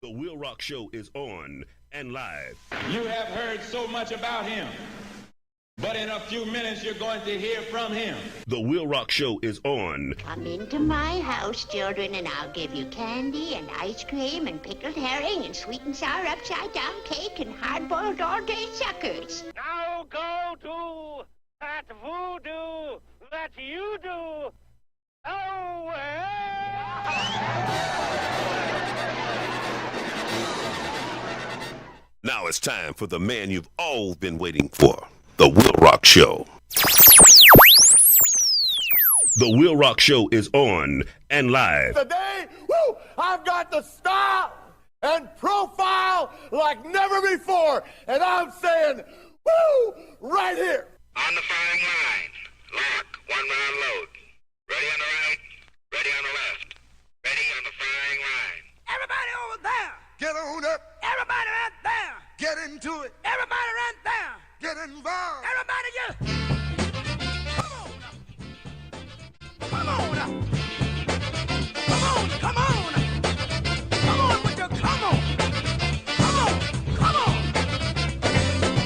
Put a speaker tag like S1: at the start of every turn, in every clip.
S1: The WILROC Show is on and live.
S2: You have heard so much about him, but in a few minutes you're going to hear from him.
S1: The WILROC Show is on.
S3: Come into my house, children, and I'll give you candy and ice cream and pickled herring and sweet and sour upside-down cake and hard-boiled all-day suckers.
S4: Now go to that voodoo that you do away.
S1: Now it's time for the man you've all been waiting for, The WILROC Show. The WILROC Show is on and live.
S5: Today, woo, I've got the style and profile like never before. And I'm saying, woo, right here.
S6: On the firing line. Lock. 1 round load. Ready on the right. Ready on the left. Ready on the firing line.
S7: Everybody over there.
S5: Get on up.
S7: Everybody right there.
S5: Get into it.
S7: Everybody right there.
S5: Get involved.
S7: Everybody just come on. Come on. Come on. Come on. Come on with your come on. Come on. Come on.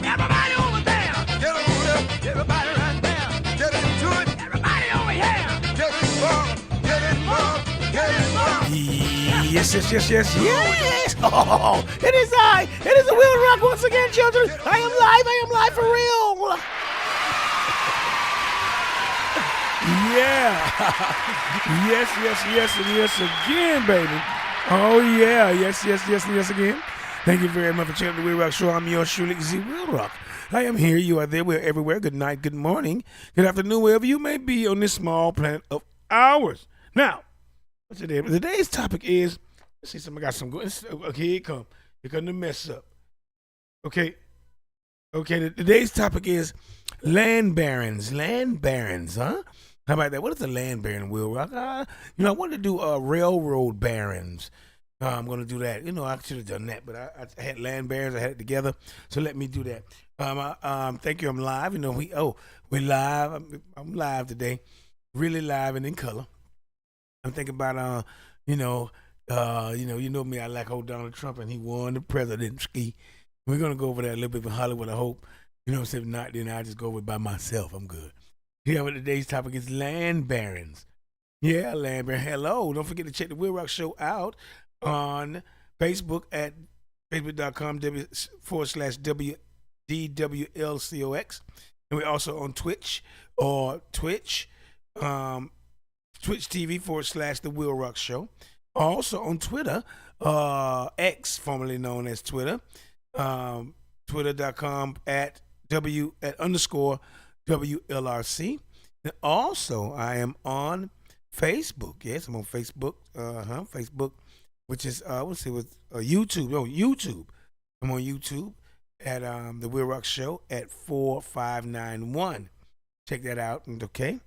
S7: Everybody over there.
S5: Get on up.
S7: Everybody right there.
S5: Get into it.
S7: Everybody over here.
S5: Get involved. Get involved. Get involved.
S8: Yes. Oh, it is I. It is the WILROC once again, children. I am live for real. Yeah. yes again, baby. Oh, yeah. Yes again. Thank you very much for checking out the WILROC Show. I'm yours truly, Z WILROC. I am here. You are there. We're everywhere. Good night, good morning, good afternoon, wherever you may be on this small planet of ours. Now, what's today? Today's topic is, let's see, somebody got some good. Okay, here it come. Here come the mess up. Okay. Today's topic is land barons. Land barons, huh? How about that? What is a land baron, WILROC? I wanted to do railroad barons. I'm going to do that. I should have done that, but I had land barons. I had it together, so let me do that. Thank you. I'm live. We're live. I'm live today, really live and in color. I'm thinking about you know me. I like old Donald Trump, and he won the presidency. We're gonna go over that a little bit in Hollywood. I hope. If not, then I just go over it by myself. I'm good. Yeah, but today's topic is land barons. Yeah, land baron. Hello. Don't forget to check the WILROC Show out on Facebook at facebook.com/WDWLCOX. And we're also on Twitch or Twitch TV / The WILROC Show. Also on Twitter, X, formerly known as Twitter, twitter.com @ _WLRC. And also, I am on Facebook. Yes, I'm on Facebook. Facebook, which is YouTube. No, YouTube. I'm on YouTube at the WILROC Show at 4591. Check that out. Okay.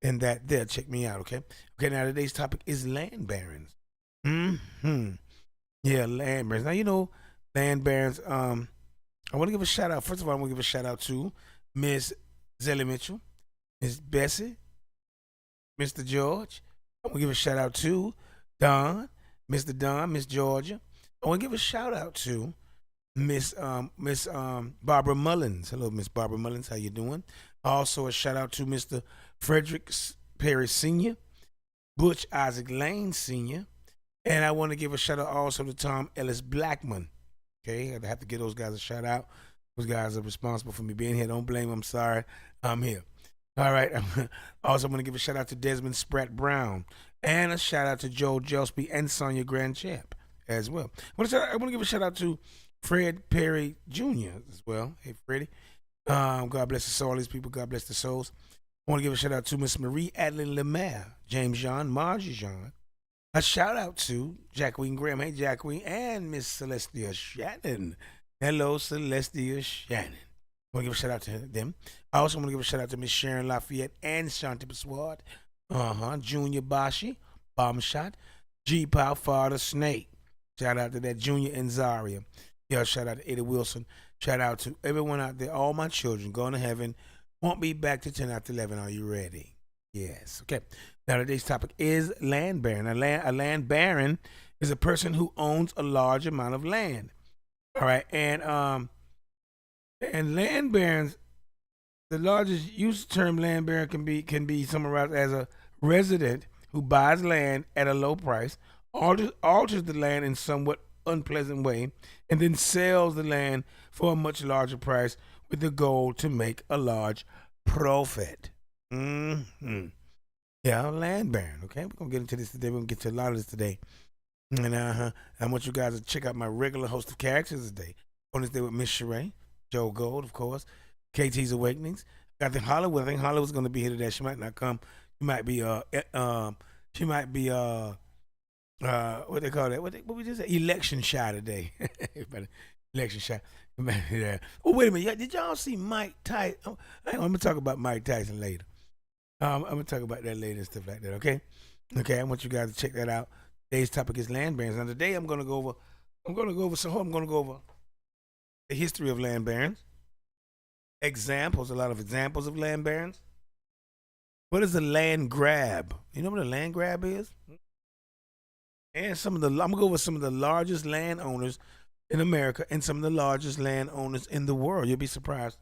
S8: And that there, check me out, okay? Okay, now today's topic is land barons. Yeah, land barons. Now, land barons, I want to give a shout out. First of all, I want to give a shout out to Miss Zelly Mitchell, Miss Bessie, Mr. George. I want to give a shout out to Don, Mr. Don, Miss Georgia. I want to give a shout out to Miss Barbara Mullins. Hello, Miss Barbara Mullins. How you doing? Also, a shout out to Mr. Frederick Perry Sr., Butch Isaac Lane Sr., and I want to give a shout out also to Tom Ellis Blackman. Okay, I have to give those guys a shout out. Those guys are responsible for me being here. Don't blame them. I'm sorry. I'm here. All right. Also, I'm going to give a shout out to Desmond Spratt Brown and a shout out to Joe Gillespie and Sonia Grandchamp as well. I want to give a shout out to Fred Perry Jr. as well. Hey, Freddie. God bless the soul. These people, God bless the souls. I want to give a shout out to Miss Marie Adeline Lemaire, James Jean, Margie Jean, A shout out to Jacqueline Graham. Hey, Jacqueline, and Miss Celestia Shannon. Hello, Celestia Shannon. I want to give a shout out to them. I also want to give a shout out to Miss Sharon Lafayette and Shanti Paswad. Junior Bashi, Bomb Shot, G Pow, Father Snake. Shout out to that Junior and Zaria. Yeah, shout out to Eddie Wilson. Shout out to everyone out there, all my children going to heaven. Won't be back to 10 after 11. Are you ready? Yes. Okay. Now today's topic is land baron. A land baron is a person who owns a large amount of land. All right, and land barons, the largest use term land baron can be summarized as a resident who buys land at a low price, alters the land in somewhat unpleasant way, and then sells the land for a much larger price with the goal to make a large profit. Yeah, land baron. Okay, we're gonna get into this today. We're gonna get to a lot of this today. And I want you guys to check out my regular host of characters today. On this day with Miss Sheree, Joe Gold, of course, KT's Awakenings. I think Hollywood. I think Hollywood's gonna be here today. She might not come. She might be what they call that? What we just say? Election shy today. Election shy. Yeah. Oh, wait a minute. Did y'all see Mike Tyson? Oh, I'm gonna talk about Mike Tyson later. I'm gonna talk about that later and stuff like that. Okay. I want you guys to check that out. Today's topic is land barons. Now today I'm gonna go over the history of land barons, a lot of examples of land barons. What is a land grab? You know what a land grab is? And I'm gonna go over some of the largest landowners in America and some of the largest landowners in the world. You'll be surprised.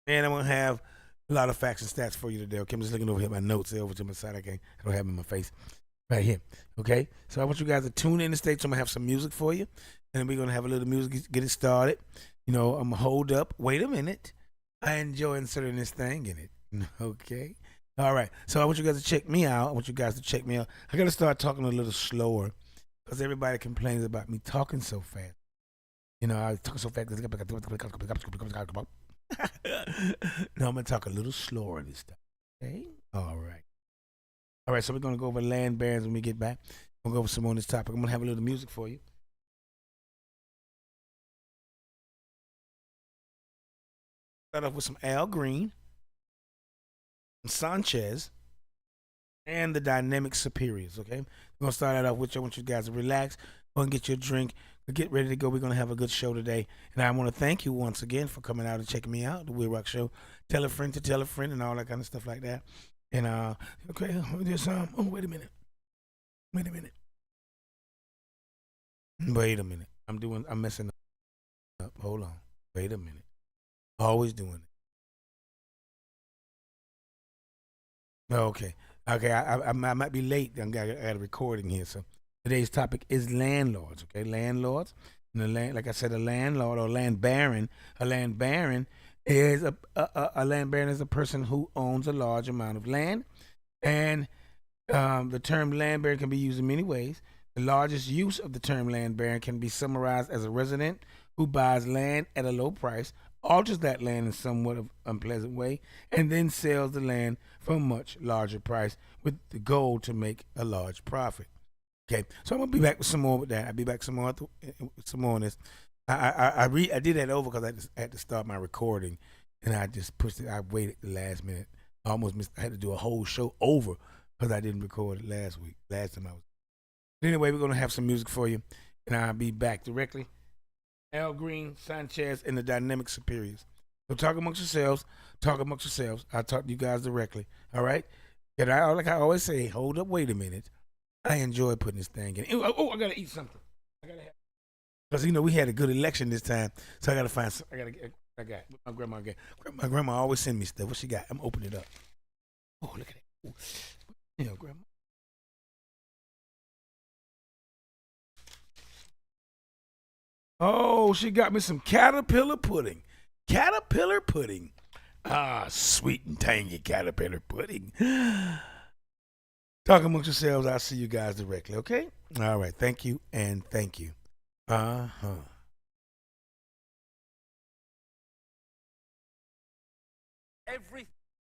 S8: And I'm gonna have a lot of facts and stats for you today. Okay, I'm just looking over here at my notes over to my side. I don't have them in my face. Right here. Okay, so I want you guys to tune in to stay. So I'm gonna have some music for you, and then we're gonna have a little music, get it started. You know, I'm gonna hold up. Wait a minute. I enjoy inserting this thing in it. Okay. All right. So I want you guys to check me out. I gotta start talking a little slower because everybody complains about me talking so fast. You know, I talk so fast. No, I'm gonna talk a little slower this time. Okay. All right. So we're gonna go over land barons when we get back. We'll go over some on this topic. I'm gonna have a little music for you. Start off with some Al Green, Sanchez, and the Dynamic Superiors. Okay. We're gonna start that off with you. I want you guys to relax. Go and get your drink. Get ready to go. We're gonna have a good show today, and I want to thank you once again for coming out and checking me out. The WILROC Show. Tell a friend to tell a friend, and all that kind of stuff like that. And okay, there's oh wait a minute. I'm messing up. Hold on. Wait a minute. Always doing it. Okay. I might be late. I got a recording here. So today's topic is landlords. Okay, landlords. And the land, like I said, a landlord or land baron. A land baron is a land baron is a person who owns a large amount of land, and the term land baron can be used in many ways. The largest use of the term land baron can be summarized as a resident who buys land at a low price, alters that land in somewhat of unpleasant way, and then sells the land for a much larger price with the goal to make a large profit. Okay, so I'm gonna be back with some more with that. I'll be back some more on this. I did that over because I had to start my recording, and I just pushed it. I waited the last minute. I almost missed. I had to do a whole show over because I didn't record it last time I was. But anyway, we're gonna have some music for you, and I'll be back directly. Al Green, Sanchez, and the Dynamic Superiors. So talk amongst yourselves. I'll talk to you guys directly. All right? And like I always say, hold up, wait a minute. I enjoy putting this thing in. Oh, I gotta eat something. Because we had a good election this time, so I gotta find some. I got my grandma. My grandma always send me stuff. What she got? I'm opening it up. Oh, look at that. Ooh. Grandma. Oh, she got me some caterpillar pudding. Caterpillar pudding. Ah, sweet and tangy caterpillar pudding. Talk amongst yourselves. I'll see you guys directly, okay? All right. Thank you and thank you.
S9: Everything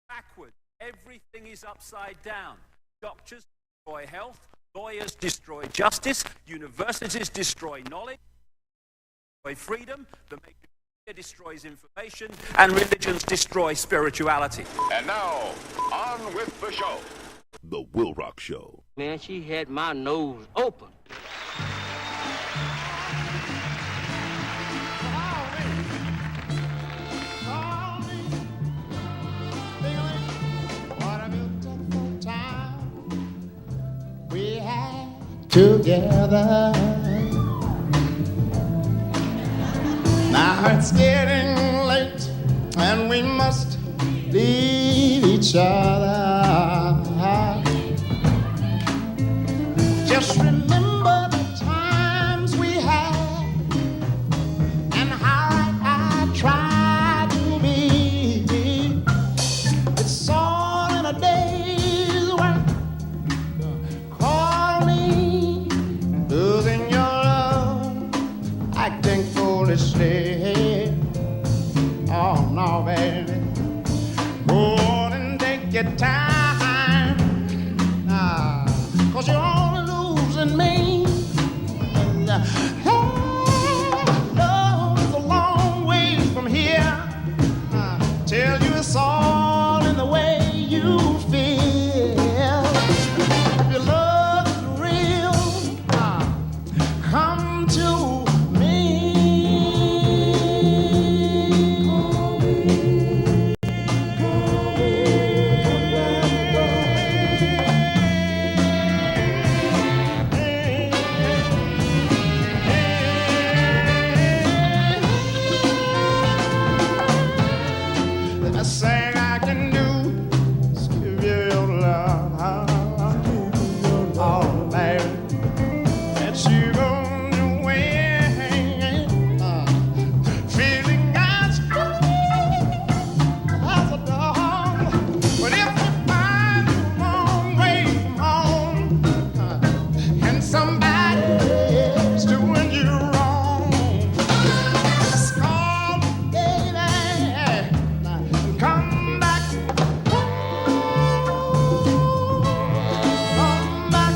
S9: backward. Everything is upside down. Doctors destroy health, lawyers destroy justice, universities destroy knowledge, destroy freedom, the media destroys information, and religions destroy spirituality.
S2: And now, on with the show.
S1: The WILROC Show.
S10: Man, she had my nose open.
S11: Together. Now it's getting late and we must leave each other. Just remember the times we had and how I tried to be. It's all in a day's work. Call me, losing your love, acting foolishly. Oh no, baby, go on and take your time, 'cause you're only losing me. And, love is a long way from here. Tell you it's all in the way you feel. If your love is real, come to me. The best thing I can do is give you your love. Oh, baby, let you go your way. Feeling God's good as a dog. But if you find you a long way from home, and somebody's doing you wrong, just call me, baby. Come back. Come back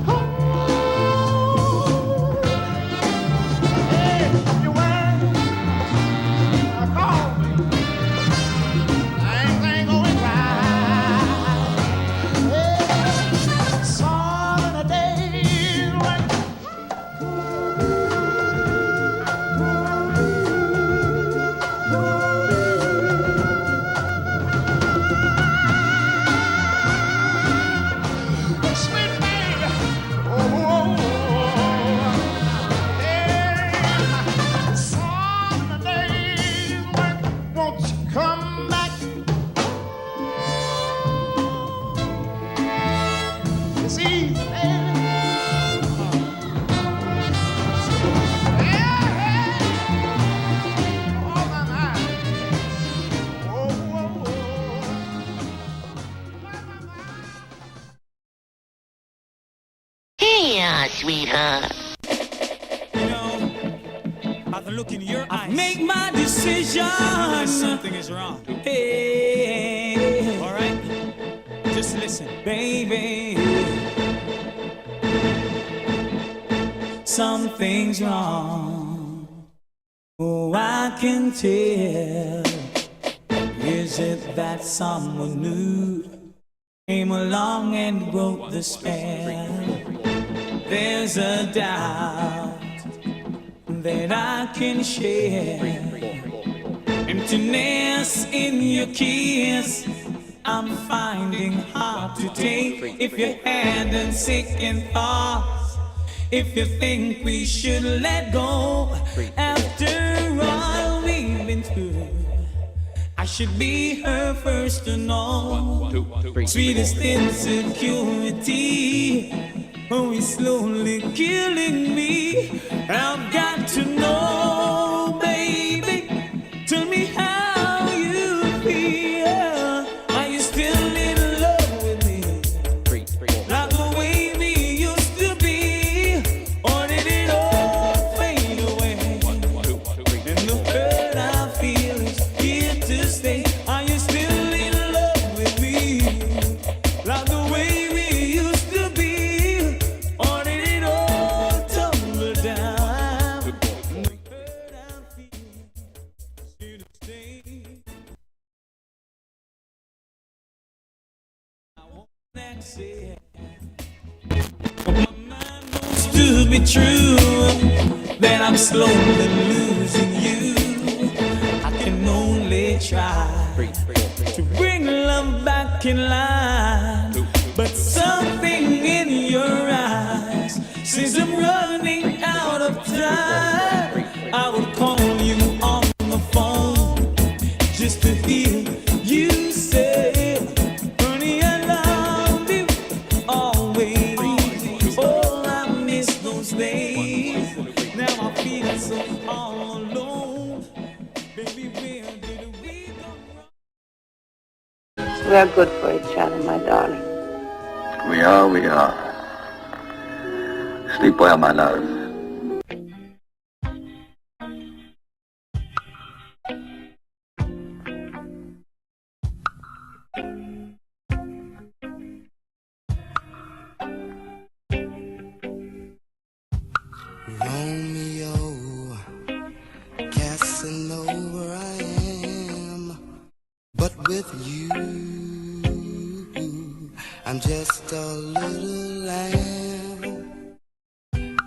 S11: home. Hey, you ain't call me. Things ain't going right. It's all in a day's work. Sweet baby, oh, yeah. It's all in a day's work. Won't you come back? It's easy, baby. Yeah. Oh, my, my. Oh, oh, oh.
S3: Hey, sweetheart.
S7: You know, by the look in your eyes, make my decision. Something is wrong. Hey, all right. Just listen, baby. Something's wrong. Oh, I can tell. Is it that someone new came along and broke the spell? There's a doubt that I can share. Emptiness in your kiss I'm finding hard to take. If you hadn't second thoughts, if you think we should let go, after all we've been through, I should be her first to know. Sweetest insecurity, oh, it's slowly killing me. I've got to know, baby, tell me how you feel. Are you still in love with me? Like the way we used to be? Or did it all fade away? And the hurt I feel is here to stay. Are you still in love with me? Like the way we used to be?
S12: To be true, that I'm slowly losing you. I can only try to bring love back in line, but something in your eyes says I'm running out of time. I will call you on the phone just to hear you say, honey, I love you always. Oh, I miss those days. Now I feel so all alone. Baby, where did we go wrong?
S13: We are good for each other, my darling.
S14: We are. Sleep well, my love.
S11: Romeo, Casanova I am, but with you, I'm just a little lamb.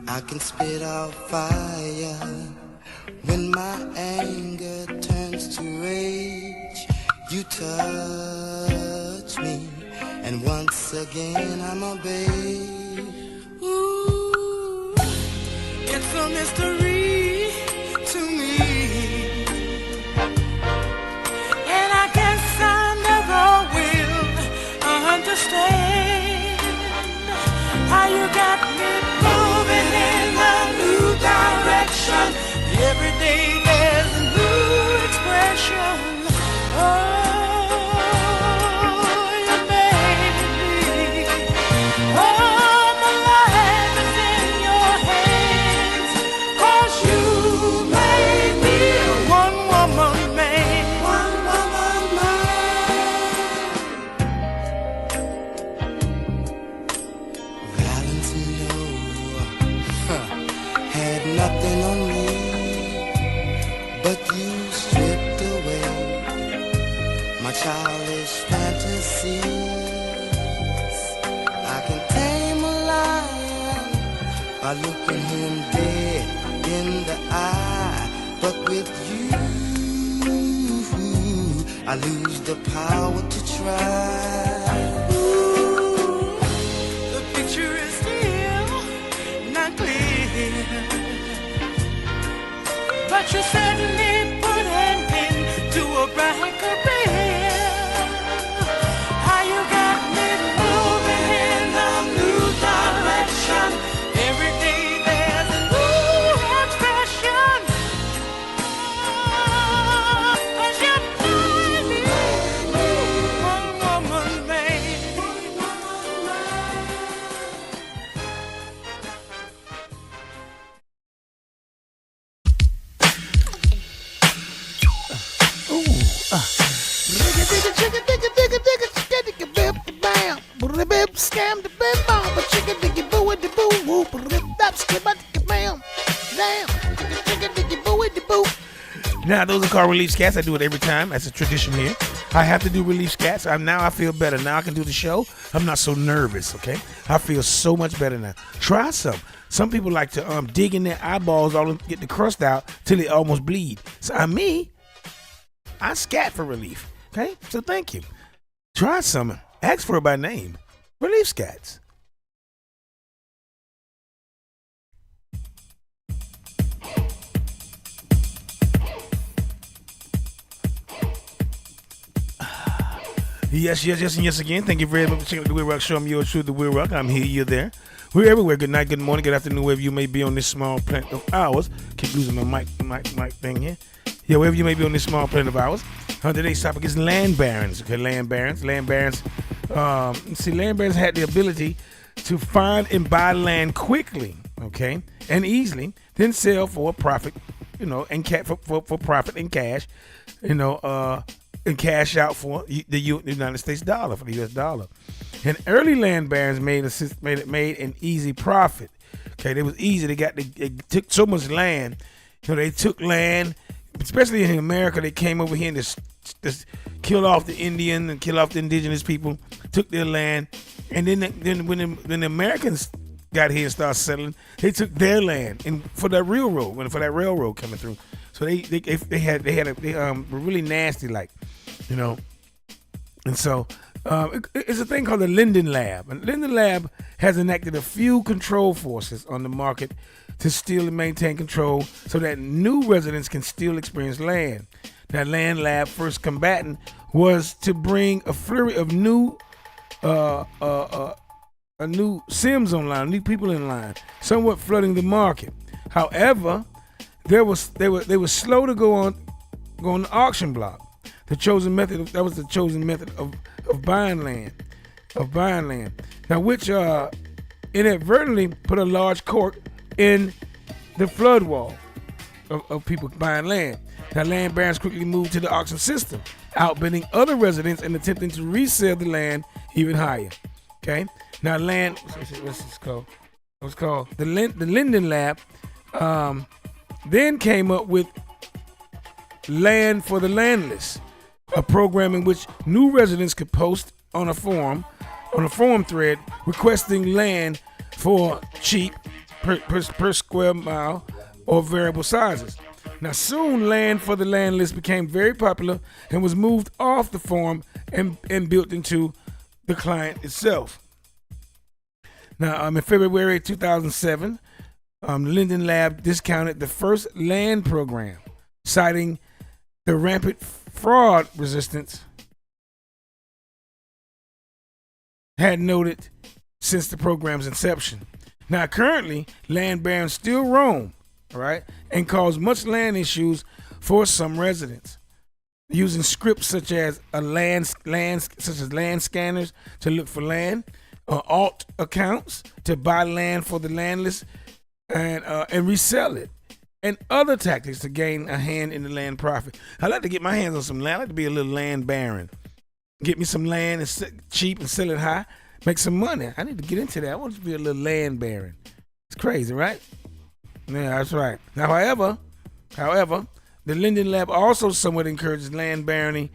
S11: I can spit out fire when my anger turns to rage. You touch me, and once again I'm a babe. Ooh, it's a mystery to me, and I guess I never will understand how you got me moving in a new direction. Every day there's a new expression. Oh, you made me. Oh, my life is in your hands, 'cause you made me a one-woman man. One-woman man. Valentino had nothing on me, but you stripped away my childish fantasies. I can tame a lion by looking him dead in the eye, but with you, I lose the power to try. Ooh, the picture is still not clear, but you certainly put an end to a bright career. How you got me moving in a new direction. Every day there's a new expression. 'Cause you made me one-woman man.
S8: Now, those are called relief scats. I do it every time. That's a tradition here. I have to do relief scats. Now I feel better. Now I can do the show. I'm not so nervous, okay? I feel so much better now. Try some. Some people like to dig in their eyeballs, all get the crust out till they almost bleed. So I scat for relief, okay? So thank you. Try some. Ask for it by name. Relief scats. Yes, and yes again. Thank you very much for checking out the WILROC Show. I'm yours truly, the WILROC. I'm here, you're there. We're everywhere. Good night, good morning, good afternoon, wherever you may be on this small planet of ours. Keep losing my mic thing here. Yeah, wherever you may be on this small planet of ours. Today's topic is land barons. Okay, land barons. Land barons had the ability to find and buy land quickly, okay, and easily, then sell for a profit, and for profit and cash, and cash out for the United States dollar, for the U.S. dollar. And early land barons made an easy profit. Okay, it was easy. They took so much land. They took land, especially in America. They came over here and just killed off the Indian and killed off the indigenous people. Took their land And then when the Americans got here and started settling, they took their land and for that railroad, for that railroad coming through. So they were really nasty, like, you know. And so it's a thing called the Linden Lab. And Linden Lab has enacted a few control forces on the market to steal and maintain control so that new residents can still experience land. That Land Lab first combatant was to bring a flurry of new Sims online, new people in line, somewhat flooding the market. However, they were slow to go on the auction block. That was the chosen method of buying land. Now, which inadvertently put a large cork in the flood wall of people buying land. Now, land barons quickly moved to the auction system, outbidding other residents and attempting to resell the land even higher. Okay. Now, what's this called? What's called the Linden Lab. Then came up with Land for the Landless, a program in which new residents could post on a forum thread requesting land for cheap per square mile or variable sizes. Now, soon Land for the Landless became very popular and was moved off the forum and built into the client itself. Now, in February 2007, Linden Lab discounted the first land program, citing the rampant fraud resistance had noted since the program's inception. Now, currently, land barons still roam, right, and cause much land issues for some residents, using scripts such as land scanners to look for land, alt accounts to buy land for the landless and resell it, and other tactics to gain a hand in the land profit. I like to get my hands on some land. I like to be a little land baron. Get me some land and cheap and sell it high. Make some money. I need to get into that. I want to be a little land baron. It's crazy, right? Yeah, that's right. Now, however, the Linden Lab also somewhat encourages land barony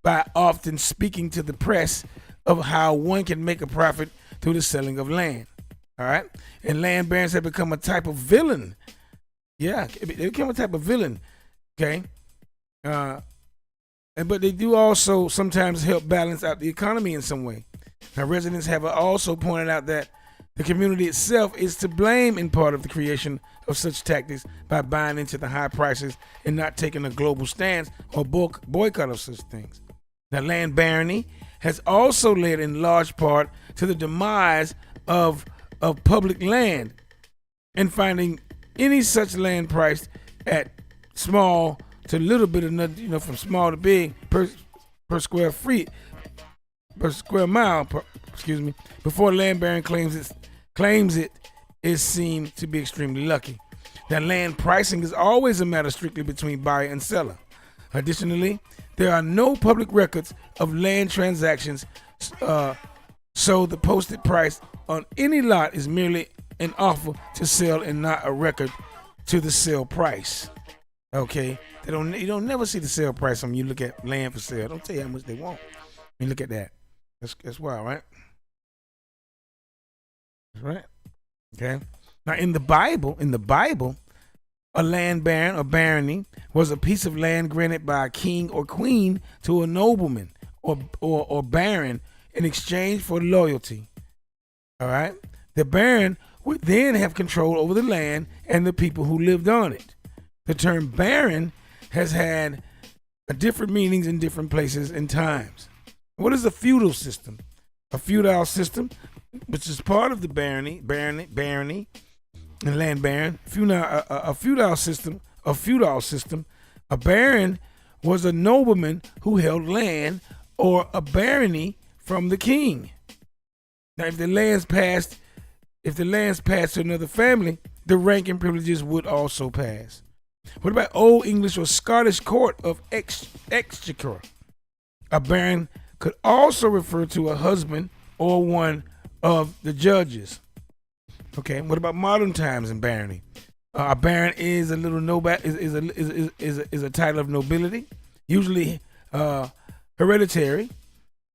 S8: by often speaking to the press of how one can make a profit through the selling of land. All right? And land barons have become a type of villain. Yeah, they become a type of villain. Okay? But they do also sometimes help balance out the economy in some way. Now, residents have also pointed out that the community itself is to blame in part of the creation of such tactics by buying into the high prices and not taking a global stance or boycott of such things. Now, land barony has also led in large part to the demise of public land and finding any such land priced at small to little bit of from small to big per square feet, per square mile, before land baron claims it is seen to be extremely lucky. Now, land pricing is always a matter strictly between buyer and seller. Additionally, there are no public records of land transactions, so the posted price on any lot is merely an offer to sell and not a record to the sale price. Okay, you don't never see the sale price when you look at land for sale. Don't tell you how much they want. I mean, look at that. That's wild, right? That's right. Okay. Now, in the Bible, a land baron or barony was a piece of land granted by a king or queen to a nobleman or baron in exchange for loyalty. All right. The baron would then have control over the land and the people who lived on it. The term baron has had different meanings in different places and times. What is a feudal system? A feudal system, which is part of the barony, and land baron. A feudal system. A baron was a nobleman who held land or a barony from the king. Now, if the lands passed to another family, the rank and privileges would also pass. What about Old English or Scottish court of exchequer? A baron could also refer to a husband or one of the judges. Okay, what about modern times in barony? A baron is a little is a title of nobility, usually hereditary,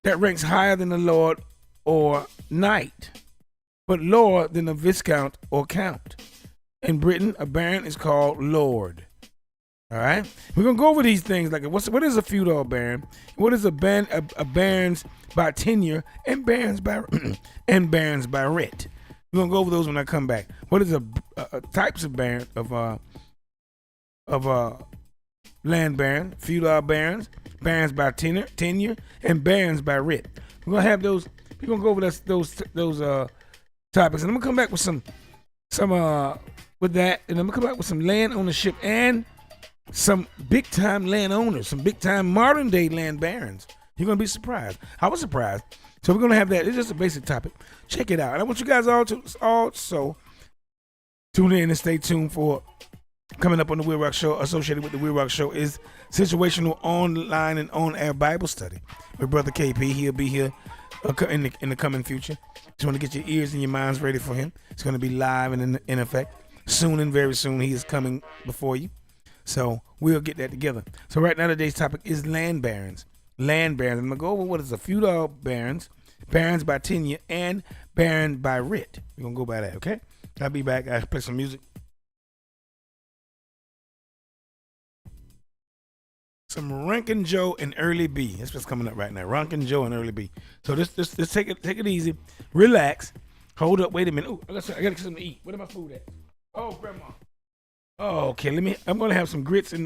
S8: that ranks higher than a lord or knight, but lower than a viscount or count. In Britain, a baron is called lord. All right, we're gonna go over these things like what is a feudal baron, what is a barons by tenure, and barons by barons by writ. We're gonna go over those when I come back. What is a types of baron of land baron, feudal barons, barons by tenure, and barons by writ. We're gonna have those. We're gonna go over those topics, and I'm gonna come back with some with that, and I'm gonna come back with some land ownership and some big time landowners, some big time modern day land barons. You're gonna be surprised. I was surprised. So we're gonna have that. It's just a basic topic. Check it out. And I want you guys all to also tune in and stay tuned for coming up on the WILROC Show. Associated with the WILROC Show is situational online and on-air Bible study with Brother KP. He'll be here in the coming future. Just want to get your ears and your minds ready for him. It's going to be live and in effect soon, and very soon he is coming before you. So we'll get that together. So right now today's topic is land barons. Land barons. I'm going to go over what is a feudal barons, barons by tenure, and baron by writ. We're going to go by that, okay? I'll be back. I'll play some music. Some Rankin Joe and Early B. That's what's coming up right now. Rankin Joe and Early B. So just take it easy. Relax. Hold up. Wait a minute. Ooh, I gotta get something to eat. Where my food at? Oh, grandma. Oh, okay. I'm gonna have some grits and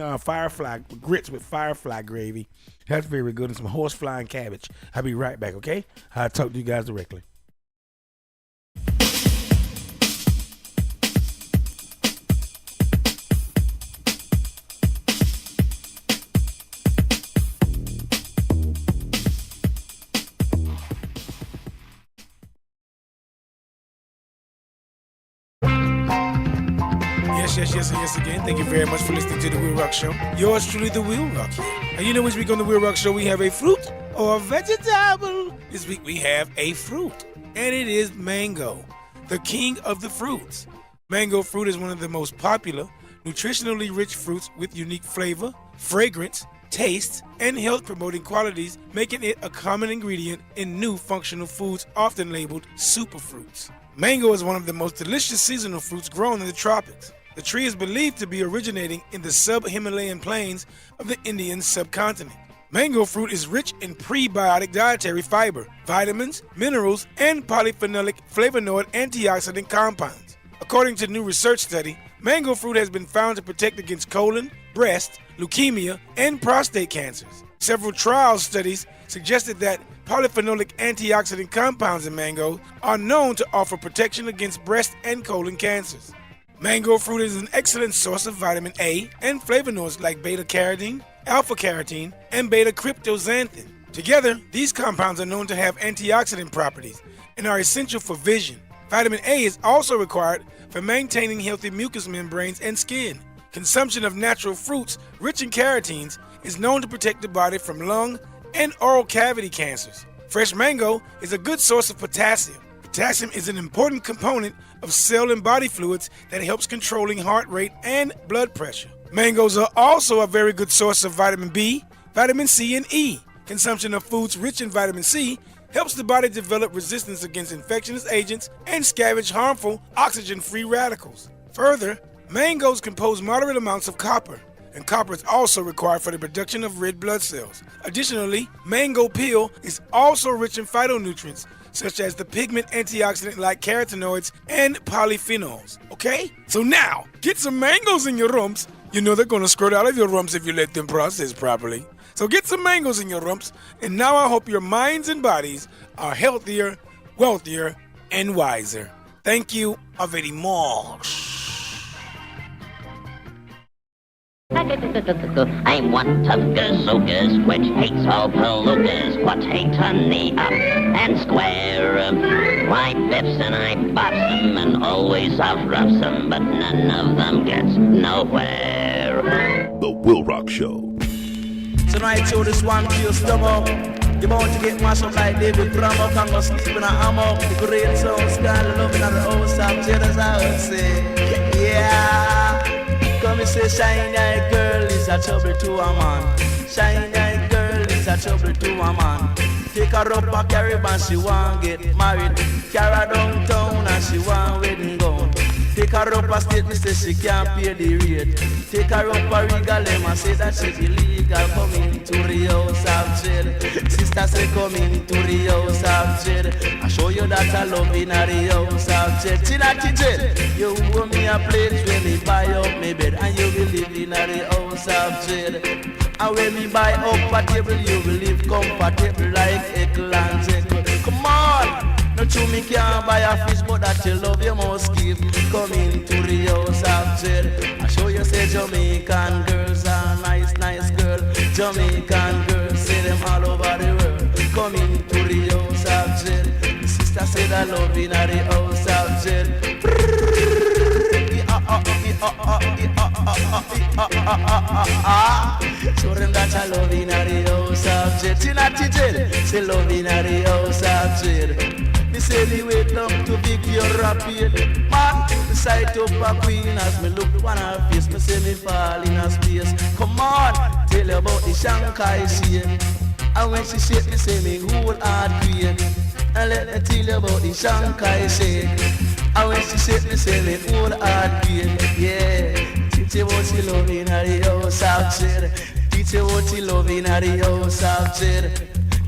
S8: grits with firefly gravy. That's very good. And some horsefly and cabbage. I'll be right back, okay? I'll talk to you guys directly. Yes, again. Thank you very much for listening to the WILROC Show. Yours truly, the WILROC. And you know, this week on the WILROC Show, we have a fruit or a vegetable. This week we have a fruit, and it is mango, the king of the fruits. Mango fruit is one of the most popular, nutritionally rich fruits with unique flavor, fragrance, taste, and health-promoting qualities, making it a common ingredient in new functional foods often labeled superfruits. Mango is one of the most delicious seasonal fruits grown in the tropics. The tree is believed to be originating in the sub-Himalayan plains of the Indian subcontinent. Mango fruit is rich in prebiotic dietary fiber, vitamins, minerals, and polyphenolic flavonoid antioxidant compounds. According to a new research study, mango fruit has been found to protect against colon, breast, leukemia, and prostate cancers. Several trial studies suggested that polyphenolic antioxidant compounds in mango are known to offer protection against breast and colon cancers. Mango fruit is an excellent source of vitamin A and flavonoids like beta-carotene, alpha-carotene, and beta-cryptoxanthin. Together, these compounds are known to have antioxidant properties and are essential for vision. Vitamin A is also required for maintaining healthy mucous membranes and skin. Consumption of natural fruits rich in carotenes is known to protect the body from lung and oral cavity cancers. Fresh mango is a good source of potassium. Potassium is an important component of cell and body fluids that helps controlling heart rate and blood pressure. Mangoes are also a very good source of vitamin B, vitamin C, and E. Consumption of foods rich in vitamin C helps the body develop resistance against infectious agents and scavenge harmful oxygen-free radicals. Further, mangoes compose moderate amounts of copper, and copper is also required for the production of red blood cells. Additionally, mango peel is also rich in phytonutrients, such as the pigment antioxidant like carotenoids and polyphenols. Okay? So now, get some mangoes in your rumps. You know they're gonna squirt out of your rumps if you let them process properly. So get some mangoes in your rumps, and now I hope your minds and bodies are healthier, wealthier, and wiser. Thank you very much.
S15: I'm one tough gazookas, which hates all palookas, but hate on the up and square. I biffs and I bops them and always out-roughs them, but none of them gets nowhere.
S1: The WILROC Show.
S16: Tonight, yo, this one for your stomach. You're bound to get mashed up like David Bramo, can't go sleep in a hammock. The great sound, sky, looking at the old South, as I would say. Yeah. Come and say, shiny-eyed girl is a trouble to a man. Shiny-eyed girl is a trouble to a man. Take her up a Caribbean, she want get married. Carry her downtown and she want wedding gown. Take her up a state, me say she can't pay the rate. Take her up a Regal, and say that she's illegal. Coming to the house of jail. Sister say coming to the house of jail. I show you that I love in the house of jail. Tina jail, you owe me a place when me buy up me bed, and you will live in the house of jail. And when me buy up a table, you will live comfortable like Eggland. Come on! No true me can't buy a fish, but that you love you must give. Come into the house of jail. I show you say Jamaican girls are nice, nice girl. Jamaican girls say them all over the world. Come into the house of jail. The sister said I love in the house of jail. Show them that I love in the house of jail. Tina jail, say love in the house of jail. Me say me wait up to Victoria Pain. Man, the sight of a queen as me look on her face. Me say me fall in her space. Come on, tell you about the Shanghai scene. And when she shake me say me whole heart queen. And let me tell you about the Shanghai shake. And when she shake me say me whole heart queen. Yeah, teach you what she love in her house of jail. Teach you what she love in her house of jail.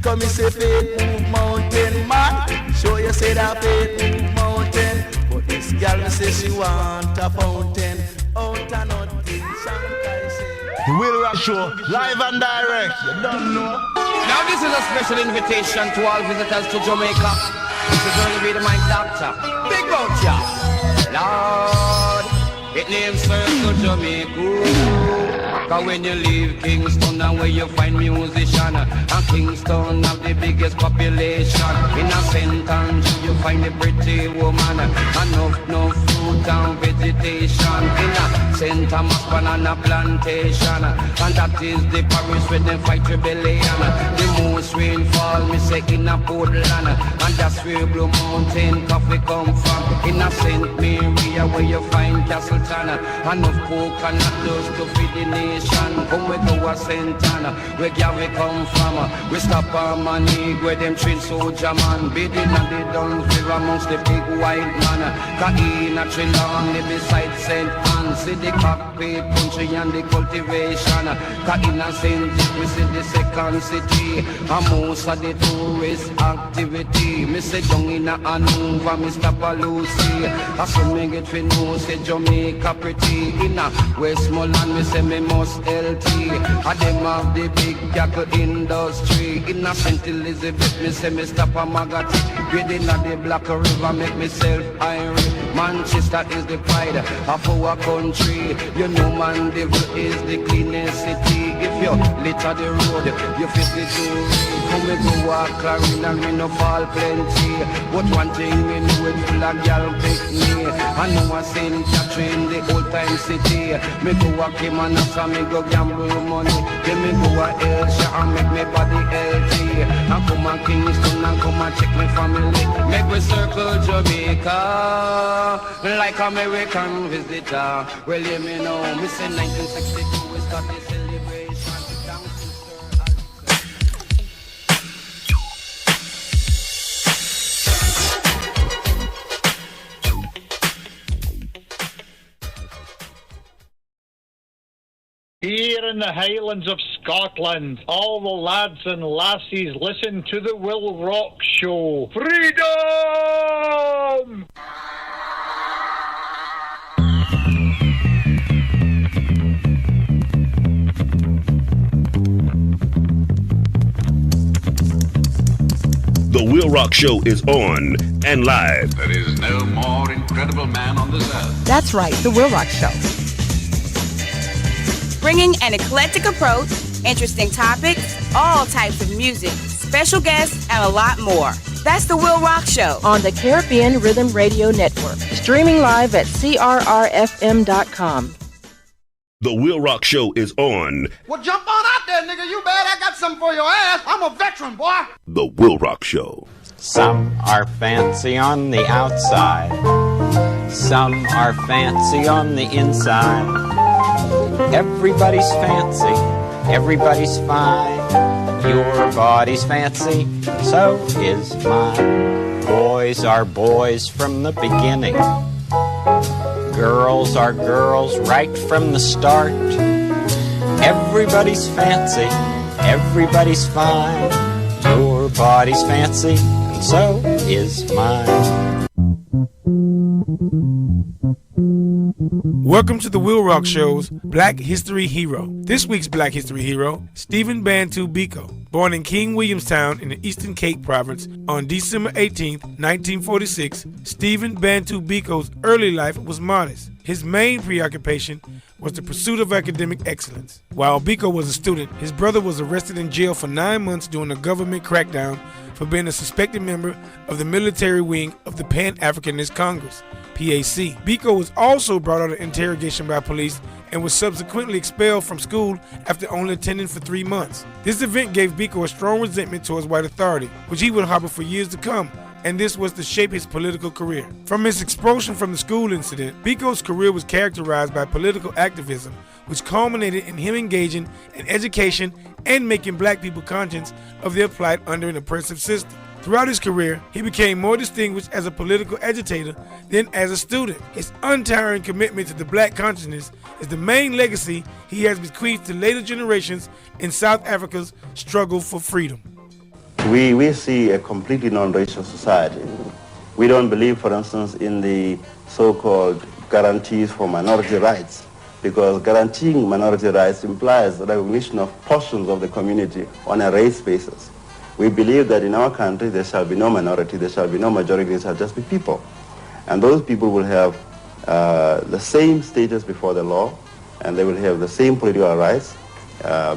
S16: Come me say faith move mountain, man. Show you say that faith move mountain. But this girl me say she want a fountain. Out and nothing, Shanghai say.
S5: The WILROC Show, live and direct. You don't know.
S10: Now this is a special invitation to all visitors to Jamaica. This is going to be the mic doctor. Big out ya, Lord. It names Circle Jamaica. Cause when you leave Kingston and where you find musician, and Kingston have the biggest population. In a St. Andrew you find the pretty woman, enough fruit and vegetation. In a St. Thomas banana plantation, and that is the parish where they fight rebellion. The most rainfall me say in a Portland, and that's where Blue Mountain coffee come from. In a St. Maria where you find Castleton, enough coconut dust to feed the nation. Come we go a Santana, where Gavin come from. We stop our money where them train soldier man. Bidding and they don't feel amongst the big white man. Kaina Trillon, they beside St. Anne. See the cockpit country and the cultivation. Kaina St. we see the second city. And most of the tourist activity. Me say down in a Anuva, me stop a Lucy. I saw me get to know say Jamaica pretty. In a Westmoreland, me say me must LT. And them have the big cattle industry. In a St. Elizabeth, me say me stop a Magati. Within the Black River, make myself iron. Manchester is the pride of our country. You know Mandeville is the cleanest city. If you litter the road, you feel the tour. Come me go walk Clarin and me no fall plenty. But one thing me know it full of gal pick me. I know I St. Catherine, the old time city. Me go walk him and after me go gamble money. Then me go a Elsha and make me body healthy. And come and Kingston and come and check my family. Make we circle Jamaica like American visitor. Well, you me know, me say 1962 we start the celebration. Down to
S17: Here in the Highlands of Scotland, all the lads and lassies listen to the WILROC Show. Freedom!
S1: The WILROC Show is on and live.
S18: There is no more incredible man on this earth.
S19: That's right, The WILROC Show. Bringing an eclectic approach, interesting topics, all types of music, special guests, and a lot more. That's The WILROC Show
S20: on the Caribbean Rhythm Radio Network. Streaming live at crrfm.com.
S1: The WILROC Show is on.
S21: Well, jump on out there, nigga. You bet I got something for your ass. I'm a veteran, boy.
S1: The WILROC Show.
S22: Some are fancy on the outside. Some are fancy on the inside. Everybody's fancy. Everybody's fine. Your body's fancy, so is mine. Boys are boys from the beginning. Girls are girls right from the start. Everybody's fancy, everybody's fine. Your body's fancy, and so is mine.
S8: Welcome to the WILROC Show's Black History Hero. This week's Black History Hero, Stephen Bantu Biko. Born in King Williamstown in the Eastern Cape Province on December 18, 1946, Stephen Bantu Biko's early life was modest. His main preoccupation was the pursuit of academic excellence. While Biko was a student, his brother was arrested in jail for 9 months during a government crackdown for being a suspected member of the military wing of the Pan-Africanist Congress, PAC. Biko was also brought under interrogation by police and was subsequently expelled from school after only attending for 3 months. This event gave Biko a strong resentment towards white authority, which he would harbor for years to come, and this was to shape his political career. From his expulsion from the school incident, Biko's career was characterized by political activism, which culminated in him engaging in education and making black people conscious of their plight under an oppressive system. Throughout his career, he became more distinguished as a political agitator than as a student. His untiring commitment to the black consciousness is the main legacy he has bequeathed to later generations in South Africa's struggle for freedom.
S4: We see a completely non-racial society. We don't believe, for instance, in the so-called guarantees for minority rights, because guaranteeing minority rights implies the recognition of portions of the community on a race basis. We believe that in our country there shall be no minority, there shall be no majority, there shall just be people. And those people will have the same status before the law, and they will have the same political rights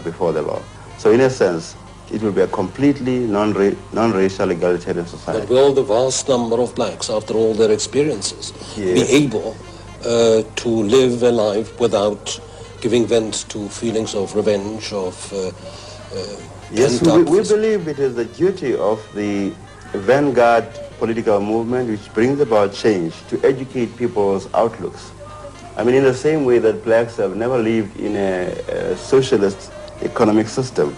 S4: before the law. So in a sense, it will be a completely non-racial egalitarian society.
S6: But will the vast number of blacks, after all their experiences, be able to live a life without giving vent to feelings of revenge,
S4: Yes, we believe it is the duty of the vanguard political movement which brings about change to educate people's outlooks. I mean, in the same way that blacks have never lived in a socialist economic system,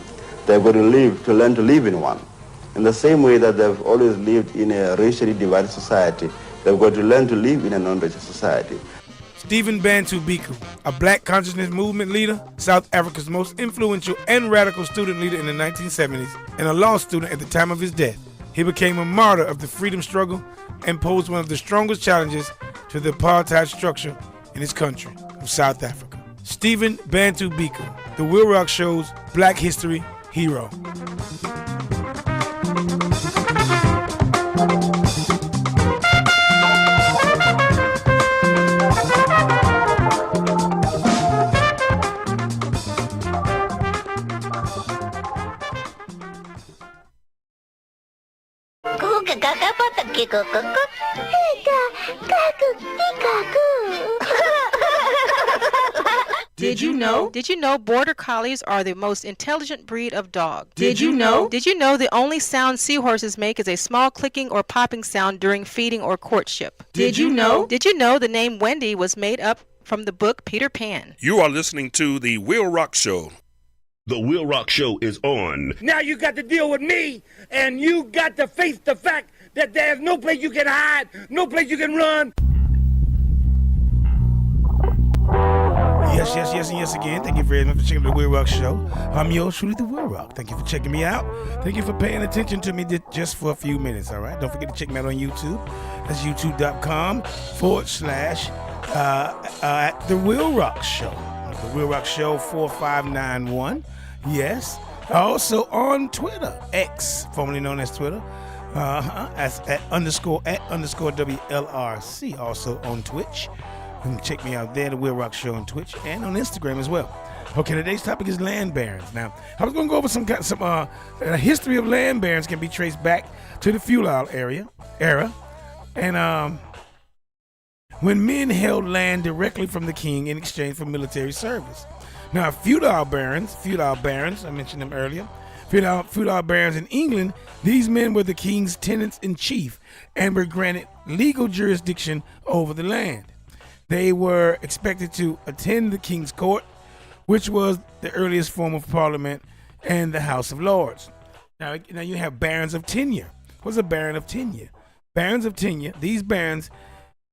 S4: they've got to learn to live in one. In the same way that they've always lived in a racially divided society, they've got to learn to live in a non-racial society.
S8: Stephen Bantu Biko, a black consciousness movement leader, South Africa's most influential and radical student leader in the 1970s, and a law student at the time of his death. He became a martyr of the freedom struggle and posed one of the strongest challenges to the apartheid structure in his country of South Africa. Stephen Bantu Biko, the WILROC Show's Black History Hero.
S20: Did you know?
S23: Did you know border collies are the most intelligent breed of dog?
S20: Did you know?
S23: Did you know the only sound seahorses make is a small clicking or popping sound during feeding or courtship?
S20: Did you know?
S23: Did you know the name Wendy was made up from the book Peter Pan?
S1: You are listening to The WILROC Show. The WILROC Show is on.
S24: Now you got to deal with me, and you got to face the fact that there's no place you can hide, no place you can run.
S8: Yes again. Thank you very much for checking out the WILROC Show. I'm yours truly, the WILROC. Thank you for checking me out. Thank you for paying attention to me just for a few minutes, all right? Don't forget to check me out on YouTube. That's youtube.com/ at the WILROC Show. The WILROC Show 4591. Yes. Also on Twitter, X, formerly known as Twitter. As at underscore WLRC. Also on Twitch. You can check me out there, the WILROC Show on Twitch and on Instagram as well. Okay, today's topic is land barons. Now, I was going to go over some history of land barons can be traced back to the feudal era, and when men held land directly from the king in exchange for military service. Now, feudal barons, I mentioned them earlier. Feudal barons in England, these men were the king's tenants-in-chief and were granted legal jurisdiction over the land. They were expected to attend the king's court, which was the earliest form of parliament and the House of Lords. Now you have barons of tenure. What's a baron of tenure? Barons of tenure, these barons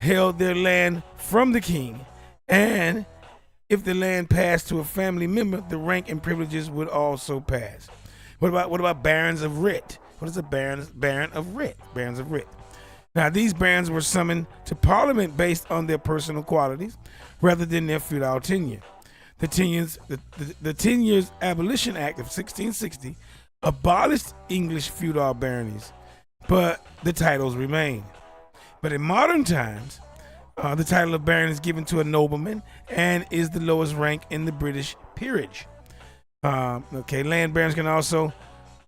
S8: held their land from the king, and if the land passed to a family member, the rank and privileges would also pass. What about barons of writ? What is a baron of writ? Barons of writ. Now, these barons were summoned to Parliament based on their personal qualities rather than their feudal tenure. The 10 Years Abolition Act of 1660 abolished English feudal baronies, but the titles remain. But in modern times, the title of baron is given to a nobleman and is the lowest rank in the British peerage. Land barons can also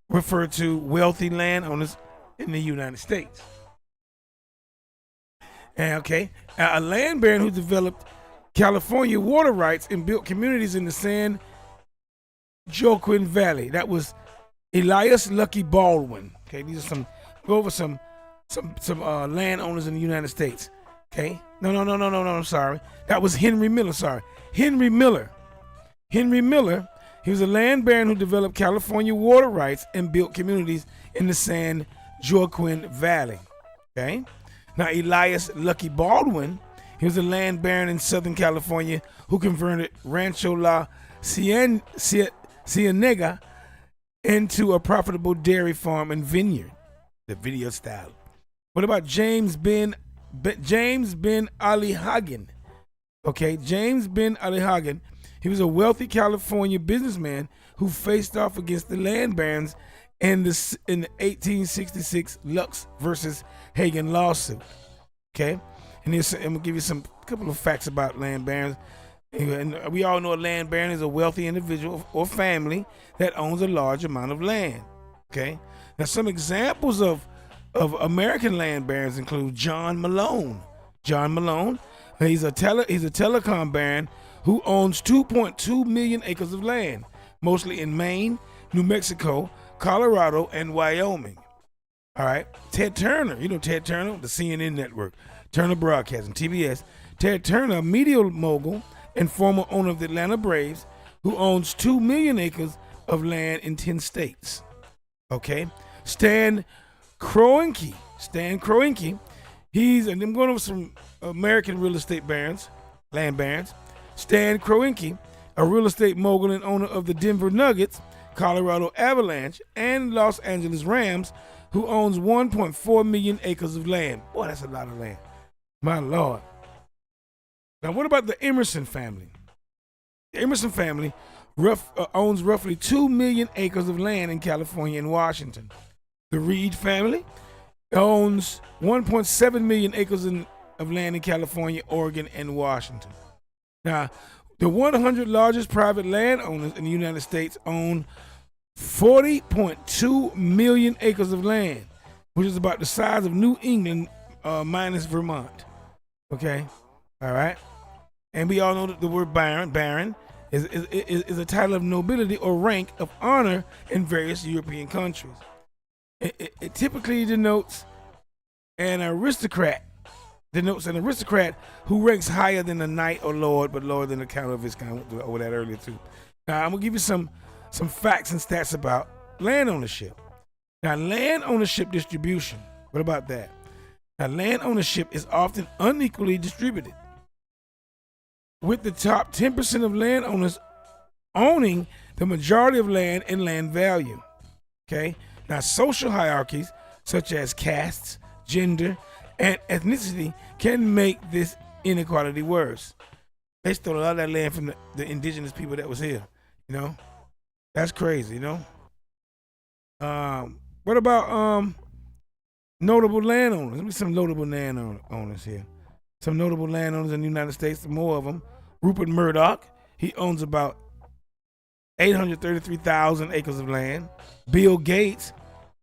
S8: refer to wealthy landowners in the United States. A land baron who developed California water rights and built communities in the San Joaquin Valley. That was Elias Lucky Baldwin. Okay, these are go over some landowners in the United States. Okay, no, I'm sorry. That was Henry Miller. Sorry, Henry Miller. He was a land baron who developed California water rights and built communities in the San Joaquin Valley. Okay. Now, Elias Lucky Baldwin, he was a land baron in Southern California who converted Rancho La Cienega into a profitable dairy farm and vineyard, the video style. What about James Ben Ali Hagen? Okay, James Ben Ali Hagen, he was a wealthy California businessman who faced off against the land barons in the 1866 Lux versus Hagen lawsuit. Okay, and I'm gonna give you couple of facts about land barons. And we all know a land baron is a wealthy individual or family that owns a large amount of land. Okay, now some examples of American land barons include John Malone. John Malone, he's a telecom baron who owns 2.2 million acres of land, mostly in Maine, New Mexico, Colorado, and Wyoming. All right. Ted Turner, you know Ted Turner, the CNN network, Turner Broadcasting, TBS. Ted Turner, a media mogul and former owner of the Atlanta Braves, who owns 2 million acres of land in 10 states. Okay. Stan Kroenke, and I'm going over some American real estate barons, land barons. Stan Kroenke, a real estate mogul and owner of the Denver Nuggets, Colorado Avalanche, and Los Angeles Rams, who owns 1.4 million acres of land. Boy, that's a lot of land. My Lord. Now, what about the Emerson family? The Emerson family owns roughly 2 million acres of land in California and Washington. The Reed family owns 1.7 million acres of land in California, Oregon, and Washington. Now, the 100 largest private landowners in the United States own 40.2 million acres of land, which is about the size of New England minus Vermont. Okay, all right. And we all know that the word baron is a title of nobility or rank of honor in various European countries. It typically denotes an aristocrat who ranks higher than a knight or lord, but lower than the count of his kind. I went over that earlier too. Now I'm gonna give you some facts and stats about land ownership. Now, land ownership distribution. What about that? Now, land ownership is often unequally distributed, with the top 10% of landowners owning the majority of land and land value. Okay. Now, social hierarchies such as castes, gender, and ethnicity can make this inequality worse. They stole a lot of that land from the indigenous people that was here. You know, that's crazy. You know. What about notable landowners? Let me some notable landowners here. Some notable landowners in the United States. More of them. Rupert Murdoch. He owns about 833,000 acres of land. Bill Gates.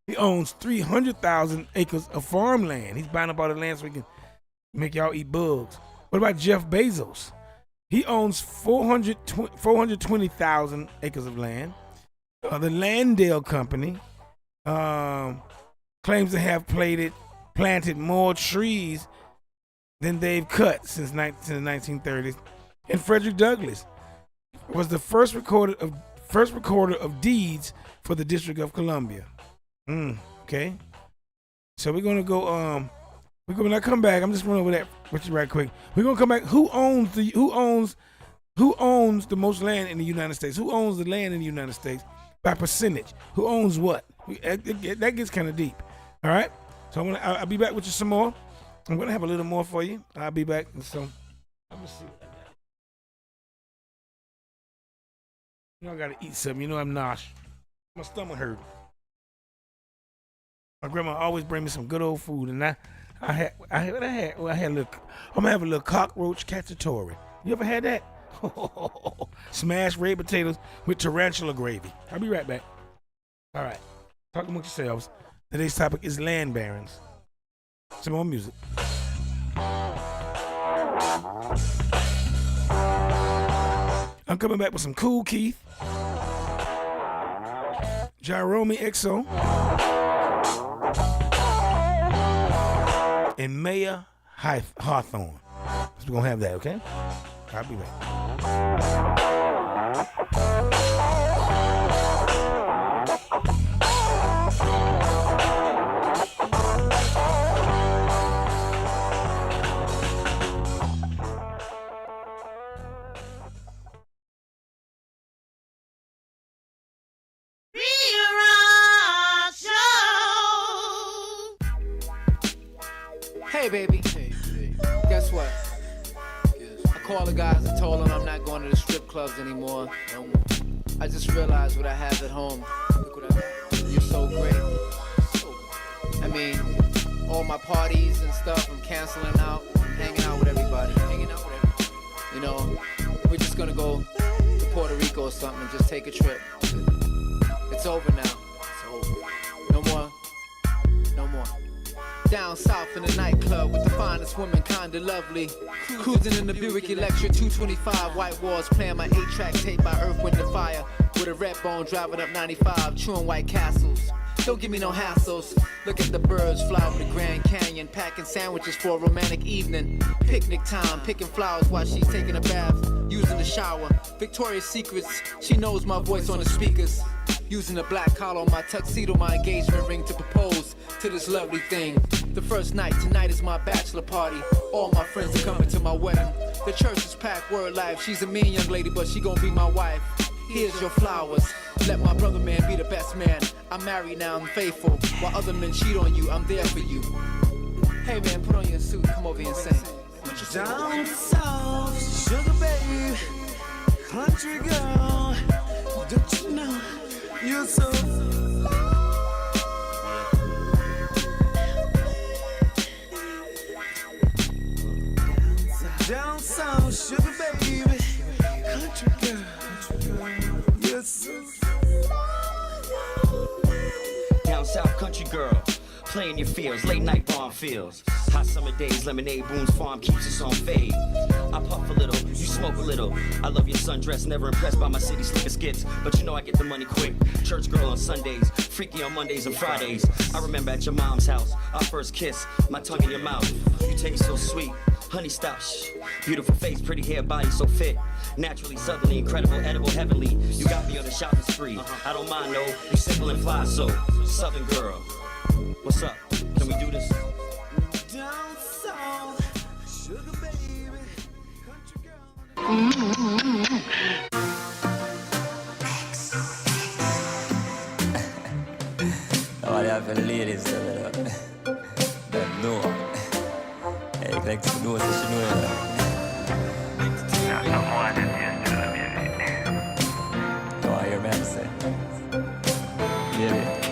S8: He owns 300,000 acres of farmland. He's buying up all the land so he can make y'all eat bugs. What about Jeff Bezos? He owns 420,000 acres of land. The Landale Company claims to have planted more trees than they've cut since the 1930s. And Frederick Douglass was the first recorded first recorder of deeds for the District of Columbia. Okay. So we're gonna go. When I come back, I'm just running over that with you right quick. We're gonna come back. Who owns the most land in the United States? Who owns the land in the United States by percentage? Who owns what? That gets kind of deep. All right. So I'll be back with you some more. I'm gonna have a little more for you. I'll be back. So I'm gonna see what I got. You know I gotta eat something. You know I'm nauseous. My stomach hurt. My grandma always bring me some good old food, and I had a little. I'm gonna have a little cockroach cacciatore. You ever had that? Smashed red potatoes with tarantula gravy. I'll be right back. All right. Talk amongst yourselves. Today's topic is land barons. Some more music. I'm coming back with some Cool Keith, Jerome XO, and Maya Hawthorne. So we're gonna have that, okay? I'll be back.
S2: Hey, baby. Guess what? I called the guys and told them I'm not going to the strip clubs anymore. No more. I just realized what I have at home. Look what I got. You're so great. I mean, all my parties and stuff, I'm canceling out. I'm hanging out with everybody. You know, we're just gonna go to Puerto Rico or something and just take a trip. It's over now. It's over. No more. No more. Down south in the nightclub with the finest women, kinda lovely. Cruising in the Buick Electra 225, white walls playing my 8-track tape by Earth, Wind and Fire. With a red bone driving up 95, chewing White Castles. Don't give me no hassles. Look at the birds fly over the Grand Canyon, packing sandwiches for a romantic evening. Picnic time, picking flowers while she's taking a bath, using the shower. Victoria's Secrets, she knows my voice on the speakers. Using a black collar on my tuxedo, my engagement ring to propose to this lovely thing. The first night, tonight is my bachelor party. All my friends are coming to my wedding. The church is packed, word life. She's a mean young lady, but she gon' be my wife. Here's your flowers. Let my brother man be the best man. I'm married now, I'm faithful. While other men cheat on you, I'm there for you. Hey man, put on your suit, come over here and sing.
S12: Down south, sugar babe, country girl, don't you know you're so. Down south, sugar baby, country girl, yes.
S3: Down south, country girl, playing your fields, late night barn fields. Hot summer days, lemonade, Boone's Farm keeps us on fade. I puff a little, you smoke a little. I love your sundress, never impressed by my city slicker skits. But you know I get the money quick. Church girl on Sundays, freaky on Mondays and Fridays. I remember at your mom's house, our first kiss, my tongue in your mouth. You taste so sweet. Honey, stop, shh. Beautiful face, pretty hair, body so fit. Naturally, southerly, incredible, edible, heavenly. You got me on the shopping spree. I don't mind, no. You simple and fly, so Southern girl. What's up? Can we do this?
S12: Down south, sugar baby, country girl.
S7: Oh, they have the ladies that know. Hey, like to know, so she know it. No, I hear me say. Yeah.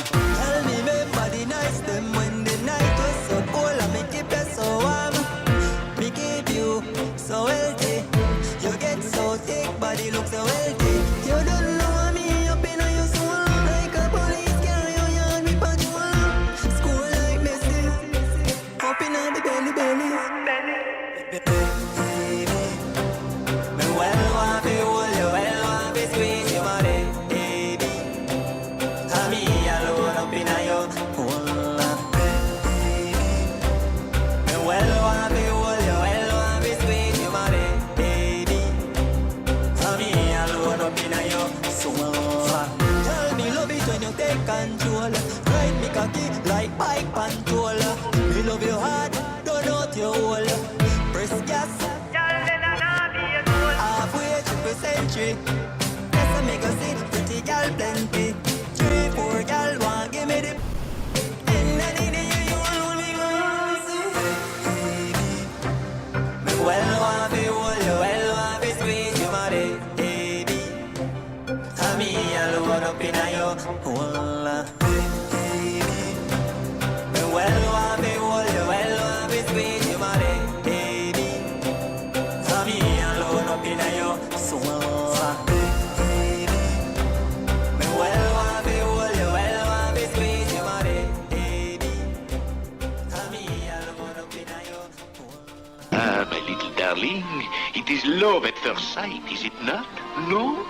S12: Tell me, remember the nights them when the night was so cold and me keep you so warm. Me keep you so healthy. You get so thick, body look so healthy. You don't know me up in your soul like a police car. You yard me patrol. School like Messi, up in the
S7: the century. Yes, I make a see pretty gal plenty. 3, 4 gal want give me the. And any day you only gonna see. Me well want be hold you, well want be squeeze you body, baby. And me alone up in your walla, baby. Me well want be hold you, well want be squeeze you body, baby. And me alone up in your swalla, baby. Me well want be hold you, well want be squeeze you body, baby. And me alone up in your.
S9: Ah, my little darling, it is love at first sight, is it not? No?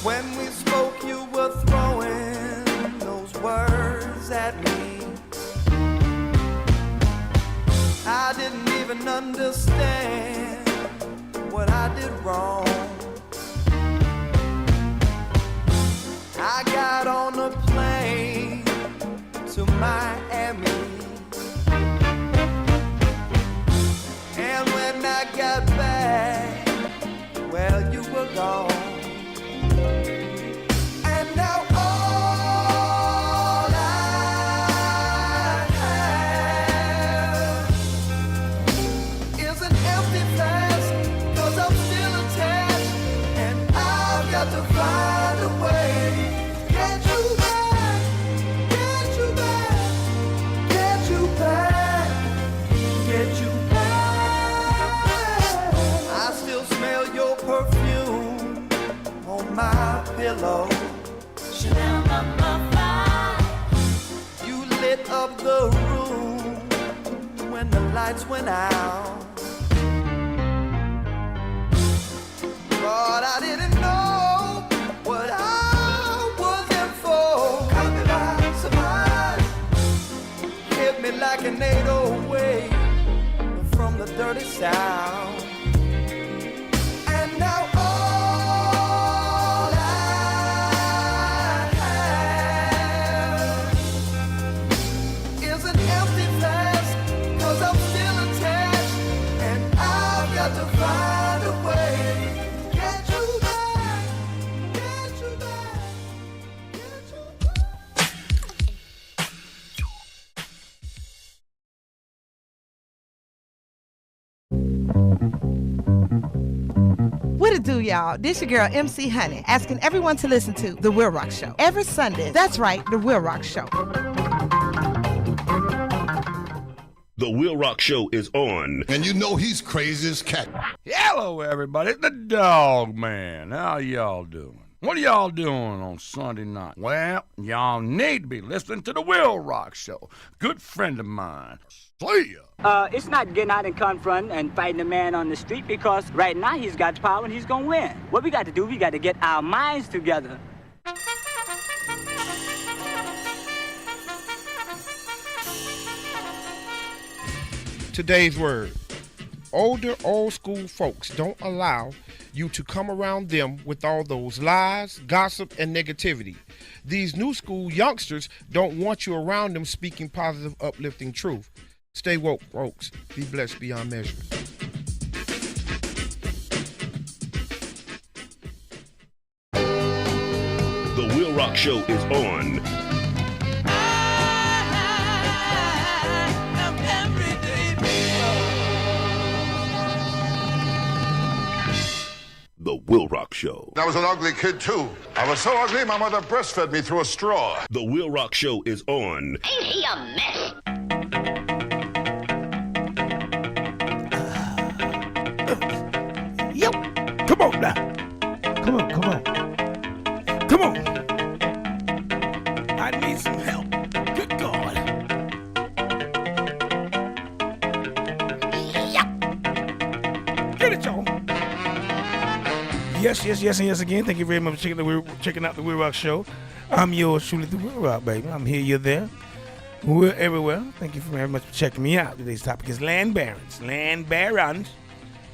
S11: When we spoke, you were throwing those words at me. I didn't even understand what I did wrong. I got on a plane to Miami, and when I got back, well, you were gone. And now all I have is an empty flask, 'cause I'm still attached, and I've got to find a way. Get you back, get you back, get you back, get you back. I still smell your perfume on my pillow. Chanel number 5. You lit up the room when the lights went out. But I didn't know what I was in for. Caught me by surprise, hit me like an 808 from the dirty south. And now all I have is an empty flask, 'cause I'm still attached, and I've got to find a way. Get you back, get you back, get you
S13: What it do, y'all? This your girl, MC Honey, asking everyone to listen to The WILROC Show every Sunday. That's right, The WILROC Show.
S1: The WILROC Show is on.
S5: And you know he's crazy as cat.
S14: Hello, everybody. It's the Dog Man. How y'all doing? What are y'all doing on Sunday night? Well, y'all need to be listening to the WILROC Show. Good friend of mine. See ya.
S25: It's not getting out and confronting and fighting a man on the street, because right now he's got power and he's gonna win. What we got to do, we got to get our minds together.
S26: Today's word. Older, old school folks don't allow you to come around them with all those lies, gossip, and negativity. These new school youngsters don't want you around them speaking positive, uplifting truth. Stay woke, folks. Be blessed beyond measure.
S1: The WILROC Show is on. The WILROC Show.
S5: I was an ugly kid, too. I was so ugly, my mother breastfed me through a straw.
S1: The WILROC Show is on.
S15: Ain't he a mess?
S8: Yep. Come on now. Come on, come on. Come on. I need some help. Good God. Yep. Get it, y'all. Yes, and yes again. Thank you very much for checking out the WILROC Show. I'm yours truly, the WILROC, baby. I'm here, you're there. We're everywhere. Thank you very much for checking me out. Today's topic is land barons. Land barons.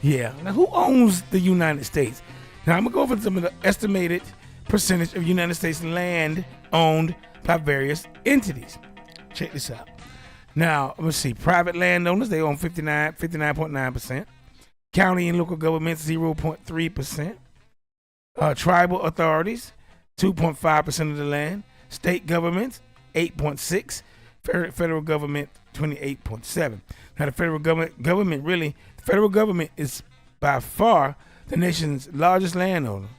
S8: Yeah. Now, who owns the United States? Now, I'm going to go over some of the estimated percentage of United States land owned by various entities. Check this out. Now, let's see. Private landowners, they own 59.9%. County and local governments, 0.3%. Tribal authorities, 2.5% of the land. State governments, 8.6%. Federal government, 28.7%. Now, the federal government is by far the nation's largest landowner,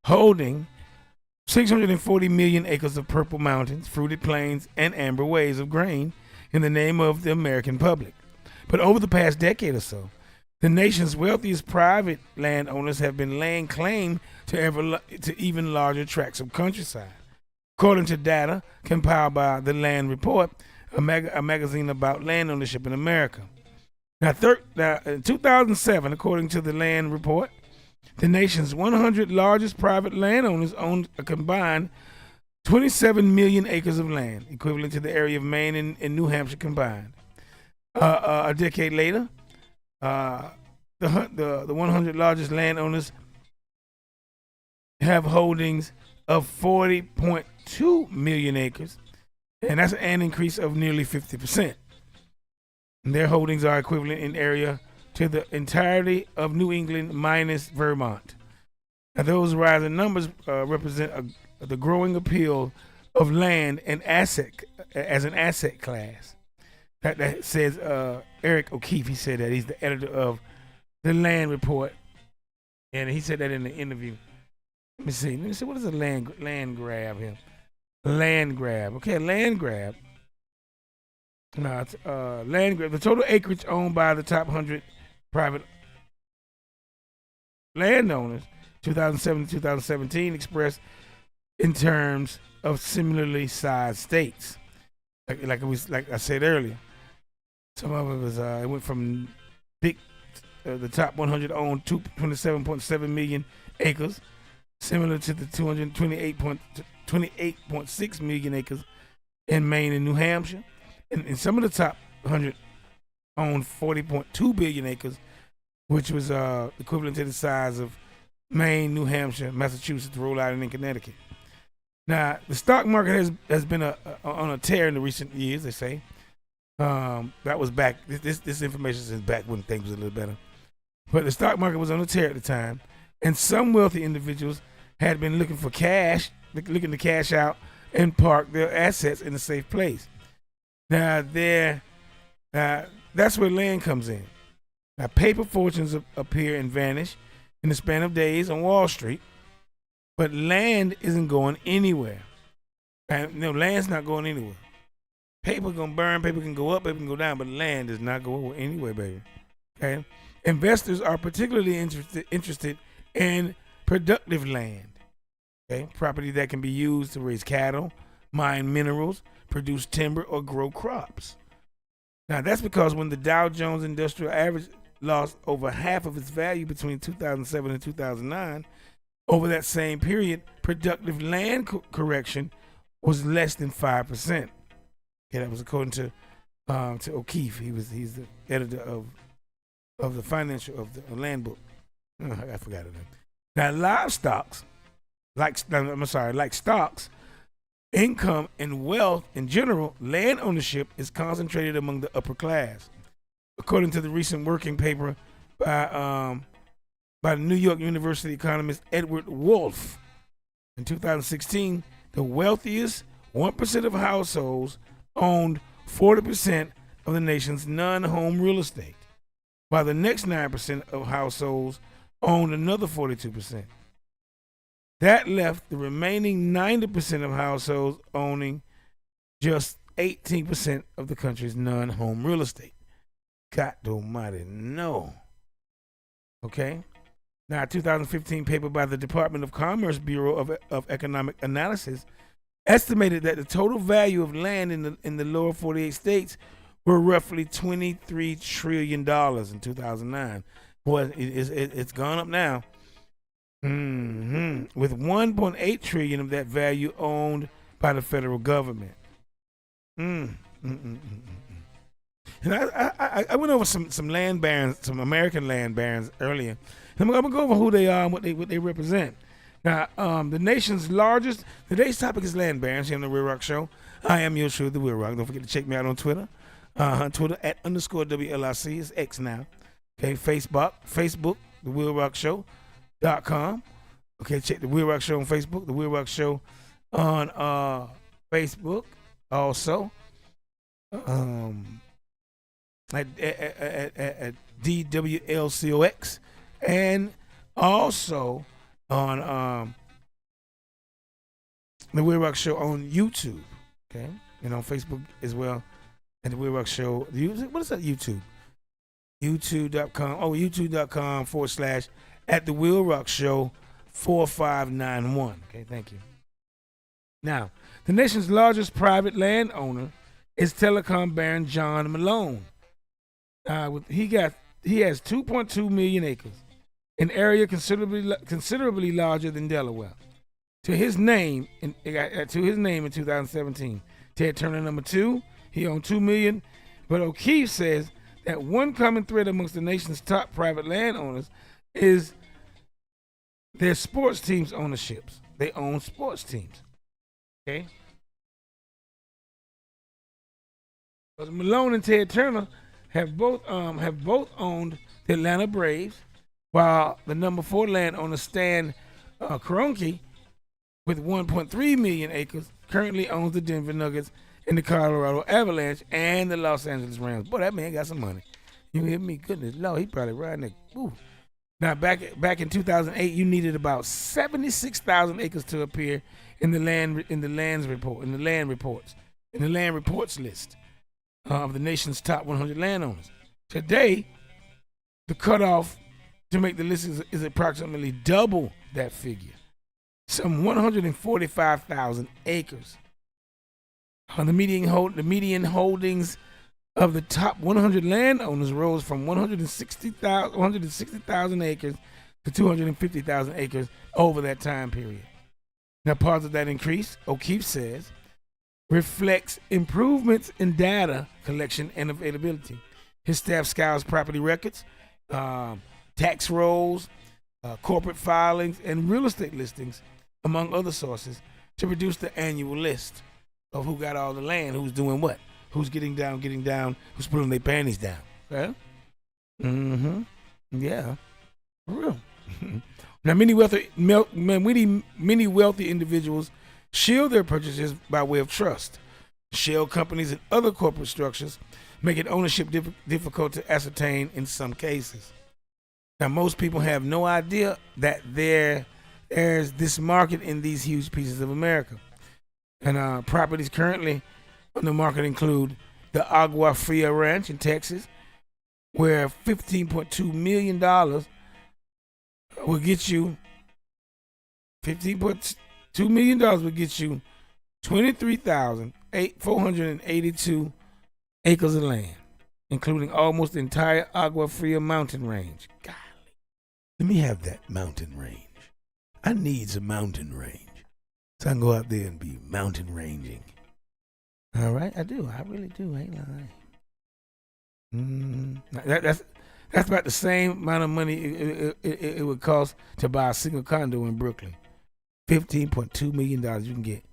S8: holding 640 million acres of purple mountains, fruited plains, and amber waves of grain in the name of the American public. But over the past decade or so, the nation's wealthiest private landowners have been laying claim to even larger tracts of countryside. According to data compiled by the Land Report, a magazine about land ownership in America. Now, in 2007, according to the Land Report, the nation's 100 largest private landowners owned a combined 27 million acres of land, equivalent to the area of Maine and New Hampshire combined. A decade later, the 100 largest landowners have holdings of 40.2 million acres, and that's an increase of nearly 50%. And their holdings are equivalent in area to the entirety of New England minus Vermont. Now, those rising numbers represent the growing appeal of land and asset as an asset class. That says Eric O'Keefe. He said that he's the editor of the Land Report, and he said that in the interview. Let me see. What is a land grab here? Land grab. Okay, land grab. No, it's land grab. The total acreage owned by the top 100 private landowners, 2007 to 2017, expressed in terms of similarly sized states. Like I said earlier, some of it was it went from the top 100 owned 27.7 million acres, similar to the 28.6 million acres in Maine and New Hampshire. And some of the top 100 owned 40.2 billion acres, which was equivalent to the size of Maine, New Hampshire, Massachusetts, Rhode Island, and Connecticut. Now, the stock market has been on a tear in the recent years, they say. That was back, this information is back when things was a little better. But the stock market was on a tear at the time, and some wealthy individuals had been looking to cash out and park their assets in a safe place. Now, that's where land comes in. Now, paper fortunes appear and vanish in the span of days on Wall Street, but land isn't going anywhere. Land's not going anywhere. Paper gonna burn, paper can go up, paper can go down, but land does not go anywhere, baby. Okay? Investors are particularly interested in productive land. Okay? Property that can be used to raise cattle, mine minerals, produce timber, or grow crops. Now, that's because when the Dow Jones Industrial Average lost over half of its value between 2007 and 2009, over that same period, productive land correction was less than 5%. Okay, that was according to O'Keefe. He's the editor of the land book. I forgot it. Now, livestocks, like stocks, income and wealth in general, land ownership is concentrated among the upper class. According to the recent working paper by the New York University economist Edward Wolf, in 2016, the wealthiest 1% of households owned 40% of the nation's non-home real estate, while the next 9% of households owned another 42%. That left the remaining 90% of households owning just 18% of the country's non-home real estate. God almighty, no. Okay? Now, a 2015 paper by the Department of Commerce Bureau of Economic Analysis estimated that the total value of land in the lower 48 states were roughly $23 trillion in 2009. Boy, it's gone up now. With 1.8 trillion of that value owned by the federal government. And I went over some land barons, some American land barons earlier. I'm gonna go over who they are and what they represent. Now, the nation's largest. Today's topic is land barons here on the WILROC Show. I am your truth, the WILROC. Don't forget to check me out on Twitter. Twitter at _WLRC is X now. Okay, Facebook, the WILROC Show.com. Okay, check the WILROC Show on Facebook, the WILROC Show on Facebook also. At DWLCOX, and also on the WILROC Show on YouTube. Okay, and on Facebook as well. And the WILROC Show. What is that? YouTube. YouTube.com. Oh, YouTube.com / at the WILROC Show 4591. Okay, thank you. Now, the nation's largest private landowner is telecom baron John Malone. He has 2.2 million acres, an area considerably larger than Delaware. To his name in 2017, Ted Turner number 2, he owned 2 million. But O'Keefe says that one common thread amongst the nation's top private landowners is their sports teams ownerships. They own sports teams. Okay. But Malone and Ted Turner have both owned the Atlanta Braves, while the number 4 landowner Stan Kroenke, with 1.3 million acres, currently owns the Denver Nuggets and the Colorado Avalanche and the Los Angeles Rams. Boy, that man got some money. You hear me? Goodness Lord, he probably riding that. Ooh. Now, back in 2008, you needed about 76,000 acres to appear in the land reports list of the nation's top 100 landowners. Today, the cutoff to make the list is approximately double that figure, some 145,000 acres. The median holdings of the top 100 landowners rose from 160,000 acres to 250,000 acres over that time period. Now, part of that increase, O'Keefe says, reflects improvements in data collection and availability. His staff scours property records, tax rolls, corporate filings, and real estate listings, among other sources, to produce the annual list of who got all the land, who's doing what, who's getting down, who's pulling their panties down. Okay? Yeah. For real. Now, many wealthy individuals shield their purchases by way of trust. Shell companies and other corporate structures make it ownership difficult to ascertain in some cases. Now, most people have no idea that there's this market in these huge pieces of America. And properties currently on the market include the Agua Fria Ranch in Texas, where $15.2 million will get you $15.2 million will get you 23,482 acres of land, including almost the entire Agua Fria mountain range. Golly, let me have that mountain range. I need some mountain range, so I can go out there and be mountain ranging. All right, I do. I really do. I ain't lying. That's about the same amount of money it would cost to buy a single condo in Brooklyn. $15.2 million. You can get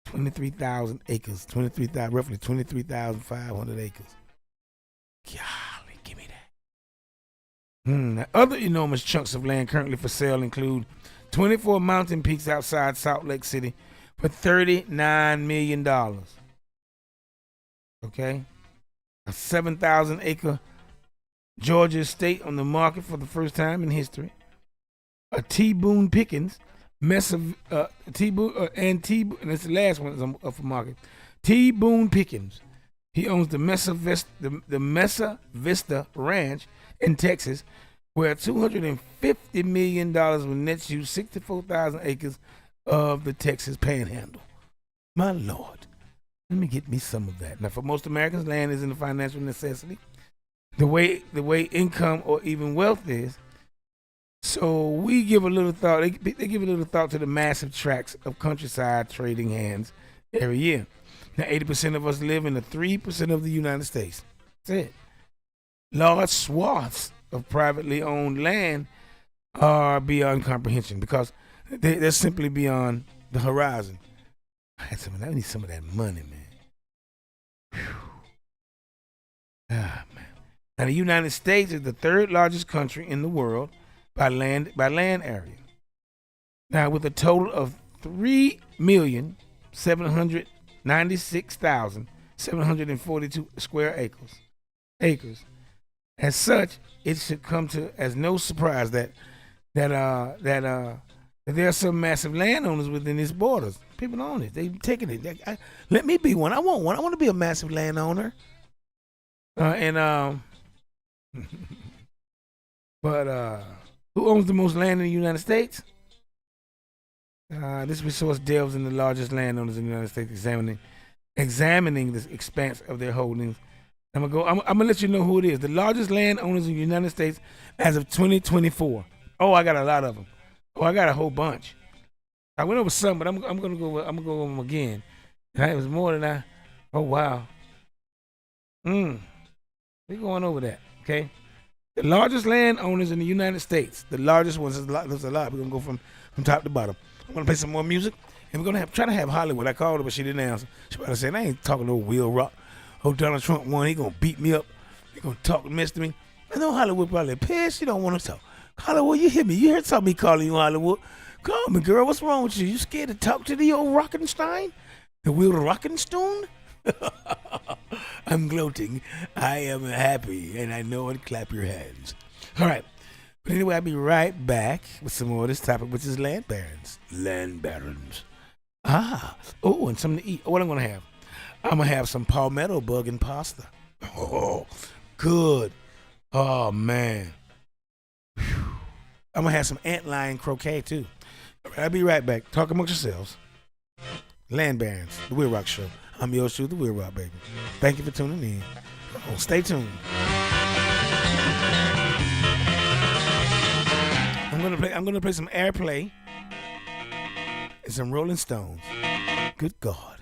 S8: 23,000 acres, roughly 23,500 acres. Golly, give me that. Now, other enormous chunks of land currently for sale include 24 mountain peaks outside Salt Lake City for $39 million. Okay? A 7,000 acre Georgia estate on the market for the first time in history. A T. Boone Pickens, and that's the last one up for market. T. Boone Pickens. He owns the Mesa Vista Ranch in Texas, where $250 million will net you 64,000 acres of the Texas Panhandle. My Lord, let me get me some of that. Now, for most Americans, land isn't a financial necessity. the way income or even wealth is. So we give a little thought. They give a little thought to the massive tracts of countryside trading hands every year. Now, 80% of us live in the 3% of the United States. That's it. Large swaths of privately owned land are beyond comprehension because they're simply beyond the horizon. I need some of that money, man. Whew. Ah, man. Now, the United States is the third largest country in the world by land area. Now, with a total of 3,796,742 square acres. As such, it should come to as no surprise that there are some massive landowners within its borders. People own it. They've taken it. Let me be one. I want one. I want to be a massive landowner. But who owns the most land in the United States? This resource delves in the largest landowners in the United States, examining the expanse of their holdings. I'm gonna let you know who it is. The largest landowners in the United States as of 2024. Oh, I got a lot of them. Oh, I got a whole bunch. I went over some, but I'm gonna go over them again. It was more than I. Oh wow. We're going over that. Okay. The largest landowners in the United States. The largest ones. There's a lot. We're gonna go from top to bottom. I'm gonna play some more music, and we're gonna try to have Hollywood. I called her, but she didn't answer. She probably said, "I ain't talking to WILROC. Oh, Donald Trump won. He gonna beat me up. He gonna talk and mess to me." I know Hollywood probably pissed. You don't want to talk. Hollywood, you hear me? You heard something me calling you Hollywood? Call me, girl. What's wrong with you? You scared to talk to the old Rockenstein? The Will Rockenstone? I'm gloating. I am happy, and I know it. Clap your hands. All right. But anyway, I'll be right back with some more of this topic, which is land barons. Land barons. Oh, and something to eat. What I'm going to have? I'm going to have some palmetto bug and pasta. Oh, good. Oh, man. Whew. I'm going to have some antlion croquet, too. All right, I'll be right back. Talk amongst yourselves. Land Barons, the WILROC Show. I'm your shoe, the WILROC, baby. Thank you for tuning in. Oh, stay tuned. I'm gonna play some Airplay and some Rolling Stones. Good God.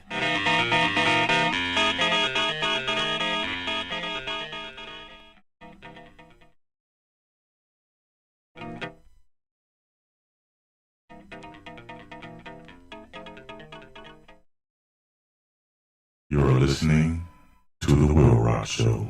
S10: You're listening to The WILROC Show.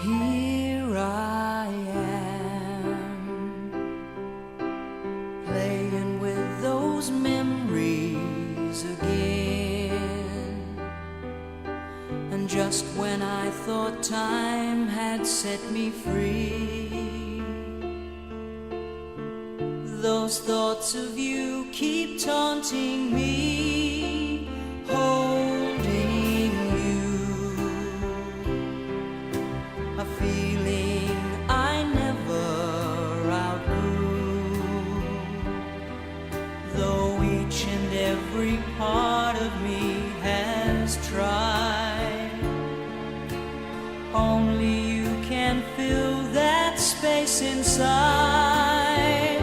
S11: Here I am, playing with those memories again. And just when I thought time had set me free, those thoughts of you keep taunting me, holding you, a feeling I never outgrew. Though each and every part of me has tried, only you can fill that space inside.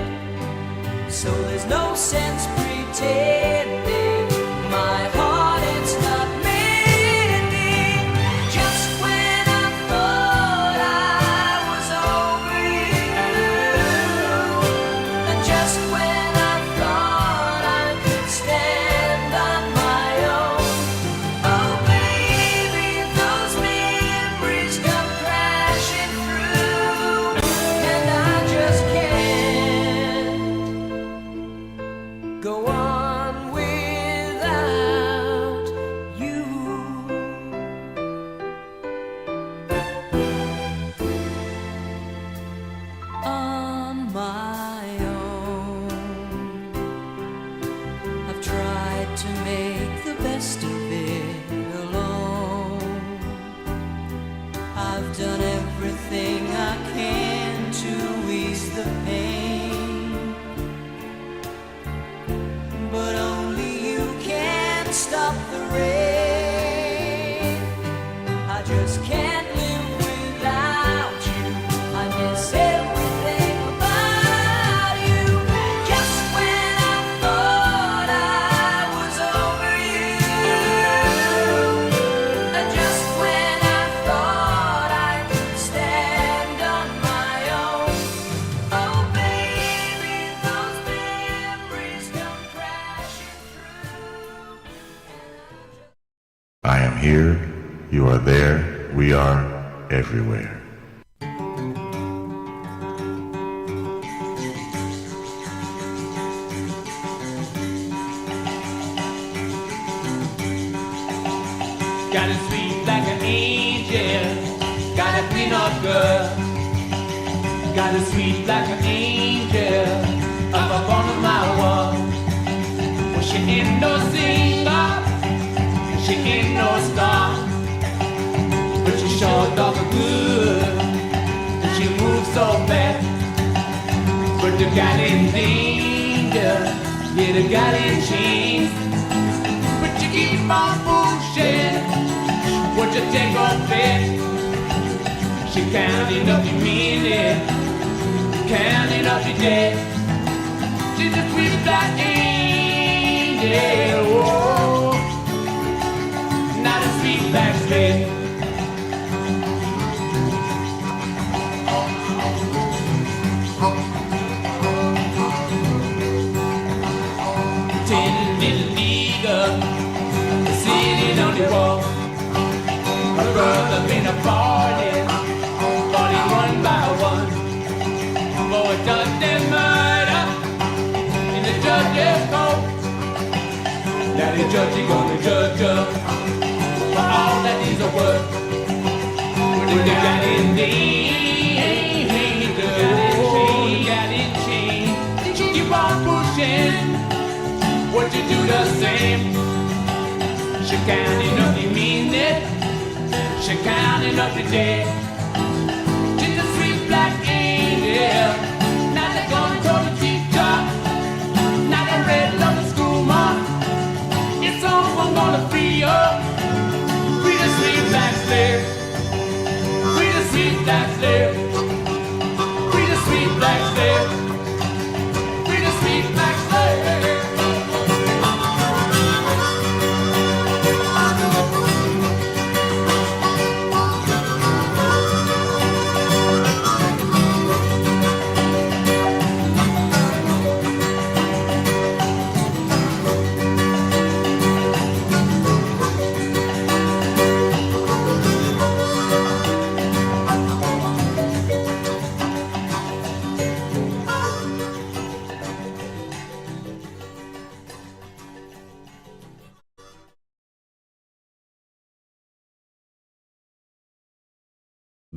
S11: So there's no sense pretending my heart it's not mending. Just when I thought I was over you, and just when I thought I could stand on my own, oh baby, those memories come crashing through, and I just can't go on without you. On my own, I've tried to make the best of it alone. I've done everything I can
S10: here, you are there, we are everywhere.
S12: Got it sweet like an angel, got it clean up girl. Got it sweet like an angel, up on my wall. Well, she ain't no singer, she ain't no star, but she sure does good, and she moves so fast. But the gal in danger, yeah, the gal in chains. But you keep on pushing, what you take on faith. She counting up your minute, counting up your day. She's a sweet black angel, oh, not a sweet black slave. Ten little nigger sitting on the wall. Her brother been a party, party one by one. For a judge they murder in the judge's court. Now the judge is gonna judge her for all that is a worth. When they got in danger, got in chains. Keep on pushing, what you do the same. She counting up the minute, she counting up the day. She's a sweet black angel, not the gun told teacher, not a red loving school mom. It's someone gonna free her, free the sweet black slave, free the sweet black slave, free the sweet black slave, free the sweet black slave.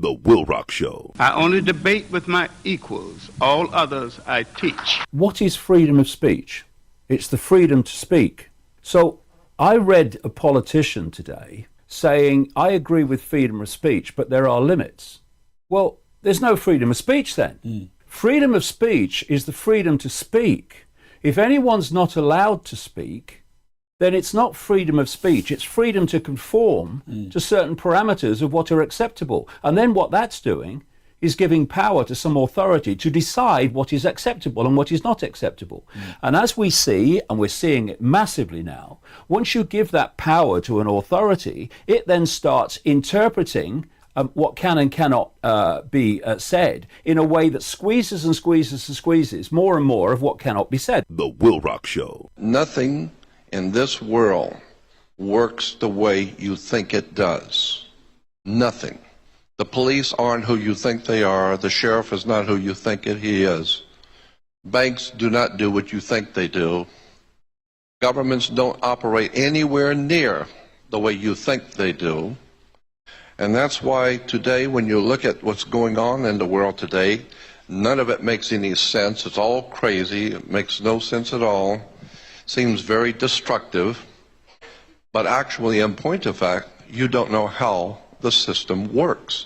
S1: The WILROC Show.
S16: I only debate with my equals. All others I teach.
S17: What is freedom of speech? It's the freedom to speak. So I read a politician today saying, I agree with freedom of speech, but there are limits. Well, there's no freedom of speech then. Freedom of speech is the freedom to speak. If anyone's not allowed to speak, then it's not freedom of speech, it's freedom to conform to certain parameters of what are acceptable. And then what that's doing is giving power to some authority to decide what is acceptable and what is not acceptable. And as we see, and we're seeing it massively now, once you give that power to an authority, it then starts interpreting what can and cannot be said in a way that squeezes and squeezes and squeezes more and more of what cannot be said.
S1: The WILROC Show.
S18: Nothing in this world works the way you think it does. Nothing. The police aren't who you think they are. The sheriff is not who you think he is. Banks do not do what you think they do. Governments don't operate anywhere near the way you think they do. And that's why today, when you look at what's going on in the world today, none of it makes any sense. It's all crazy. It makes no sense at all. Seems very destructive, but actually, in point of fact, you don't know how the system works.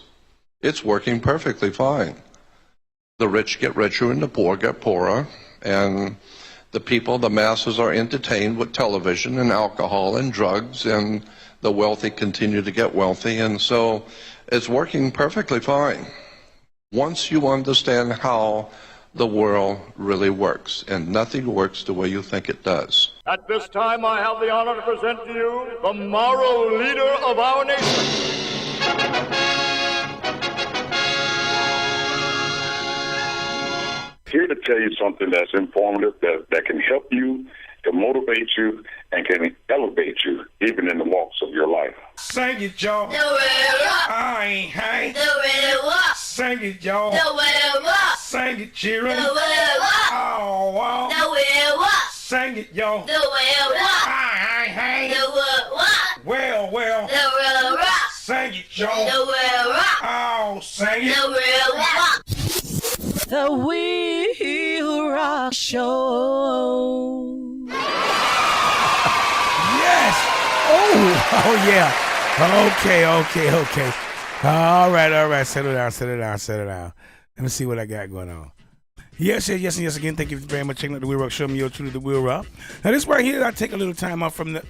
S18: It's working perfectly fine. The rich get richer and the poor get poorer, and the people, the masses, are entertained with television and alcohol and drugs, and the wealthy continue to get wealthy, and so it's working perfectly fine. Once you understand how the world really works, and nothing works the way you think it does.
S5: At this time, I have the honor to present to you the moral leader of our nation. Here to tell you something that's informative, that can help you
S4: can motivate you and can elevate you even in the walks of your life.
S8: Sing it, y'all.
S11: The WILROC.
S8: I ain't hang.
S11: The WILROC.
S8: Sing it, y'all.
S11: The WILROC.
S8: Sing it, children.
S11: The WILROC.
S8: Oh, wow.
S11: The WILROC.
S8: Sing it, y'all.
S11: The WILROC.
S8: I ain't hang.
S11: The WILROC.
S8: Well.
S11: The WILROC.
S8: Sing it, y'all.
S11: The WILROC.
S8: Oh, sing it.
S11: The WILROC.
S6: The Will Rock Show.
S8: Yes. Oh, yeah. Okay. All right. Settle down. Let me see what I got going on. Yes, again. Thank you very much for checking out the WILROC Show. I'm your truly the WILROC. Now, this right here, I take a little time off from the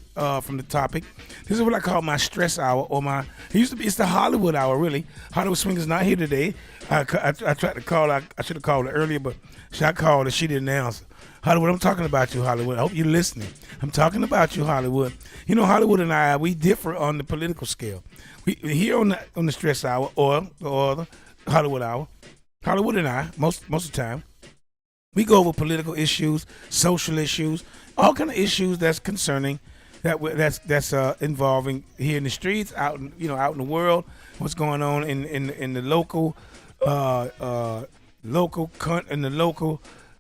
S8: topic. This is what I call my stress hour, or it's the Hollywood hour, really. Hollywood Swinger's not here today. I tried to call her. I should have called her earlier, but I called her. She didn't answer. Hollywood, I'm talking about you, Hollywood. I hope you're listening. I'm talking about you, Hollywood. You know, Hollywood and I, we differ on the political scale. We here on the stress hour or the Hollywood hour. Hollywood and I, most of the time, we go over political issues, social issues, all kind of issues that's concerning, that's involving here in the streets, out in the world, what's going on in the local,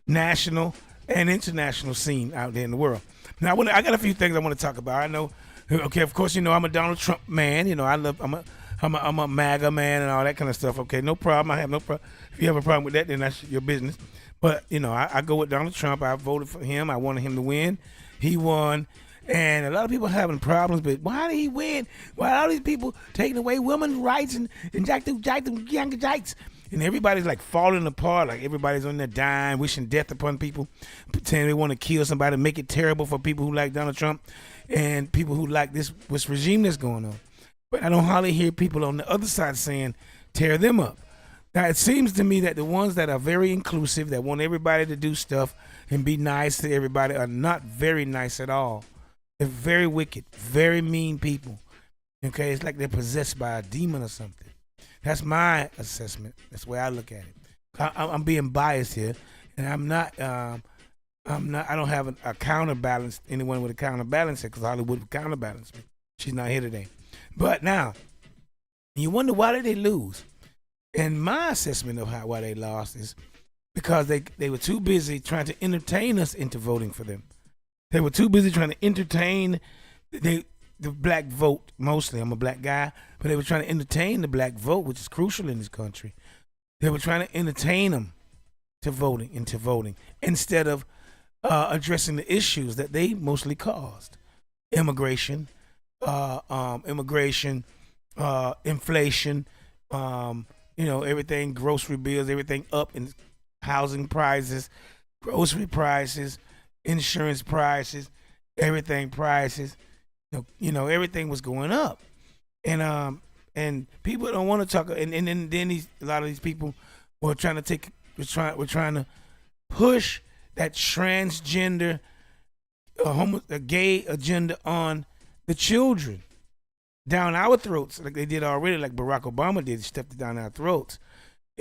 S8: national, and international scene out there in the world. Now, I got a few things I want to talk about. I know, okay, of course, I'm a Donald Trump man. I'm a MAGA man and all that kind of stuff. Okay, no problem. I have no problem. If you have a problem with that, then that's your business. But, I go with Donald Trump. I voted for him. I wanted him to win. He won. And a lot of people are having problems, but why did he win? Why are all these people taking away women's rights and jack them younger jikes? And everybody's like falling apart, like everybody's on their dime, wishing death upon people, saying they want to kill somebody, make it terrible for people who like Donald Trump and people who like this regime that's going on. But I don't hardly hear people on the other side saying, tear them up. Now, it seems to me that the ones that are very inclusive, that want everybody to do stuff and be nice to everybody, are not very nice at all. They're very wicked, very mean people. Okay, it's like they're possessed by a demon or something. That's my assessment. That's the way I look at it. I'm being biased here, and I'm not. I don't have a counterbalance. Anyone with a counterbalance here, because Hollywood would counterbalance me. She's not here today. But now, you wonder why did they lose? And my assessment of why they lost is because they were too busy trying to entertain us into voting for them. They were too busy trying to entertain the black vote, mostly. I'm a black guy, but they were trying to entertain the black vote, which is crucial in this country. They were trying to entertain them into voting, instead of addressing the issues that they mostly caused: immigration, inflation, everything, grocery bills, everything up in housing prices, grocery prices, insurance prices, everything prices. Everything was going up, and people don't want to talk. And then a lot of these people were trying to push that transgender, a gay agenda on the children down our throats, like they did already, like Barack Obama did, stuffed it down our throats,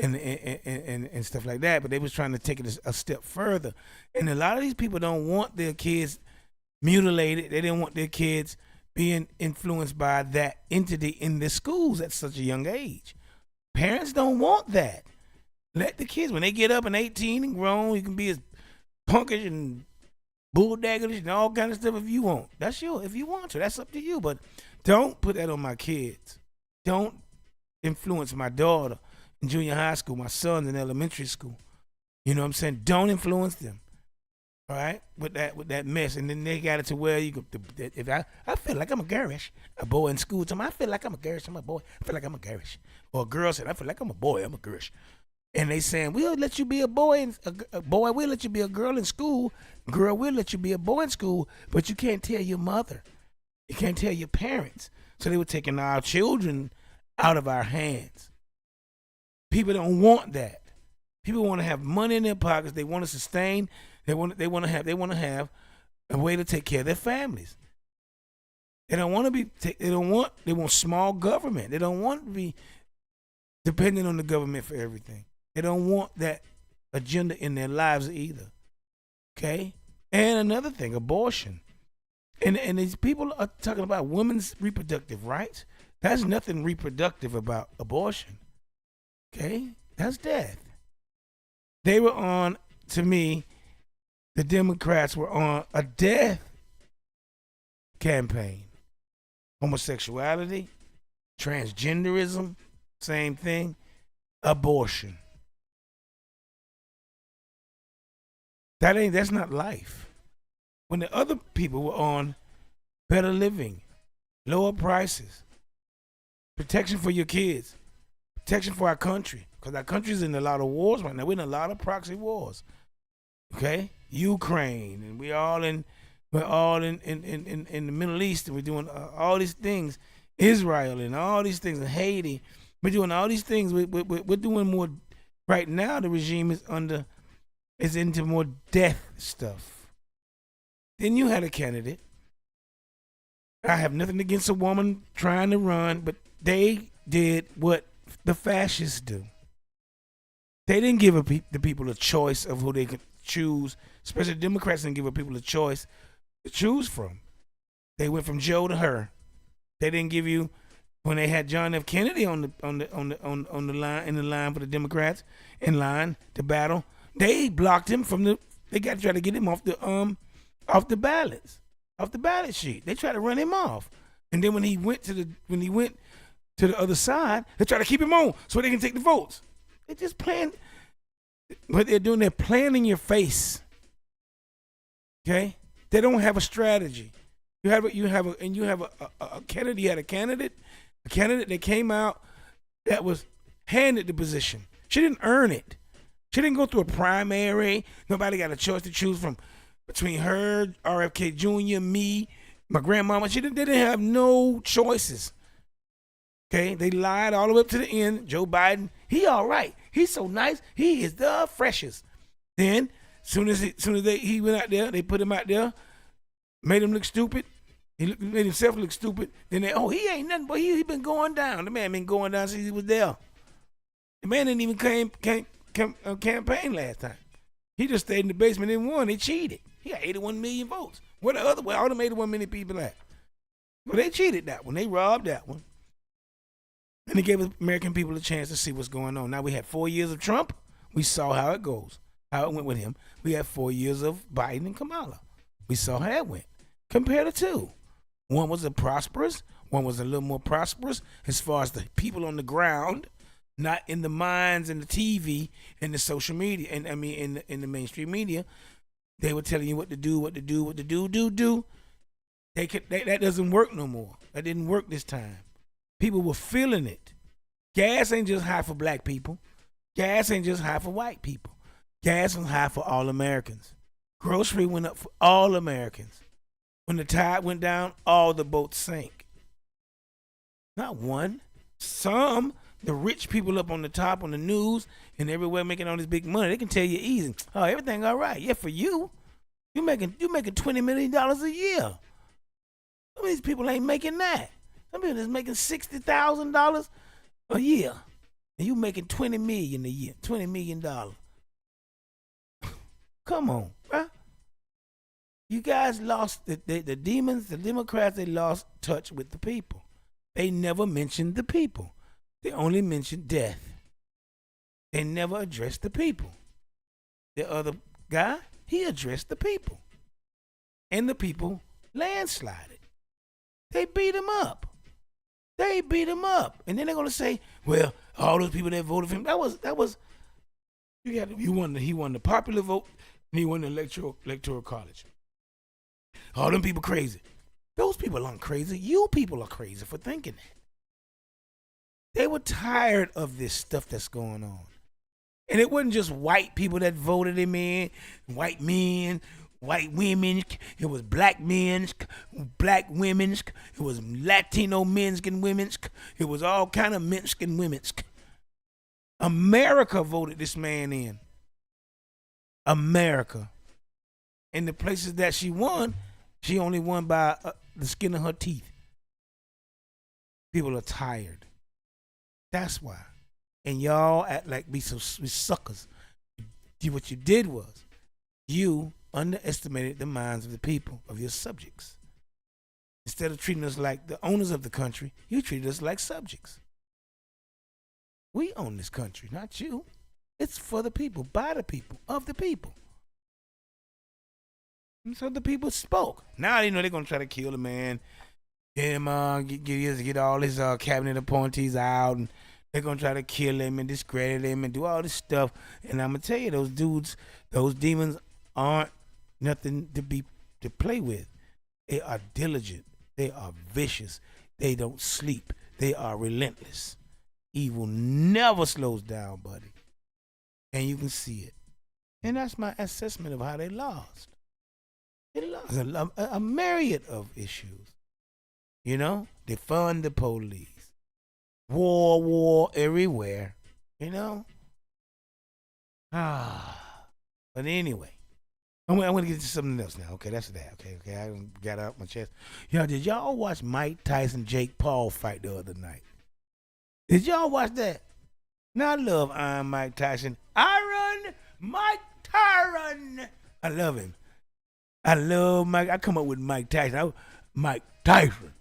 S8: and stuff like that. But they was trying to take it a step further, and a lot of these people don't want their kids mutilated. They didn't want their kids being influenced by that entity in their schools at such a young age. Parents don't want that. Let the kids, when they get up and 18 and grown, you can be as punkish and bulldaggerish and all kind of stuff if you want. If you want to. That's up to you. But don't put that on my kids. Don't influence my daughter in junior high school, my sons in elementary school. You know what I'm saying? Don't influence them. All right, with that mess, and then they got it to where you go. If I feel like I'm a garish, a boy in school told me, I feel like I'm a garish, I'm a boy. I feel like I'm a garish. Or a girl said, I feel like I'm a boy, I'm a garish. And they saying, we'll let you be a boy, and a boy will let you be a girl in school. Girl will let you be a boy in school, but you can't tell your mother. You can't tell your parents. So they were taking our children out of our hands. People don't want that. People want to have money in their pockets. They want to sustain. They want to have a way to take care of their families. They don't want to be. They want small government. They don't want to be dependent on the government for everything. They don't want that agenda in their lives either. Okay, And another thing, abortion. And these people are talking about women's reproductive rights. There's nothing reproductive about abortion. Okay? That's death. They were on, to me, the Democrats were on a death campaign. Homosexuality, transgenderism, same thing. Abortion. That's not life. When the other people were on better living, lower prices, protection for your kids, protection for our country, because our country's in a lot of wars right now. We're in a lot of proxy wars. Okay? Ukraine, and we're all in the Middle East, and we're doing all these things. Israel and all these things, in Haiti. We're doing all these things. We're doing more right now. The regime is into more death stuff. Then you had a candidate. I have nothing against a woman trying to run, but they did what the fascists do. They didn't give the people a choice of who they could choose. Especially Democrats didn't give the people a choice to choose from. They went from Joe to her. They didn't give you, when they had John F. Kennedy on the line for the Democrats in line to battle. They blocked him from they got to try to get him off the ballot sheet. They tried to run him off. And then when he went to the other side, they try to keep him on so they can take the votes. They're just playing what they're doing. They're playing in your face. Okay? They don't have a strategy. You have a candidate. You had a candidate that came out that was handed the position. She didn't earn it. She didn't go through a primary. Nobody got a choice to choose from between her, RFK Jr., me, my grandmama. They didn't have no choices. Okay, they lied all the way up to the end. Joe Biden, he all right. He's so nice. He is the freshest. Then, soon as he went out there, they put him out there, made him look stupid. Made himself look stupid. Then he ain't nothing, but he been going down. The man been going down since he was there. The man didn't even campaign last time. He just stayed in the basement and won. They cheated. He got 81 million votes. Where all them 81 million people at? Well, they cheated that one. They robbed that one. And they gave American people a chance to see what's going on. Now we had 4 years of Trump. We saw how it goes, how it went with him. We had 4 years of Biden and Kamala. We saw how that went. Compare the two. One was prosperous. One was a little more prosperous as far as the people on the ground, not in the minds and the TV and the social media, and I mean in the mainstream media. They were telling you what to do. That doesn't work no more. That didn't work this time. People were feeling it. Gas ain't just high for black people. Gas ain't just high for white people. Gas is high for all Americans. Grocery went up for all Americans. When the tide went down, all the boats sank. Not one. Some, the rich people up on the top on the news and everywhere making all this big money, they can tell you easy. Oh, everything all right. Yeah, for you. You making $20 million a year. Some of these people ain't making that. Some people is making $60,000 a year. And you making $20 million a year. $20 million. Come on, bruh. You guys lost the demons, the Democrats, they lost touch with the people. They never mentioned the people. They only mentioned death. They never addressed the people. The other guy, he addressed the people. And the people landslided. They beat him up. And then they're gonna say, well, all those people that voted for him, that was he won the popular vote and he won the electoral college. All them people crazy. Those people aren't crazy. You people are crazy for thinking that. They were tired of this stuff that's going on. And it wasn't just white people that voted him in, white men, white women. It was black men, black women. It was Latino men's and women's. It was all kind of men's and women's. America voted this man in. America. In the places that she won, she only won by the skin of her teeth. People are tired. That's why. And y'all act like we suckers. What you did was, you underestimated the minds of the people, of your subjects. Instead of treating us like the owners of the country, you treat us like subjects. We own this country, not you. It's for the people, by the people, of the people. And so the people spoke. Now they're going to try to kill the man. Get him, get all his cabinet appointees out, and they're going to try to kill him and discredit him and do all this stuff. And I'm going to tell you, those dudes, those demons aren't nothing to play with. They are diligent. They are vicious. They don't sleep. They are relentless. Evil never slows down, buddy. And you can see it. And that's my assessment of how they lost. They lost a myriad of issues. You know, they fund the police. War everywhere. You know? But anyway, I'm going to get to something else now. Okay, that's that. Okay, I got it out my chest. Did y'all watch Mike Tyson, Jake Paul fight the other night? Did y'all watch that? Now I love Iron Mike Tyson. Iron Mike Tyson. I love him. I love Mike. I come up with Mike Tyson. Mike Tyson.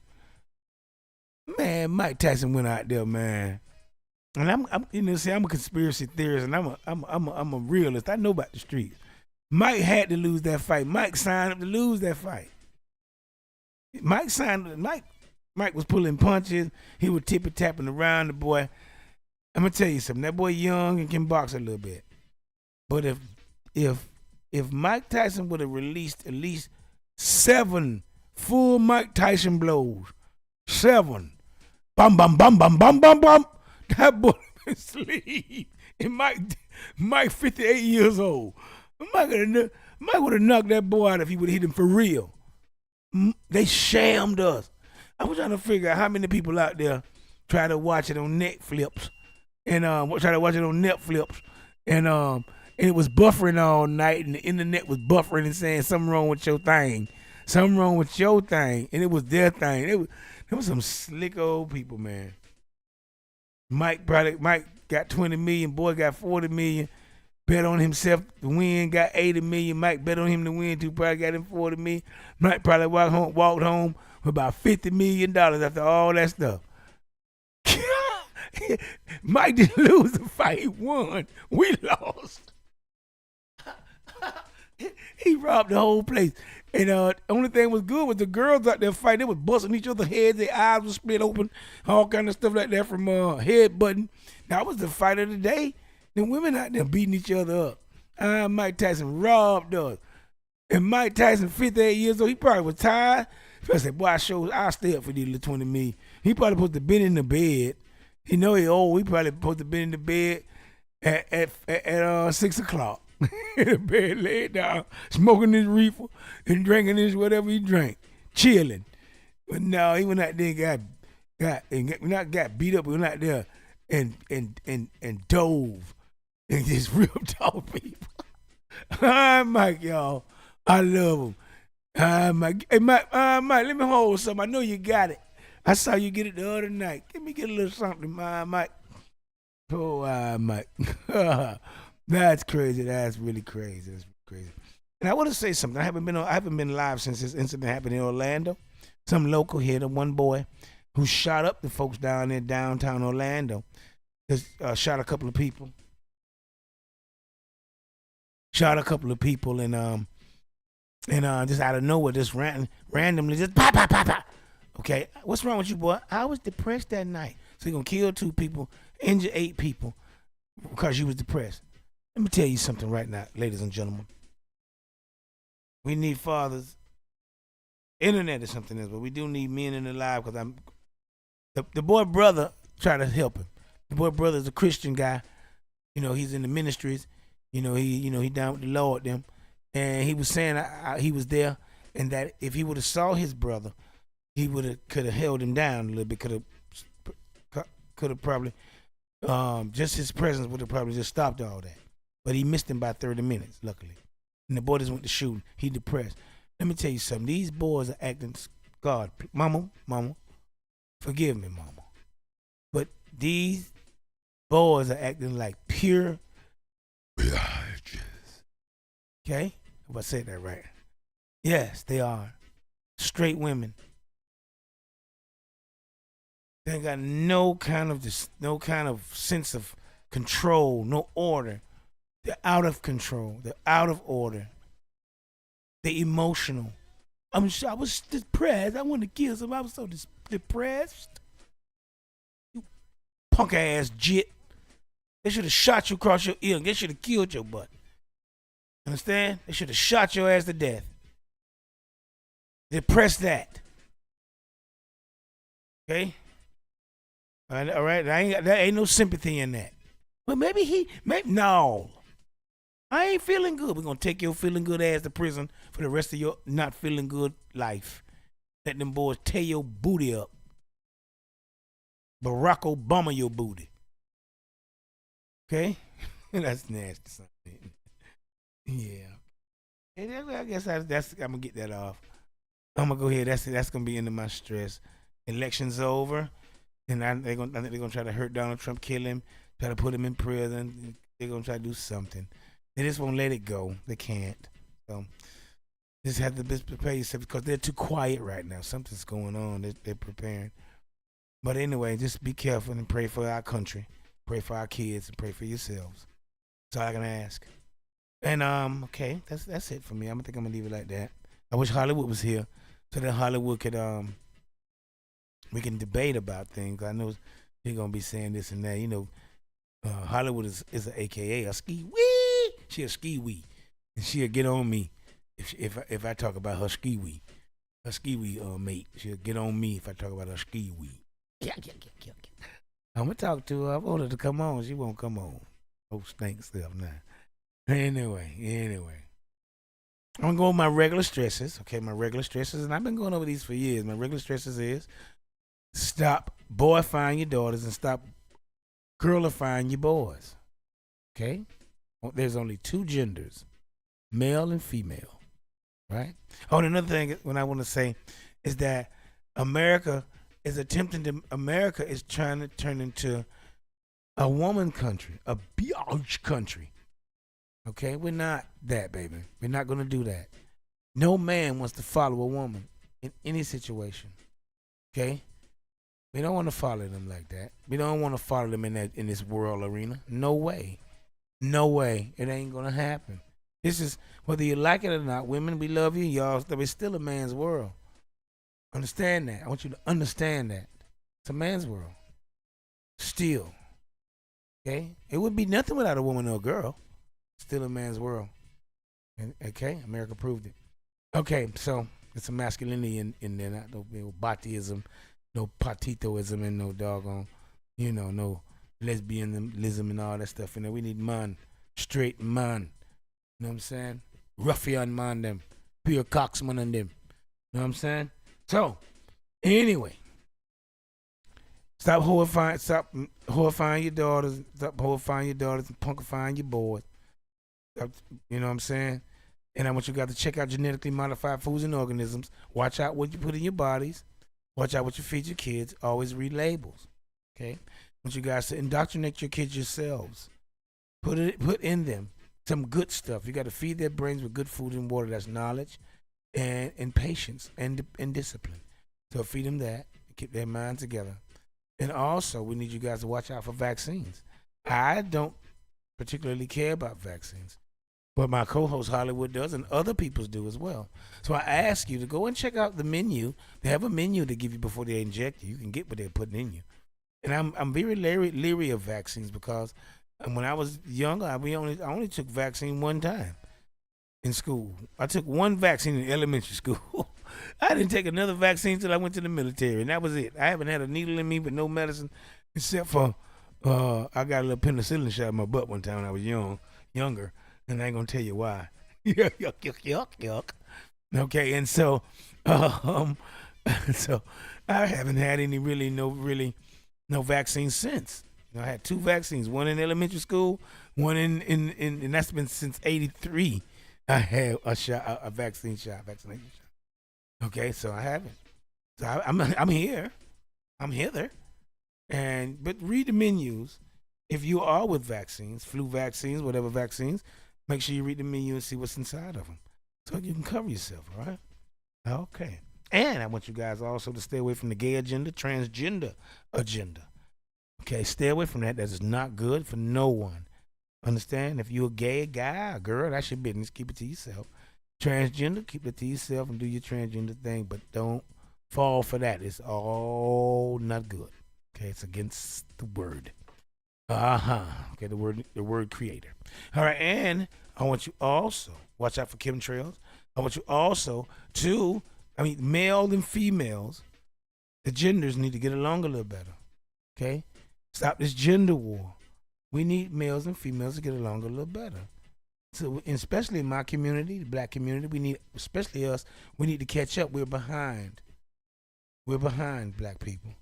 S8: Man, Mike Tyson went out there, man. And I'm a conspiracy theorist, and I'm a realist. I know about the streets. Mike had to lose that fight. Mike signed up to lose that fight. Mike was pulling punches. He was tippy-tapping around the boy. I'm gonna tell you something. That boy young and can box a little bit. But if Mike Tyson would have released at least 7 full Mike Tyson blows, 7, bum bum bum bum bum bum bum, that boy been asleep. And Mike 58 years old. Mike would have knocked that boy out if he would have hit him for real. They shammed us. I was trying to figure out how many people out there try to watch it on Netflix and it was buffering all night, and the internet was buffering and saying something wrong with your thing, and it was their thing. There was some slick old people, man. Mike got 20 million, boy got 40 million. Bet on himself to win, got 80 million. Mike bet on him to win too, probably got him 40 million. Mike probably walked home with about $50 million after all that stuff. Mike didn't lose the fight, he won. We lost. He robbed the whole place. And the only thing was good was the girls out there fighting. They was busting each other's heads, their eyes were split open, all kind of stuff like that from headbutting. That was the fight of the day. The women out there beating each other up. Mike Tyson robbed us. And Mike Tyson, 58 years old, he probably was tired. I said, boy, I'll stay up for these little 20 million. He probably supposed to been in the bed. He know he old. He probably supposed to been in the bed at 6 o'clock. In the bed, laid down, smoking his reefer and drinking his whatever he drank, chilling. But no, he went out there and got beat up. He went out there and dove and just ripped off people. Hi, Mike, y'all. I love him. Hi, Mike. Hey, Mike, let me hold something. I know you got it. I saw you get it the other night. Let me get a little something, Mike. Oh, Mike. That's crazy. That's really crazy. That's crazy. And I want to say something. I haven't been live since this incident happened in Orlando. Some local here, the one boy who shot up the folks down there downtown Orlando, just shot a couple of people. And just out of nowhere, just randomly, just pop, pop, pop, pop. Okay, what's wrong with you, boy? I was depressed that night. So you're gonna kill 2 people, injure 8 people because you was depressed. Let me tell you something right now, ladies and gentlemen. We need fathers. Internet is something else, but we do need men in the life because the boy brother tried to help him. The boy brother is a Christian guy. You know, he's in the ministries. He down with the Lord them. And he was saying he was there, and that if he would have saw his brother, he could have held him down a little bit. Could have probably just his presence would have probably just stopped all that. But he missed him by 30 minutes, luckily. And the boy just went to shooting. He depressed. Let me tell you something. These boys are acting, God, mama, forgive me, mama. But these boys are acting like pure bitches. Okay? Hope I said that right. Yes, they are. Straight women. They ain't got no kind of sense of control, no order. They're out of control. They're out of order. They're emotional. I was depressed. I wanted to kill somebody. I was so depressed. You punk ass jit. They should have shot you across your ear. They should have killed your butt. Understand? They should have shot your ass to death. Depress that. Okay? All right? There ain't no sympathy in that. But maybe no. I ain't feeling good. We're going to take your feeling good ass to prison for the rest of your not feeling good life. Let them boys tear your booty up. Barack Obama your booty. Okay? That's nasty. Something. Yeah. I guess I'm going to get that off. I'm going to go ahead. That's going to be into my stress. Election's over. And I think they're going to try to hurt Donald Trump, kill him, try to put him in prison. They're going to try to do something. They just won't let it go. They can't. So just have to prepare yourself because they're too quiet right now. Something's going on. They're preparing. But anyway, just be careful and pray for our country. Pray for our kids and pray for yourselves. That's all I can ask. And okay, that's it for me. I think I'm gonna leave it like that. I wish Hollywood was here so that Hollywood could we can debate about things. I know they're gonna be saying this and that. You know, Hollywood is an AKA a ski wee. She a ski wee, and she'll get on me if I talk about her ski wee mate. She'll get on me if I talk about her ski wee. I'm gonna talk to her. I want her to come on. She won't come on. Oh, stink stuff now. Anyway. I'm gonna go with my regular stresses. Okay, my regular stresses, and I've been going over these for years. My regular stresses is stop boyfying your daughters and stop girlifying your boys. Okay? There's only two genders, male and female. Right? Oh, and another thing what I want to say is that America is trying to turn into a woman country, a biatch country. Okay? We're not that, baby. We're not going to do that. No man wants to follow a woman in any situation. Okay? We don't want to follow them like that. We don't want to follow them in this world arena. No way. No way. It ain't going to happen. This is, whether you like it or not, women, we love you, y'all. It's still a man's world. Understand that. I want you to understand that. It's a man's world. Still. Okay? It would be nothing without a woman or a girl. Still a man's world. Okay? America proved it. Okay, so it's a masculinity in there. Not no botyism, no patitoism, and no doggone, no lesbianism and all that stuff. We need man. Straight man. You know what I'm saying? Ruffian man them. Pure cocksman and them. You know what I'm saying? So, anyway, stop horrifying your daughters. Stop horrifying your daughters and punkifying your boys. You know what I'm saying? And I want you guys to check out genetically modified foods and organisms. Watch out what you put in your bodies. Watch out what you feed your kids. Always read labels. Okay? I want you guys to indoctrinate your kids yourselves. Put in them some good stuff. You got to feed their brains with good food and water. That's knowledge and patience and discipline. So feed them that. Keep their minds together. And also, we need you guys to watch out for vaccines. I don't particularly care about vaccines, but my co-host Hollywood does, and other people do as well. So I ask you to go and check out the menu. They have a menu to give you before they inject you. You can get what they're putting in you. And I'm very leery of vaccines because when I was younger, I only took vaccine one time in school. I took one vaccine in elementary school. I didn't take another vaccine until I went to the military, and that was it. I haven't had a needle in me, but no medicine, except for I got a little penicillin shot in my butt one time when I was younger, and I ain't gonna tell you why. Yuck. Okay, and so so I haven't had no vaccines since. I had two vaccines, one in elementary school, one in and that's been since '83. I had a vaccination shot. Okay, so I haven't. So I'm here. I'm hither. But read the menus. If you are with vaccines, flu vaccines, whatever vaccines, make sure you read the menu and see what's inside of them. so you can cover yourself, all right? Okay. And I want you guys also to stay away from the gay agenda, transgender agenda. Okay, stay away from that. That is not good for no one. Understand? If you're a gay guy or girl, that's your business. Keep it to yourself. Transgender, keep it to yourself and do your transgender thing, but don't fall for that. It's all not good. Okay, it's against the word. Okay, the word creator. All right, and I want you also, watch out for chemtrails. I want you also to, male and females, the genders need to get along a little better. Okay? Stop this gender war. We need males and females to get along a little better. So, especially in my community, the black community, especially us, we need to catch up. We're behind. We're behind, black people.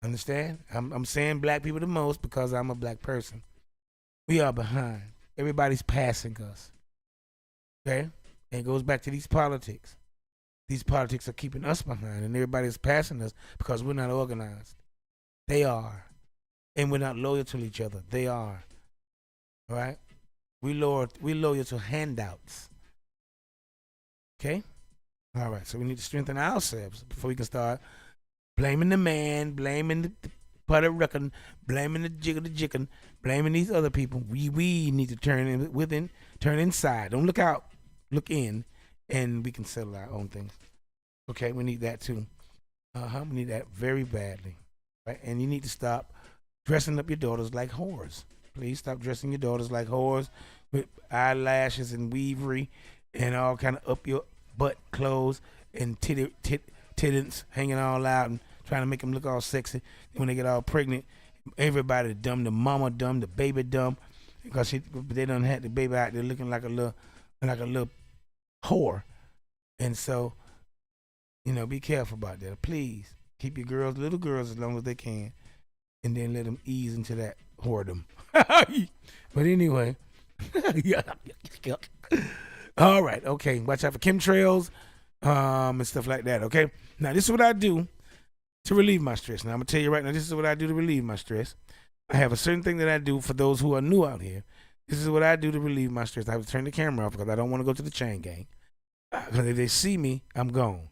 S8: Understand? I'm saying black people the most because I'm a black person. We are behind. Everybody's passing us. Okay? And it goes back to these politics. These politics are keeping us behind, and everybody's passing us because we're not organized. They are. And we're not loyal to each other. They are. All right? We loyal to handouts. Okay? All right, so we need to strengthen ourselves before we can start blaming the man, blaming the Puerto Rican, blaming the jicken, blaming these other people. We need to turn inside. Don't look out, look in, and we can settle our own things. Okay, we need that too. We need that very badly. Right? And you need to stop dressing up your daughters like whores. Please stop dressing your daughters like whores with eyelashes and weavery and all kind of up your butt clothes and tittins hanging all out and trying to make them look all sexy. When they get all pregnant, everybody dumb, the mama dumb, the baby dumb, because they done had the baby out there looking like a little whore. And so, be careful about that. Please keep your little girls as long as they can, and then let them ease into that whoredom. But anyway, all right, okay. Watch out for chemtrails and stuff like that. Okay. Now this is what I do to relieve my stress. Now I'm gonna tell you right now. This is what I do to relieve my stress. I have a certain thing that I do for those who are new out here. This is what I do to relieve my stress. I have to turn the camera off because I don't want to go to the chain gang. Because if they see me, I'm gone.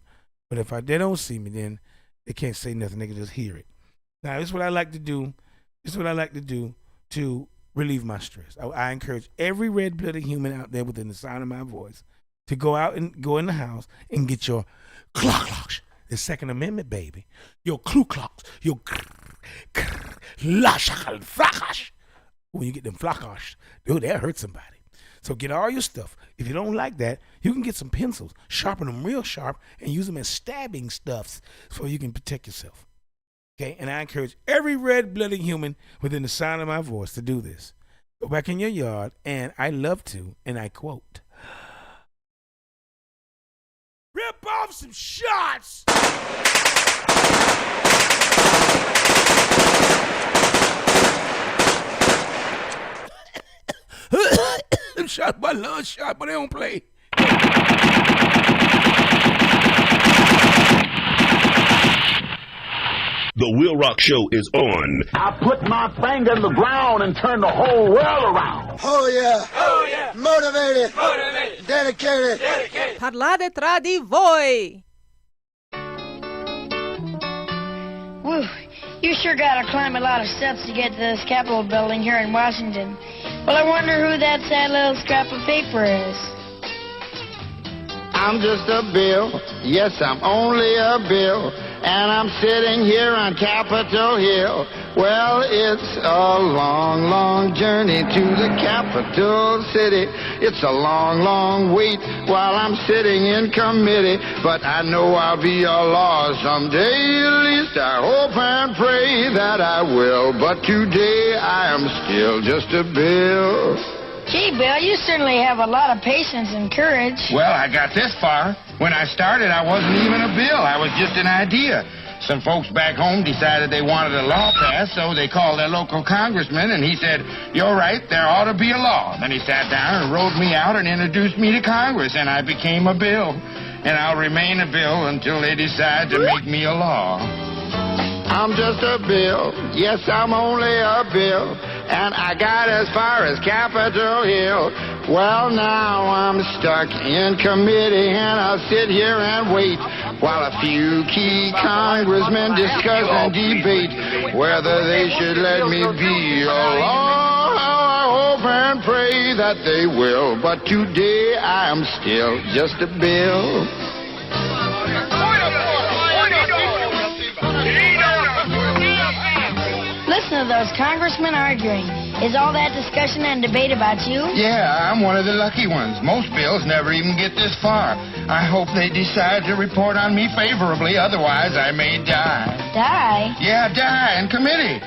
S8: But if they don't see me, then they can't say nothing. They can just hear it. Now this is what I like to do. This is what I like to do to relieve my stress. I encourage every red-blooded human out there within the sound of my voice to go out and go in the house and get your clocks, the Second Amendment, baby. Your clocks, your flakash. When you get them flakash, dude, that hurt somebody. So get all your stuff. If you don't like that, you can get some pencils, sharpen them real sharp, and use them as stabbing stuffs so you can protect yourself. Okay, and I encourage every red-blooded human within the sound of my voice to do this. Go back in your yard, and I love to, and I quote, rip off some shots! Them shots by lunch shot, but they don't play.
S1: The WILROC Show is on.
S5: I put my finger in the ground and turn the whole world around.
S11: Oh yeah. Oh yeah. Motivated. Motivated. Dedicated.
S6: Dedicated. Parlate tra di voi.
S19: Woo, you sure gotta climb a lot of steps to get to this Capitol building here in Washington. Well, I wonder who that sad little scrap of paper is.
S16: I'm just a bill. Yes, I'm only a bill. And I'm sitting here on Capitol Hill. Well, it's a long, long journey to the capital city. It's a long, long wait while I'm sitting in committee. But I know I'll be a law someday. At least I hope and pray that I will. But today I am still just a bill.
S19: Gee, Bill, you certainly have a lot of patience and courage.
S16: Well, I got this far. When I started, I wasn't even a bill. I was just an idea. Some folks back home decided they wanted a law passed, so they called their local congressman, and he said, "You're right, there ought to be a law." Then he sat down and wrote me out and introduced me to Congress, and I became a bill. And I'll remain a bill until they decide to make me a law. I'm just a bill. Yes, I'm only a bill. And I got as far as Capitol Hill. Well, now I'm stuck in committee, and I'll sit here and wait while a few key congressmen discuss and debate whether they should let me be a law. I hope and pray that they will, but today I am still just a bill.
S19: Listen to those congressmen arguing. Is all that discussion and debate about you?
S16: Yeah, I'm one of the lucky ones. Most bills never even get this far. I hope they decide to report on me favorably, otherwise I may die.
S19: Die?
S16: Yeah, die in committee.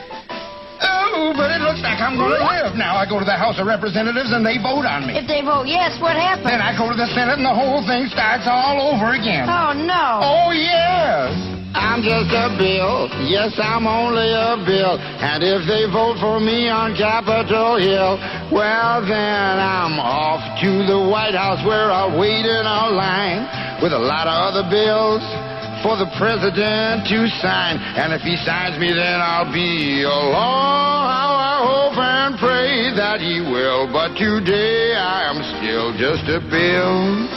S16: Oh, but it looks like I'm going to live. Now I go to the House of Representatives and they vote on me.
S19: If they vote yes, what happens?
S16: Then I go to the Senate and the whole thing starts all over again.
S19: Oh, no.
S16: Oh, yes. I'm just a bill. Yes, I'm only a bill. And if they vote for me on Capitol Hill, well, then I'm off to the White House where I'll wait in a line with a lot of other bills for the president to sign. And if he signs me, then I'll be a law. How I hope and pray that he will. But today I am still just a bill.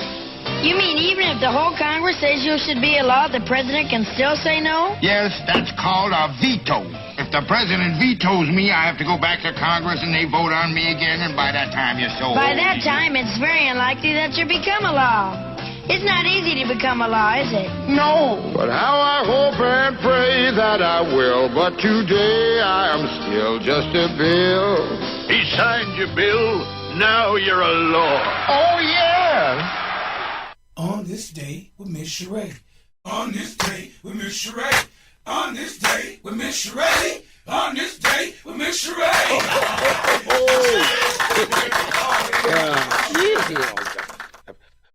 S19: You mean even if the whole Congress says you should be a law, the president can still say no?
S16: Yes, that's called a veto. If the president vetoes me, I have to go back to Congress and they vote on me again, and by that time you're so
S19: By
S16: old.
S19: that time, it's very unlikely that you'll become a law. It's not easy to become a law, is it?
S16: No, but how I hope and pray that I will. But today I am still just a bill.
S9: He signed your bill. Now you're a law.
S16: Oh, yeah.
S8: On this day with Miss Sheree. On this day with Miss Sheree. On this day with Miss Sheree. On this day with Miss Sheree.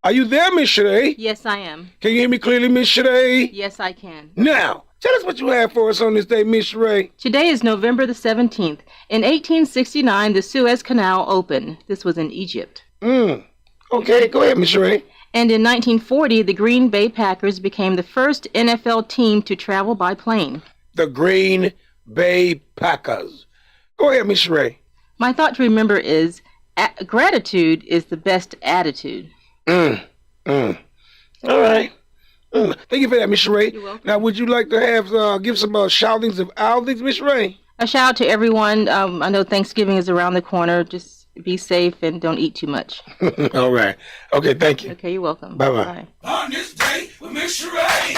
S8: Are you there, Miss Sheree?
S6: Yes, I am.
S8: Can you hear me clearly, Miss Sheree?
S6: Yes, I can.
S8: Now, tell us what you have for us on this day, Miss Sheree.
S6: Today is November the 17th. In 1869, the Suez Canal opened. This was in Egypt.
S8: Okay, go ahead, Miss Sheree.
S6: And in 1940, the Green Bay Packers became the first NFL team to travel by plane.
S8: The Green Bay Packers. Go ahead, Miss Sheree.
S6: My thought to remember is gratitude is the best attitude.
S8: All right. Thank you for that, Miss Sheree.
S6: You're welcome.
S8: Now, would you like to have give some shoutings of outings, Miss Sheree?
S6: A shout out to everyone. I know Thanksgiving is around the corner. Just be safe and don't eat too much.
S8: All right. Okay, thank you.
S6: Okay, you're welcome.
S8: Bye-bye.
S6: Bye.
S8: On this day with Miss Sheree.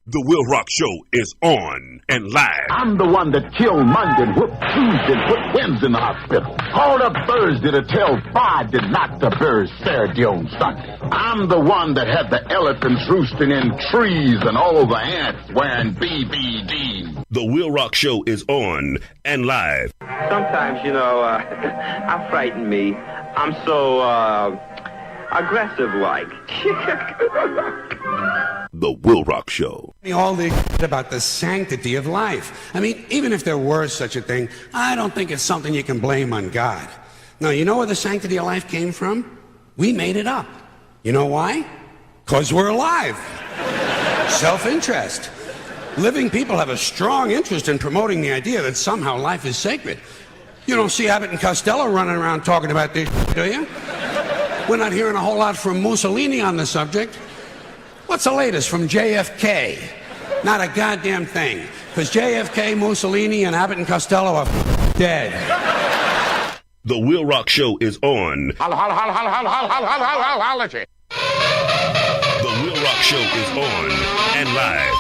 S1: The Will Rock Show is on and live.
S2: I'm the one that killed Monday, whooped Tuesday, put Wednesday in the hospital. Called up Thursday to tell Friday not to bury Saturday on Sunday. I'm the one that had the elephants roosting in trees and all the ants wearing BBD.
S1: The Will Rock Show is on and live.
S20: Sometimes, I frighten me. I'm so, aggressive-like.
S1: The Will Rock Show.
S21: All the about the sanctity of life. I mean, even if there were such a thing, I don't think it's something you can blame on God. No, you know where the sanctity of life came from? We made it up. You know why? Because we're alive. Self-interest. Living people have a strong interest in promoting the idea that somehow life is sacred. You don't see Abbott and Costello running around talking about this, do you? We're not hearing a whole lot from Mussolini on the subject. What's the latest from JFK? Not a goddamn thing. Because JFK, Mussolini, and Abbott and Costello are dead.
S1: The Will Rock Show is on. The Will Rock Show is on and live.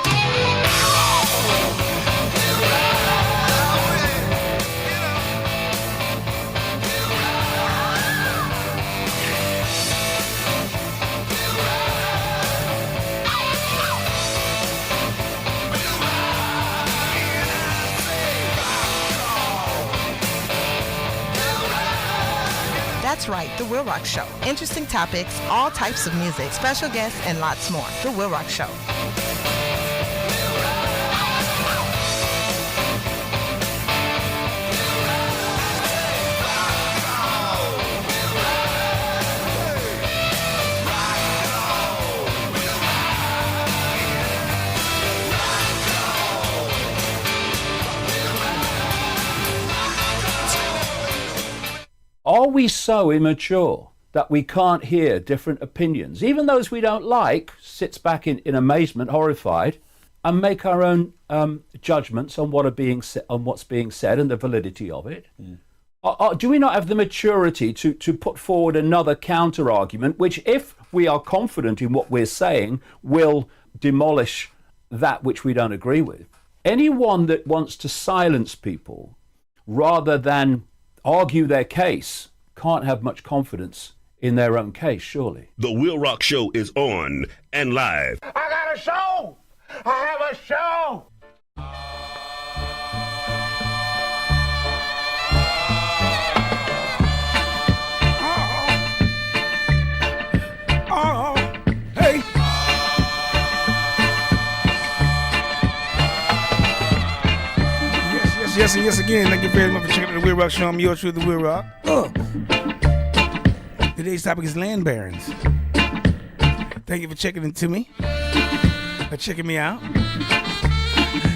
S13: That's right, The Will Rock Show. Interesting topics, all types of music, special guests, and lots more. The Will Rock Show.
S17: we so immature that we can't hear different opinions, even those we don't like, sits back in amazement, horrified, and make our own judgments on what's being said and the validity of it? Do we not have the maturity to put forward another counter argument, which, if we are confident in what we're saying, will demolish that which we don't agree with? Anyone that wants to silence people rather than argue their case can't have much confidence in their own case, surely.
S1: The Will Rock Show is on and live.
S5: I got a show! I have a show!
S8: Oh, hey. Yes, and yes again. Thank you very much for checking out the WILROC Show. I'm yours truly, the WILROC. Today's topic is land barons. Thank you for checking into me, checking me out.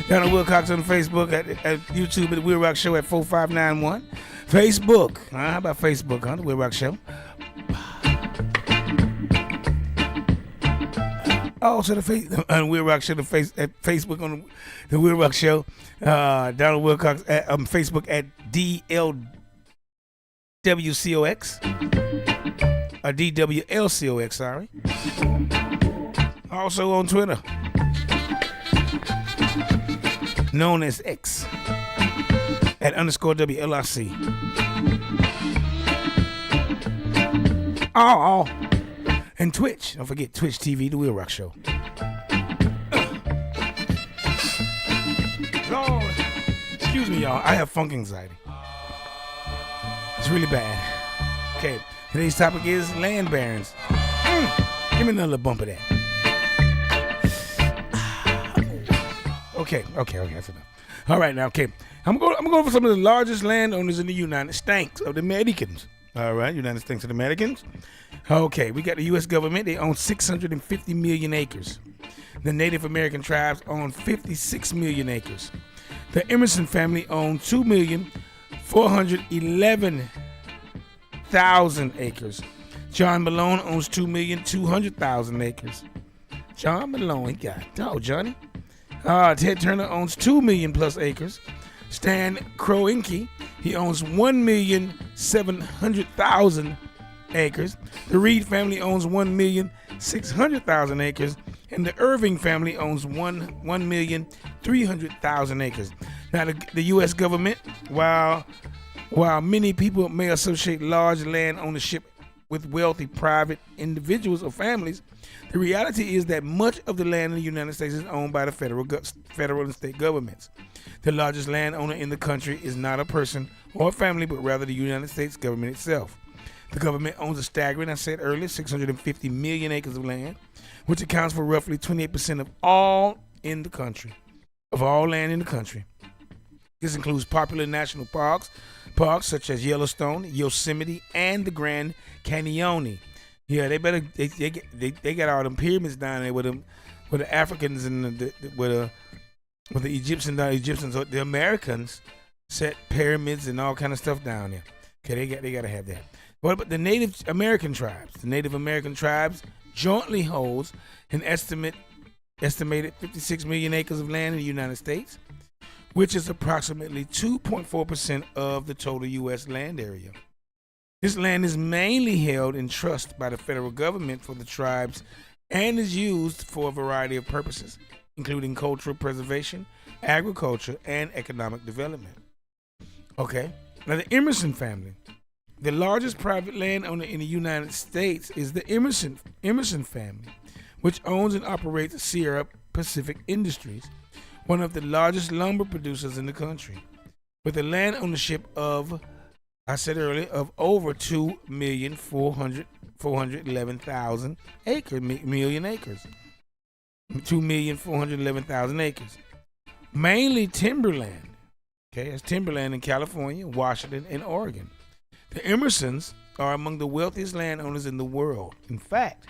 S8: Donald Wilcox on Facebook, at YouTube at the WILROC Show at 4591. Facebook. How about Facebook, huh? The WILROC Show. Also, the WILROC Show, at Facebook on the WILROC Show. Donald Wilcox on Facebook at DLWCOX. Or DWLCOX, sorry. Also on Twitter, known as X, at _WLRC. And Twitch. Don't forget Twitch TV, the WILROC Show. Lord, excuse me, y'all. I have funk anxiety. It's really bad. Okay, today's topic is land barons. Give me another bump of that. Okay, that's enough. All right, now, okay. I'm going for some of the largest landowners in the United States of the Americans. All right, United States of the Americans. Okay, we got the U.S. government. They own 650 million acres. The Native American tribes own 56 million acres. The Emerson family owns 2,411,000 acres. John Malone owns 2,200,000 acres. John Malone, he got it. Oh, Johnny. Ted Turner owns 2 million plus acres. Stan Kroenke, he owns 1,700,000 acres. The Reed family owns 1,600,000 acres. And the Irving family owns 1,300,000 acres. Now, the U.S. government, while many people may associate large land ownership with wealthy private individuals or families, the reality is that much of the land in the United States is owned by the federal and state governments. The largest landowner in the country is not a person or a family, but rather the United States government itself. The government owns a staggering, I said earlier, 650 million acres of land, which accounts for roughly 28% of all in the country, of all land in the country. This includes popular national parks such as Yellowstone, Yosemite, and the Grand Canyon. Yeah, they got all them pyramids down there with the Africans and with the Egyptians, the Americans set pyramids and all kind of stuff down there. Okay, they got to have that. What about the Native American tribes? The Native American tribes jointly holds an estimated 56 million acres of land in the United States, which is approximately 2.4% of the total U.S. land area. This land is mainly held in trust by the federal government for the tribes and is used for a variety of purposes, including cultural preservation, agriculture, and economic development. Okay, now the Emerson family. The largest private landowner in the United States is the Emerson family, which owns and operates Sierra Pacific Industries, one of the largest lumber producers in the country, with a land ownership of, I said earlier, of over 2,411,000 acres, million acres. 2,411,000 acres. Mainly timberland. Okay, that's timberland in California, Washington, and Oregon. The Emersons are among the wealthiest landowners in the world. In fact,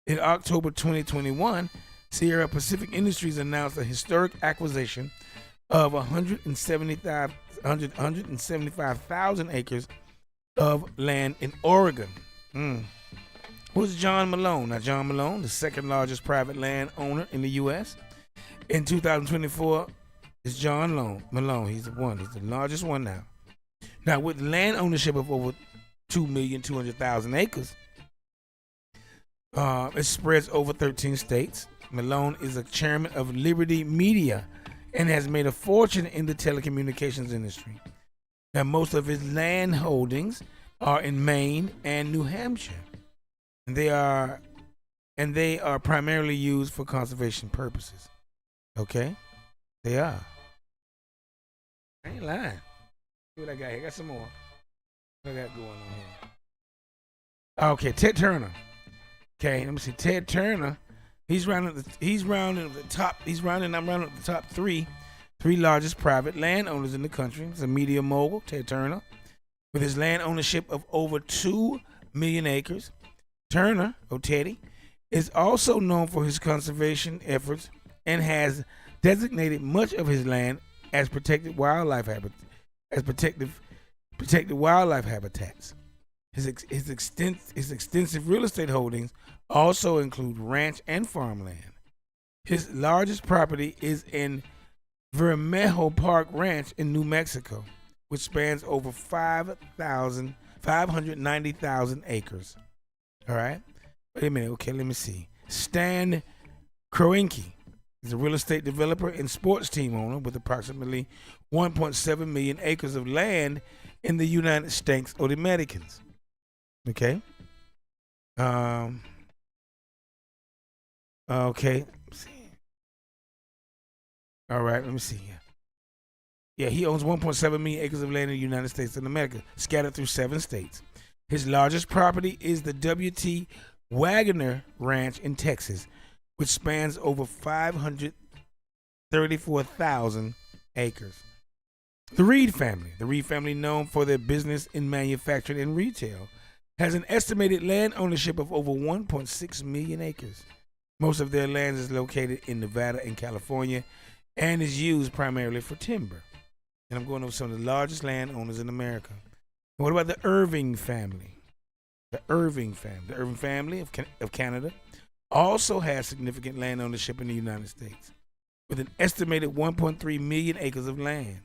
S8: in October 2021, Sierra Pacific Industries announced a historic acquisition of 175,000 acres of land in Oregon. Who's John Malone? Now, John Malone, the second largest private land owner in the U.S. In 2024, is John Malone. He's the one. He's the largest one now. Now, with land ownership of over 2,200,000 acres, it spreads over 13 states. Malone is a chairman of Liberty Media and has made a fortune in the telecommunications industry. Now, most of his land holdings are in Maine and New Hampshire, and they are primarily used for conservation purposes. Okay, they are. I ain't lying. See what I got here? I got some more. What I got going on here? Okay, Ted Turner. Okay, let me see. Ted Turner. I'm rounding up the top three largest private landowners in the country. He's a media mogul, Ted Turner, with his land ownership of over 2 million acres. Turner, or Teddy, is also known for his conservation efforts and has designated much of his land as protected wildlife habitats. His extensive real estate holdings also include ranch and farmland. His largest property is in Vermejo Park Ranch in New Mexico, which spans over 590,000 acres. All right? Wait a minute. Okay, let me see. Stan Kroenke is a real estate developer and sports team owner with approximately 1.7 million acres of land in the United States or the Americans. Okay? Okay. Let's see. All right, let me see here. Yeah, he owns 1.7 million acres of land in the United States of America, scattered through 7 states. His largest property is the W.T. Wagner Ranch in Texas, which spans over 534,000 acres. The Reed family, known for their business in manufacturing and retail, has an estimated land ownership of over 1.6 million acres. Most of their land is located in Nevada and California and is used primarily for timber. And I'm going over some of the largest landowners in America. And what about the Irving family? The Irving family of Canada also has significant land ownership in the United States, with an estimated 1.3 million acres of land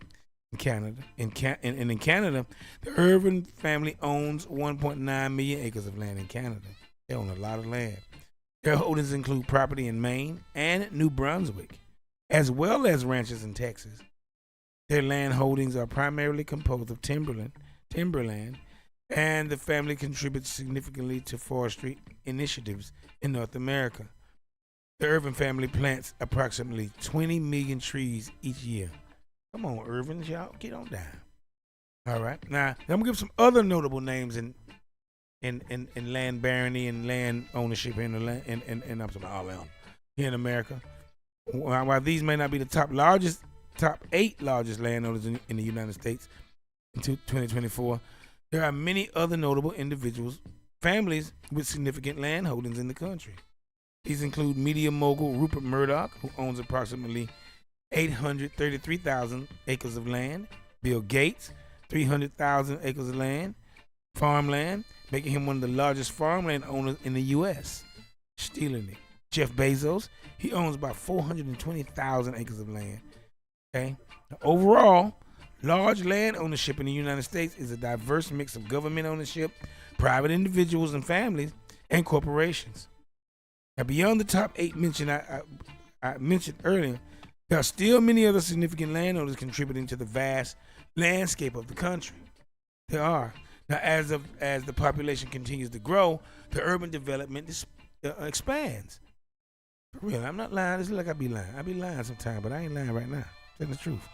S8: in Canada. In Canada, the Irving family owns 1.9 million acres of land in Canada. They own a lot of land. Their holdings include property in Maine and New Brunswick, as well as ranches in Texas. Their land holdings are primarily composed of timberland, and the family contributes significantly to forestry initiatives in North America. The Irvin family plants approximately 20 million trees each year. Come on, Irvin, y'all, get on down. All right, now I'm gonna give some other notable names in land barony and land ownership here in the land, and I'm talking about all around here in America. While these may not be the top 8 largest landowners in the United States in 2024, there are many other notable families with significant land holdings in the country. These include media mogul Rupert Murdoch, who owns approximately 833,000 acres of land. Bill Gates, 300,000 acres of farmland, making him one of the largest farmland owners in the U.S., stealing it. Jeff Bezos, he owns about 420,000 acres of land. Okay. Now, overall, large land ownership in the United States is a diverse mix of government ownership, private individuals and families, and corporations. Now, beyond the top 8 mentioned I mentioned earlier, there are still many other significant landowners contributing to the vast landscape of the country. There are. Now, as the population continues to grow, the urban development expands. For real, I'm not lying. It's like I be lying. I be lying sometimes, but I ain't lying right now. Tell the truth.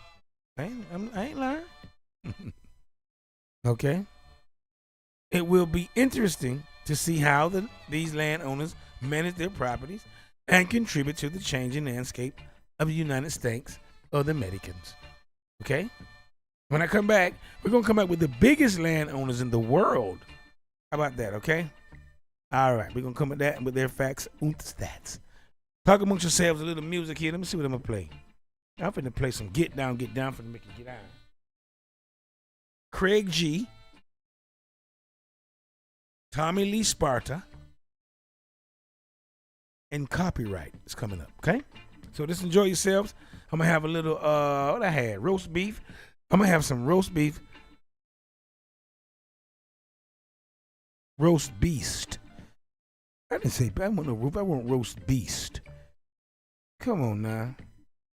S8: I ain't lying. Okay. It will be interesting to see how these landowners manage their properties and contribute to the changing landscape of the United States of the Americans. Okay? When I come back, we're going to come back with the biggest landowners in the world. How about that, okay? All right, we're going to come at that with their facts and stats. Talk amongst yourselves a little music here. Let me see what I'm going to play. I'm finna play some Get Down, finna make you get out. Craig G. Tommy Lee Sparta, and copyright is coming up, okay? So just enjoy yourselves. I'm going to have a little, what I had, roast beef. I'm going to have some roast beef. Roast beast. I didn't say, I want no roof. I want roast beast. Come on now. I'm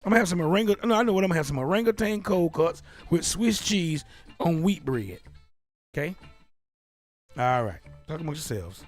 S8: going to have some orangutan. No, I know what I'm going to have. Some orangutan cold cuts with Swiss cheese on wheat bread. Okay? All right. Talk amongst yourselves.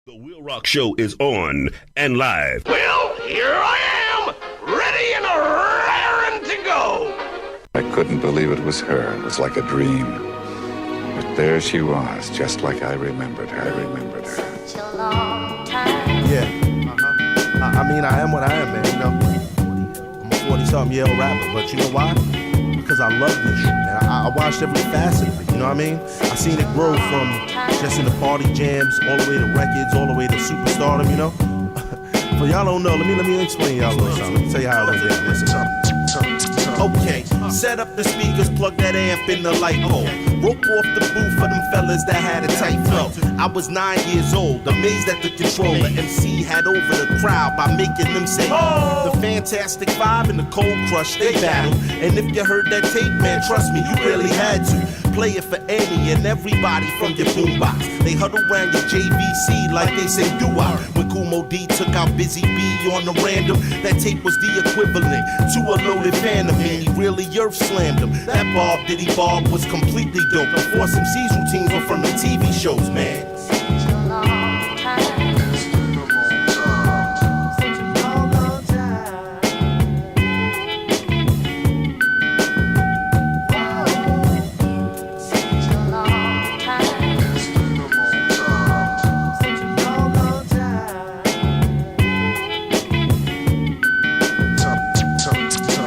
S1: The WILROC Show is on and live.
S9: Well, here I am, ready and raring to go.
S3: I couldn't believe it was her. It was like a dream. But there she was, just like I remembered her.
S7: Yeah. I mean, I am what I am, man. You know, I'm a 40-something-year-old rapper, but you know why? Because I love this shit, man. I watched every facet of it, you know what I mean? I seen it grow from just in the party jams, all the way to records, all the way to superstardom, you know? For y'all don't know, let me explain y'all a little something. Let me tell you how it went down. Listen. Okay, set up the speakers, plug that amp in the light pole. Rope off the booth for them fellas that had a tight flow. I was 9 years old, amazed at the control the MC had over the crowd by making them say, oh! The Fantastic Five and the Cold Crush, they battled. And if you heard that tape, man, trust me, you really had to. Play it for any and everybody from your boombox. They huddle around your JVC like they say doo-wop. When Kumo D took out Busy B on the random, that tape was the equivalent to a loaded Phantom. And he really earth slammed him. That Bob Diddy Bob was completely dope. Before some C's routines were from the TV shows, man.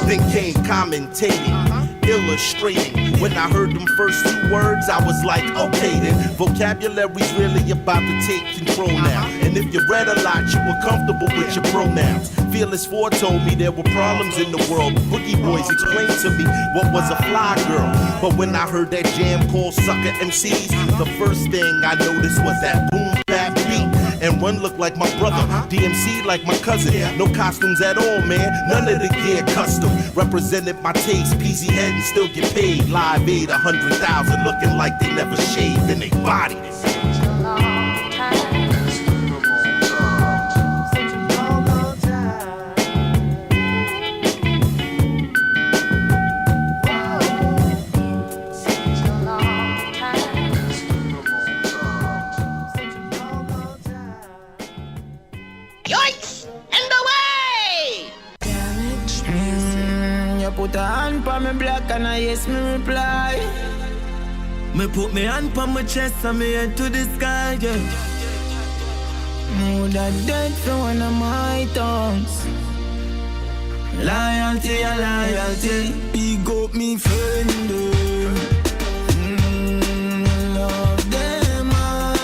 S7: Then came commentating, illustrating. When I heard them first two words, I was like, okay then. Vocabulary's really about to take control now. And if you read a lot, you were comfortable with your pronouns. Fearless Ford told me there were problems in the world. Boogie Boys explained to me what was a fly girl. But when I heard that jam called Sucker MCs, the first thing I noticed was that boom bap beat. And one looked like my brother, DMC like my cousin. No costumes at all, man, none of the gear custom. Represented my taste, peasy head and still get paid. Live Aid 100,000, looking like they never shaved in their body.
S12: Put a hand pa me black and I yes me reply. Me put me hand pa my chest and me head to the sky, yeah. Me woulda dead for one of my tongues. Loyalty, a loyalty, big up me friend. Love them all.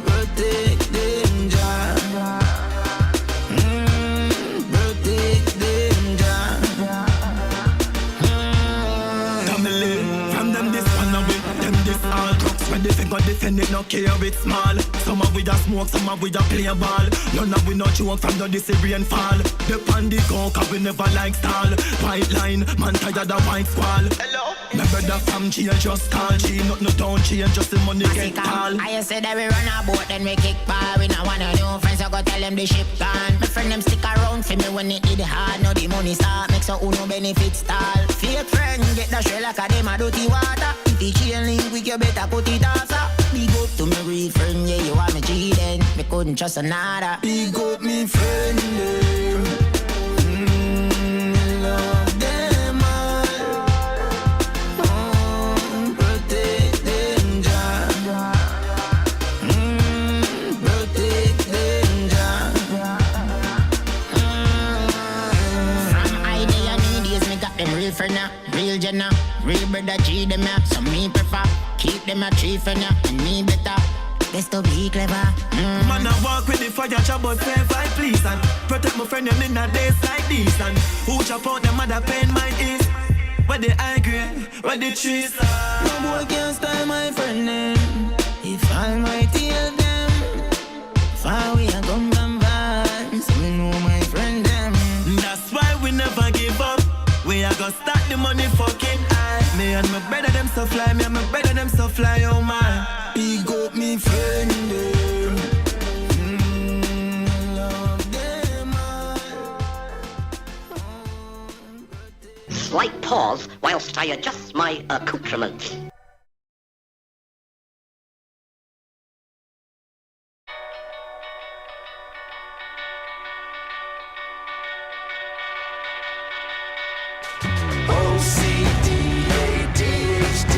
S12: Protect them, Jah. Protect them, Jah. From them this one away, them this all crooks. When they figure defend it, no care it's small. Some of we da smoke, some of we da play ball. None of we no joke from the this rainfall. The pandy go, cause we never like stall. White line, man tired of white squall. Hello? My brother from G just call G. Not no down G, just the money get tall.
S14: I say that we run a boat, then we kick ball. We not want no new friends, so go tell them the ship gone. My friend them stick around for me when it did hard. Now the money start, make so uno benefit stall. Fake friend, get the shell like a dem a dirty water. If you chain link with you better put it asa. Big up to me real friend, yeah, you want me G then. Me couldn't trust another.
S12: Big up me friend, love them all. Protect them, Jah. Protect them, Jah.
S14: friend ya, real Jenna, real brother G them ya. So me prefer keep them a tree friend ya, and me better. Best to be clever.
S11: Man, I walk with the fire, chop but fair fight, please. And protect my friend them in the days like this. And who chop out them mother pain mine is. Where the high grade, where the trees are. No boy can style my friend them. If I'm right here them. Far we are come from vibes. We know my friend them. That's why we never give up. We are gonna start the money fucking high. Me and my brother them so fly. Me and my brother them so fly, oh my. Big up me friend them. Love them all.
S15: Slight pause whilst I adjust my accoutrements.
S11: OCD, ADHD,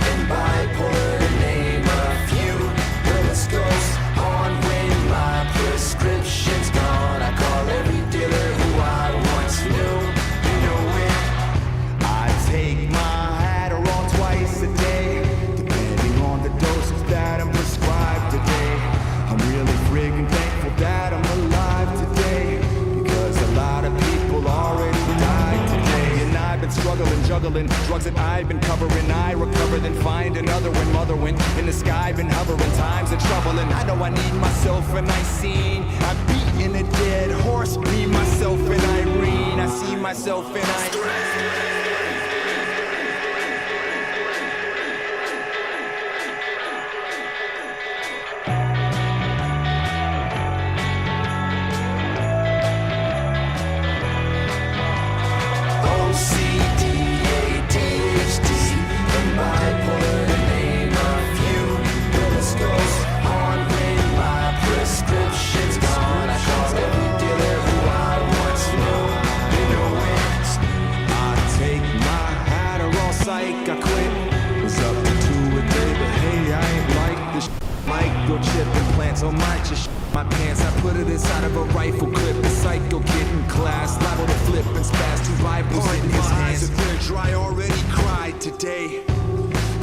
S11: and bipolar to name a few. The list goes on when my prescription's gone. I call every dealer who I once knew. You know it. I take my Adderall twice a day, depending on the dosage that I'm prescribed today. I'm really friggin' thankful that I'm alive today, because a lot of people already died today. And I've been struggling, juggling drugs that I've been covering. I recover, then find another when mother went in the sky, been hovering. Times of trouble, and I know I need myself and I seen. I'm beating a dead horse, me, myself, and Irene. I see myself and OCD, ADHD, and bipolar to name a few. The list goes on when my prescription's gone. I call every dealer who I once knew. You know it. I take my Adderall, psych, I quit. Was up to 2 a day, but hey, I ain't like this microchip implants on my just my pants. I put it inside of a rifle clip. The psycho kid in class, liable to flip and spaz. 2 rifles in his hands. If they're dry, already cried today.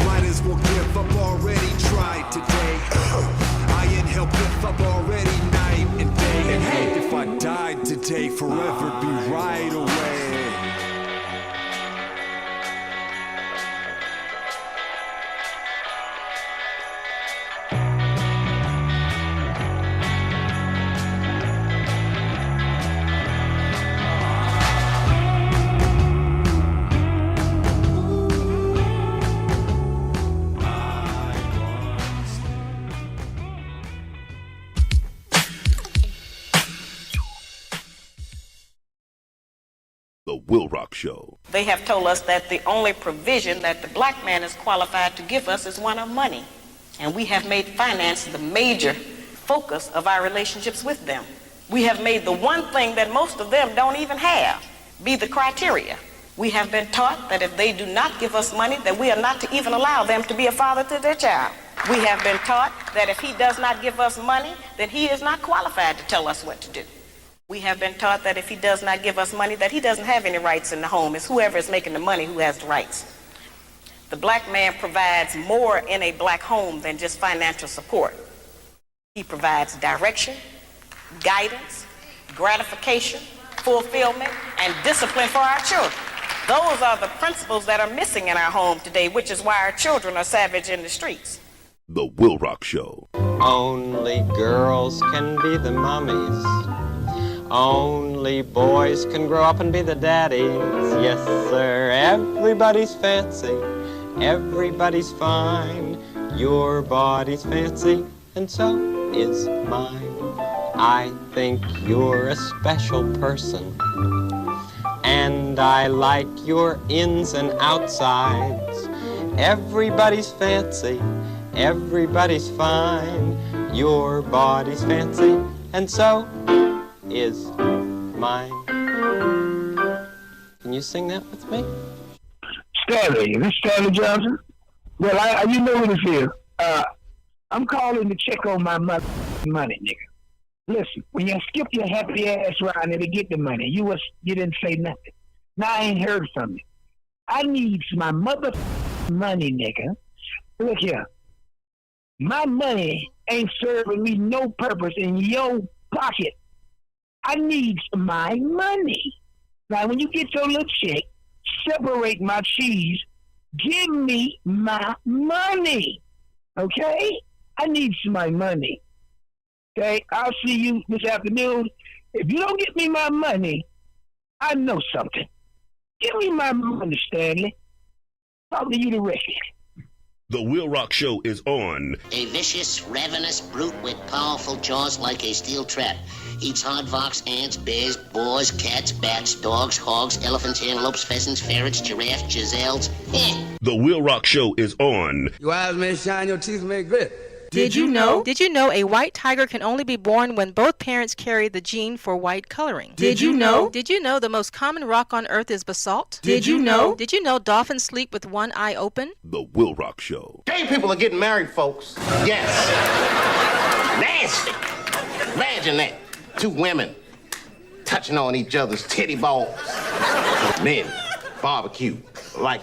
S11: Might as well give up, already tried today. I inhale piff up already night and day. And hey, if I died today, forever be right away.
S1: The WILROC Show.
S22: They have told us that the only provision that the black man is qualified to give us is one of money. And we have made finance the major focus of our relationships with them. We have made the one thing that most of them don't even have be the criteria. We have been taught that if they do not give us money, that we are not to even allow them to be a father to their child. We have been taught that if he does not give us money, then he is not qualified to tell us what to do. We have been taught that if he does not give us money, that he doesn't have any rights in the home. It's whoever is making the money who has the rights. The black man provides more in a black home than just financial support. He provides direction, guidance, gratification, fulfillment, and discipline for our children. Those are the principles that are missing in our home today, which is why our children are savage in the streets.
S1: The WILROC Show.
S23: Only girls can be the mummies. Only boys can grow up and be the daddies. Yes, sir. Everybody's fancy. Everybody's fine. Your body's fancy, and so is mine. I think you're a special person, and I like your ins and outsides. Everybody's fancy. Everybody's fine. Your body's fancy, and so is mine. Can you sing that with me?
S24: Stanley, is this Stanley Johnson? Well, you know what it is. I'm calling to check on my money, nigga. Listen, when you skip your happy ass around there to get the money, you didn't say nothing. Now I ain't heard from you. I need my mother money, nigga. Look here. My money ain't serving me no purpose in your pocket. I need my money. Now, when you get your little check, separate my cheese. Give me my money. Okay? I need my money. Okay? I'll see you this afternoon. If you don't get me my money, I know something. Give me my money, Stanley. Talk to you the rest.
S1: The Will Rock Show is on.
S15: A vicious, ravenous brute with powerful jaws like a steel trap. Eats aardvarks, ants, bears, boars, cats, bats, dogs, hogs, elephants, antelopes, pheasants, ferrets, giraffes, gazelles.
S1: The Will Rock Show is on.
S4: Your eyes may shine, your teeth may grit.
S10: Did you know? Did you know a white tiger can only be born when both parents carry the gene for white coloring?
S4: Did you know?
S10: Did you know the most common rock on earth is basalt?
S4: Did you know?
S10: Did you know dolphins sleep with one eye open?
S1: The Will Rock Show.
S18: Gay people are getting married, folks. Yes. Nasty. Imagine that. Two women touching on each other's titty balls. Men, barbecue. I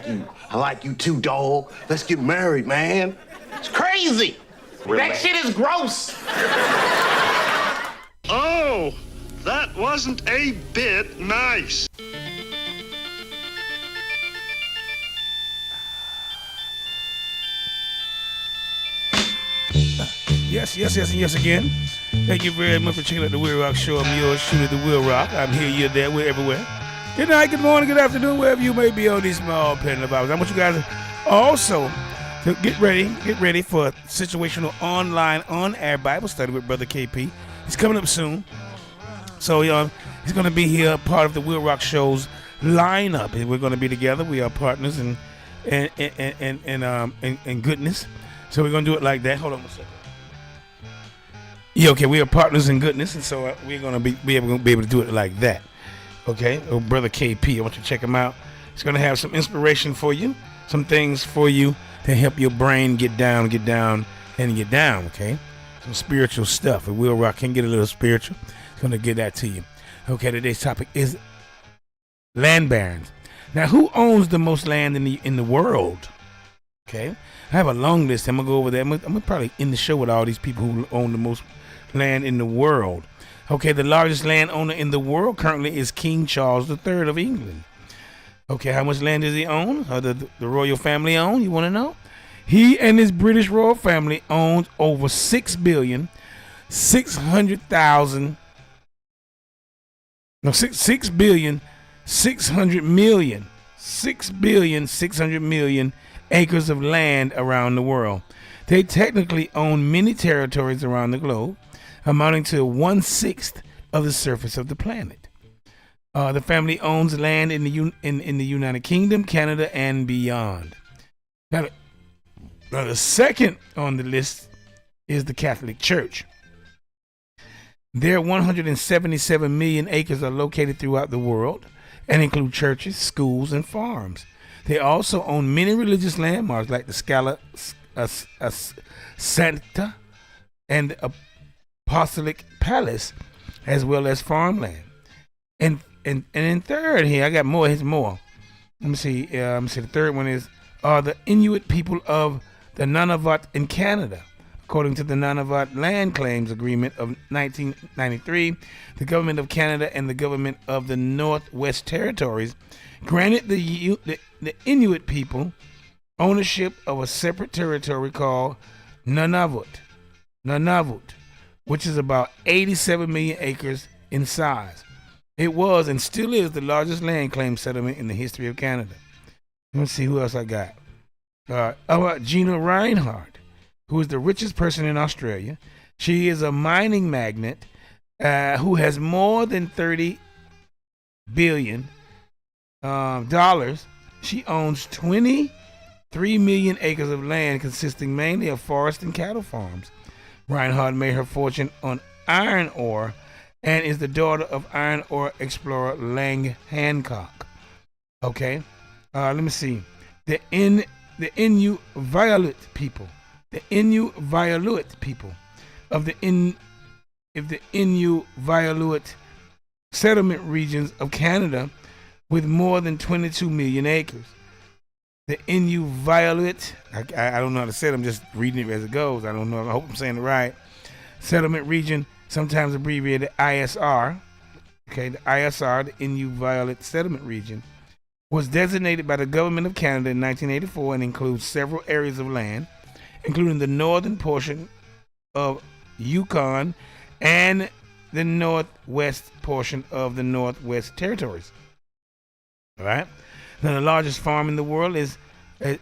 S18: like you too, dog. Let's get married, man. It's crazy. That shit is gross.
S19: Oh, that wasn't a bit nice.
S8: Yes again. Thank you very much for checking out the Will Rock Show. I'm yours, truly, the Will Rock. I'm here, you're there, we're everywhere. Good night, good morning, good afternoon, wherever you may be on these small planet of ours. I want you guys also to get ready for a situational online on-air Bible study with Brother KP. He's coming up soon. So he's going to be here, part of the Will Rock Show's lineup. And we're going to be together. We are partners in goodness. So we're going to do it like that. Hold on a second. Yeah, okay, we are partners in goodness, and so we're going to be able to do it like that. Okay, Brother KP, I want you to check him out. He's going to have some inspiration for you, some things for you to help your brain get down, okay? Some spiritual stuff. And Will Rock can get a little spiritual. He's going to get that to you. Okay, today's topic is land barons. Now, who owns the most land in the world? Okay, I have a long list. I'm going to go over there. I'm gonna probably end the show with all these people who own the most land in the world. Okay, the largest landowner in the world currently is King Charles III of England. Okay, how much land does he own? The royal family own? You want to know? He and his British royal family owns over 6,600,000,000 acres of land around the world. They technically own many territories around the globe, amounting to 1/6 of the surface of the planet. The family owns land in the United Kingdom, Canada, and beyond. Now, the second on the list is the Catholic Church. Their 177 million acres are located throughout the world and include churches, schools, and farms. They also own many religious landmarks like the Scala Santa and the Apostolic Palace, as well as farmland. And in third here, I got more. Here's more. Let me see. The third one is the Inuit people of the Nunavut in Canada. According to the Nunavut Land Claims Agreement of 1993, the government of Canada and the government of the Northwest Territories granted the Inuit people ownership of a separate territory called Nunavut, which is about 87 million acres in size. It was and still is the largest land claim settlement in the history of Canada. Let's see who else I got. About Gina Reinhardt, who is the richest person in Australia. She is a mining magnate who has more than $30 billion. She owns 23 million acres of land consisting mainly of forest and cattle farms. Reinhardt made her fortune on iron ore and is the daughter of iron ore explorer Lang Hancock. Okay, let me see. The Inuit people of the Inuit settlement regions of Canada with more than 22 million acres. the Inuvialuit, I don't know how to say it, I'm just reading it as it goes. I don't know, I hope I'm saying it right. Settlement region, sometimes abbreviated ISR. Okay, the ISR, the Inuvialuit Settlement Region, was designated by the government of Canada in 1984 and includes several areas of land, including the northern portion of Yukon and the northwest portion of the Northwest Territories. All right. Now, the largest farm in the world is the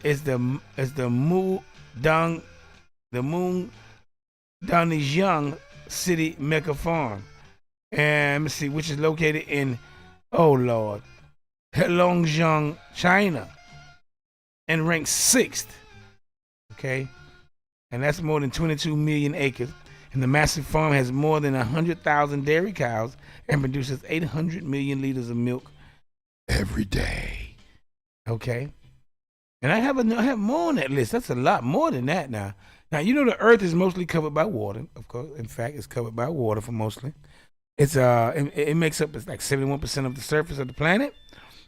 S8: Mundangjiang City Mecca Farm, and let's see, which is located in, oh Lord, Heilongjiang, China, and ranks 6th. Okay, and that's more than 22 million acres. And the massive farm has more than 100,000 dairy cows and produces 800 million liters of milk every day. Okay, and I have more on that list. That's a lot more than that now. Now, you know, the earth is mostly covered by water. Of course, in fact, it's covered by water for mostly. It makes up, it's like 71% of the surface of the planet.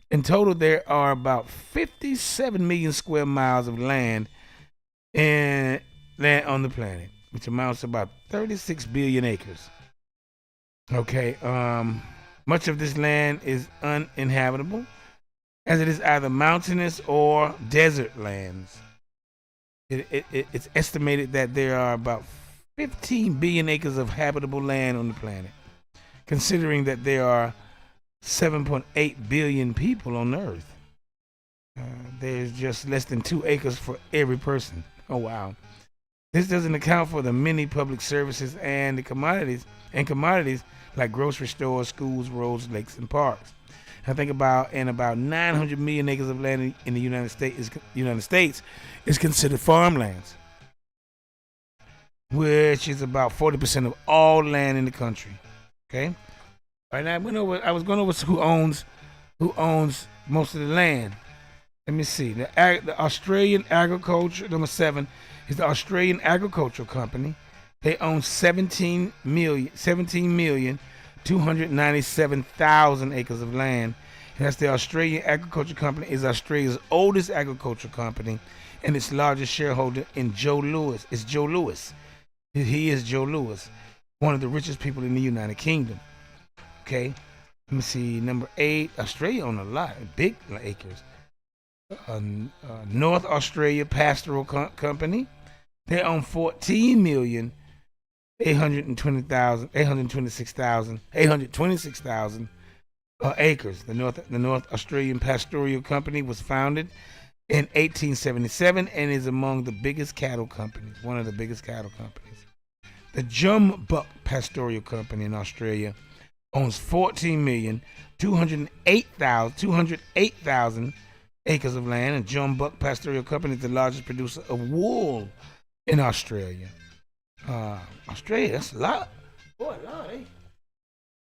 S8: In total, there are about 57 million square miles of land on the planet, which amounts to about 36 billion acres. Okay, much of this land is uninhabitable, as it is either mountainous or desert lands. It's estimated that there are about 15 billion acres of habitable land on the planet, considering that there are 7.8 billion people on Earth. There's just less than 2 acres for every person. Oh, wow. This doesn't account for the many public services and the commodities like grocery stores, schools, roads, lakes, and parks. I think about 900 million acres of land in the United States is considered farmlands, which is about 40% of all land in the country. Okay. All right, now I was going over who owns most of the land. Let me see. The Australian Agriculture, number 7, is the Australian Agricultural Company. They own 17,297,000 acres of land. And that's the Australian Agriculture Company, is Australia's oldest agricultural company and its largest shareholder in Joe Lewis. It's Joe Lewis. He is Joe Lewis, one of the richest people in the United Kingdom. Okay, let me see. Number 8, Australia owns a lot, big acres. North Australia Pastoral Company, they own 14,826,000 acres. The North Australian Pastoral Company was founded in 1877 and is among the biggest cattle companies, one of the biggest cattle companies. The Jumbuck Pastoral Company in Australia owns 14,208,000 acres of land, and Jumbuck Pastoral Company is the largest producer of wool in Australia. Australia, that's a lot. Boy, a lot, eh?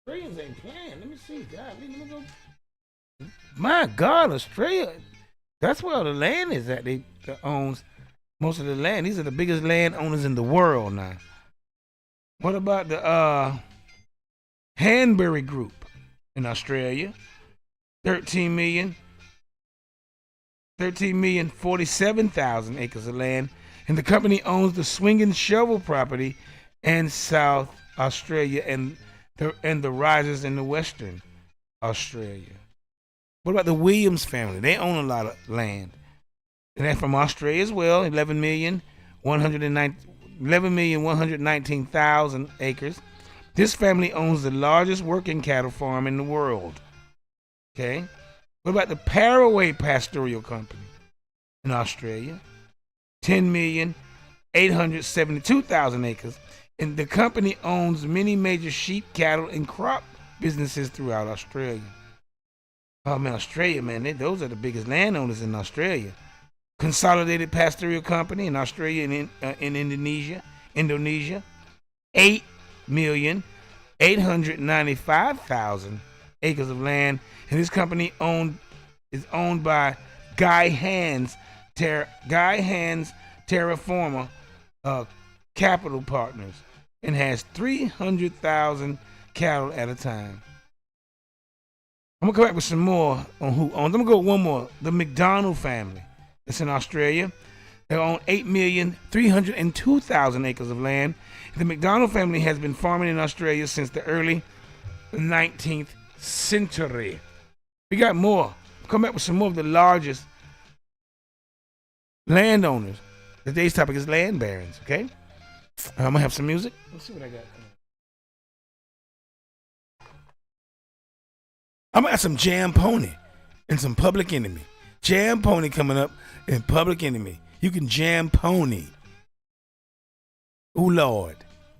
S8: Australians ain't playing. Let me see. God, let me go. My God, Australia. That's where all the land is that owns most of the land. These are the biggest landowners in the world now. What about the Hanbury Group in Australia? 13,047,000 acres of land, and the company owns the Swing and Shovel property in South Australia and the rises in the Western Australia. What about the Williams family? They own a lot of land, and they're from Australia as well. 11,119,000 acres. This family owns the largest working cattle farm in the world. Okay. What about the Paraway Pastoral Company in Australia? 10,872,000 acres. And the company owns many major sheep, cattle, and crop businesses throughout Australia. Oh man, Australia, man, those are the biggest landowners in Australia. Consolidated Pastoral Company in Australia and in Indonesia. 8,895,000 acres of land, and this company is owned by Guy Hands Terraforma Capital Partners, and has 300,000 cattle at a time. I'm gonna come back with some more on who owns. I'm gonna go with one more. The McDonald family. It's in Australia. They own 8,302,000 acres of land. The McDonald family has been farming in Australia since the early 19th century. We got more. Come back with some more of the largest landowners. Today's topic is land barons, okay? I'm going to have some music. Let's see what I got. I'm going to have some Jam Pony and some Public Enemy. Jam Pony coming up and Public Enemy. You can jam Pony. Ooh, Lord.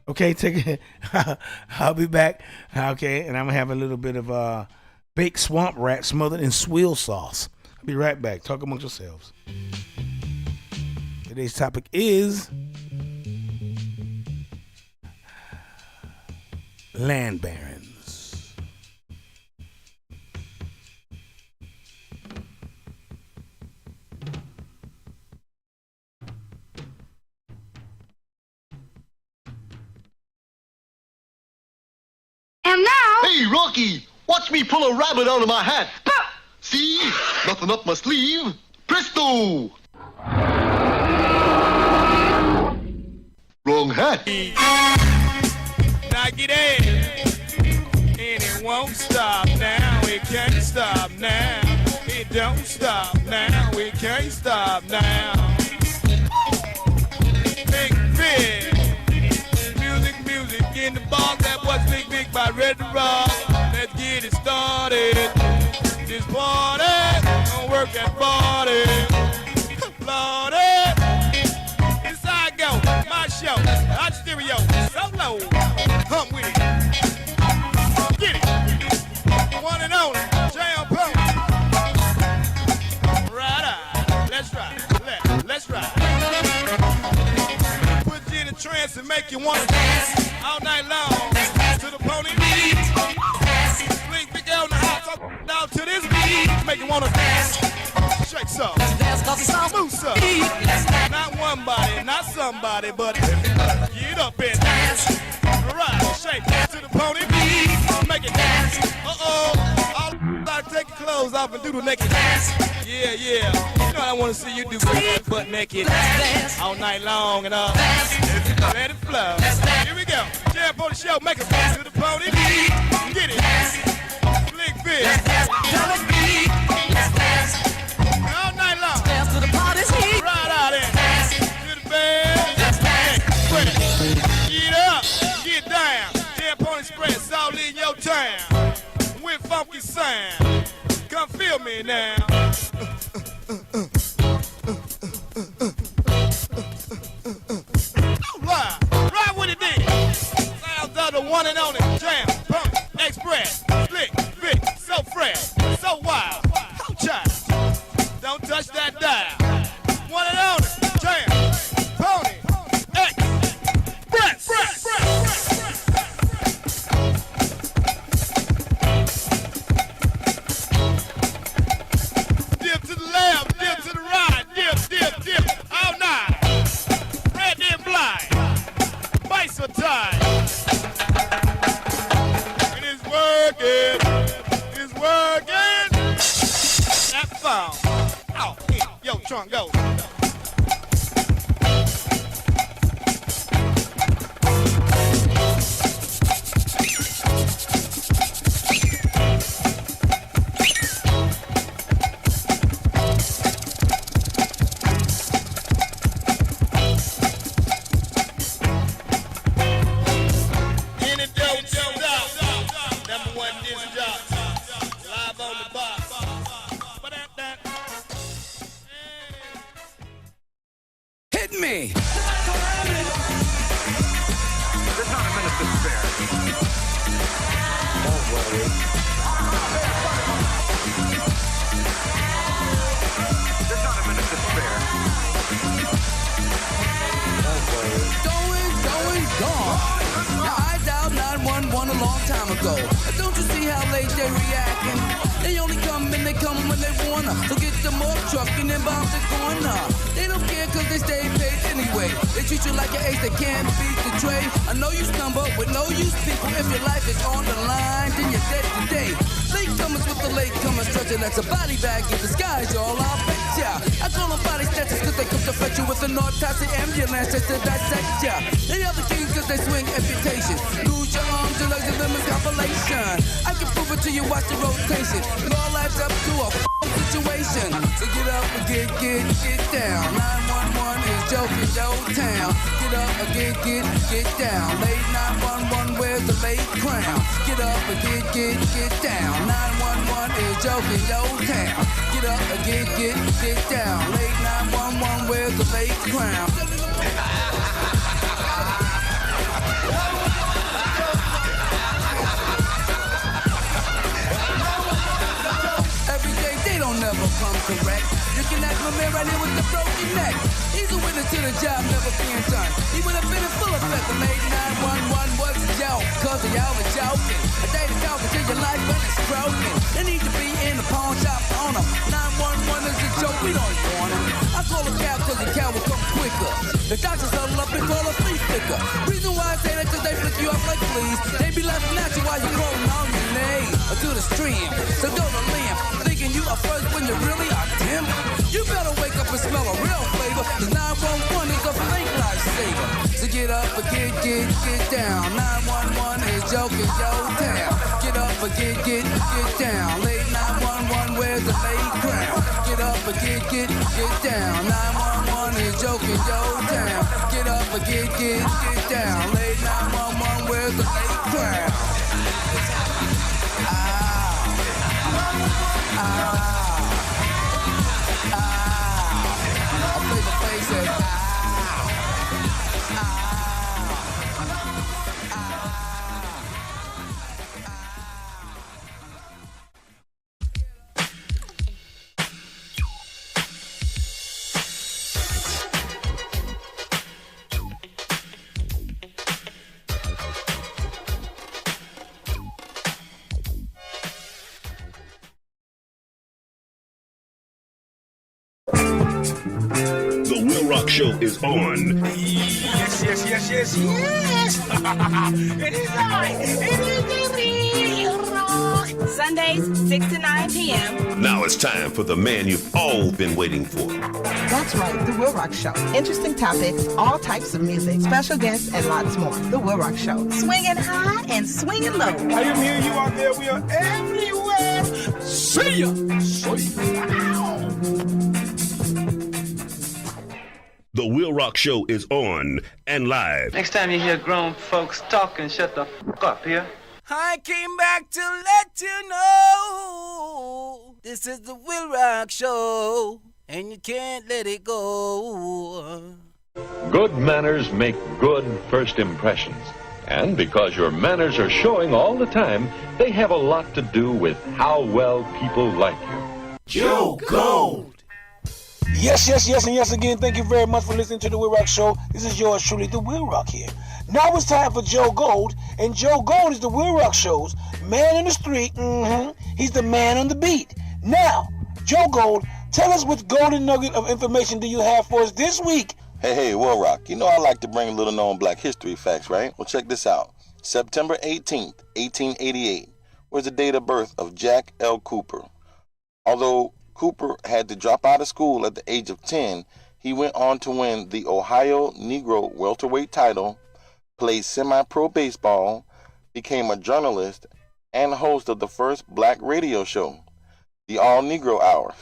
S8: Okay, take it. I'll be back. Okay, and I'm going to have a little bit of baked swamp rat smothered in swill sauce. I'll be right back. Talk amongst yourselves. Today's topic is land barons.
S11: And now...
S2: Hey, Rocky, watch me pull a rabbit out of my hat. See? Nothing up my sleeve. Presto! Wrong hat.
S6: Knock it in. And it won't stop now. It can't stop now. It don't stop now. It can't stop now. Big Big. Music in the bar. That was Big Big by Red Rock. Let's get it started. This party. Don't work that body. Lordy. It's how I go. My show. Hot stereo. Solo. Hump with it. Get it. One and only. Jam Pony. Right on. Let's ride. Let's ride. Put you in a trance and make you want to dance all night long. To the pony beat. Blink big on the house. Down to this beat. Make you want to dance. Shake some. Smooth some. Not one body, not somebody, but get up and dance. Right, shake to the pony beat. Make it dance. All like take your clothes off and do the naked dance. Yeah. You know I want to see you do butt naked all night long and all. Let it flow. Here we go. Jam Pony Show. Make it dance to the pony beat. Get it. Blick Big. All night long. Dance to the party's heat. Right out there. Dance to the bed. Get up. Get down. Jam Pony Express all in your town. With funky sound. Come feel me now. Right with it then. Sounds of the one and only Jam Pony Express. Slick, big, so fresh, so wild. Oh, child. Don't touch that dial. One and only Jam Pony Express. Dip to the left, dip to the right, dip, all night. Red and blind, bites are tied. It is working, that phone. Oh, yo, trunk go.
S11: Me.
S16: There's not a minute to spare. Don't worry. There's not a minute to spare. Don't worry. Gone. Now I dialed 911 a long time ago. Don't you see how late they're reacting? They only come and they come when they wanna. So get them up trucking and bombs are going up. They don't care cause they stay paid anyway. They treat you like an ace, they can't beat the trade. I know you stumble with no use people. If your life is on the line, then you're dead today. Late comers with the late comers, stretching that's a body bag in disguise, y'all. I'll bet ya. ya. I call them body snatchers cause they come to fetch you with an autopsy ambulance just to dissect ya. They are the kings cause they swing amputation. Lose your arms, your legs, and limbs compilation. I can prove it to you, watch the rotation. It all adds up to a situation. So get up and get down. 911 is joking your town. Get up and get down. Late 911, where's the late crown? Get up and get down. 911 is joking your town. Get up and get down. Late 911, where's the late crown? Every day they don't never come correct. You can ask my man right here with the broken neck. He's a witness to the job never being done. He would have been in full effect. The late 911 was a joke, cause of y'all were joking. A day to talking to your life when it's broken. They need to be in the pawn shop on them. 911 is a joke, we don't want him. I call a cab cause the cab will come quicker. The doctors huddle up and call a flea flicker. Reason why I say that cause they flick you off like fleas. They be laughing at you while you're crawling on your knees. Or to the stream, so go to limb. Thinking you are first when you really are dim. You better wake up and smell a real flavor. Cause 911 is a fake lifesaver. So get up and get down. 911 is joking your town. Get up and get down. Late 911, where's the late crown? Get up and get down. 911 is joking your town. Get up and get down. Late 911, where's the late crown? I play the face and
S1: The WILROC Show is on.
S8: Yes. It is I. It is the WILROC.
S13: Sundays, 6 to 9 p.m.
S1: Now it's time for the man you've all been waiting for.
S17: That's right, The WILROC Show. Interesting topics, all types of music, special guests, and lots more. The WILROC Show.
S13: Swinging high and swinging low.
S8: I am here, you are there, we are everywhere. See ya. Wow.
S1: The WILROC Show is on and live.
S20: Next time you hear grown folks talking, shut the fuck up here.
S16: I came back to let you know this is the WILROC Show, and you can't let it go.
S21: Good manners make good first impressions. And because your manners are showing all the time, they have a lot to do with how well people like you.
S8: Joe Gold.
S25: Yes, and yes again, thank you very much for listening to the WILROC Show. This is yours truly, the WILROC here. Now it's time for Joe Gold, and Joe Gold is the WILROC Show's man in the street. He's the man on the beat. Now, Joe Gold, tell us what golden nugget of information do you have for us this week?
S26: Hey, WILROC, you know I like to bring little known black history facts, right? Well, check this out. September 18th, 1888 was the date of birth of Jack L. Cooper. Although Cooper had to drop out of school at the age of 10, he went on to win the Ohio Negro welterweight title, played semi-pro baseball, became a journalist, and host of the first black radio show, the All Negro Hour.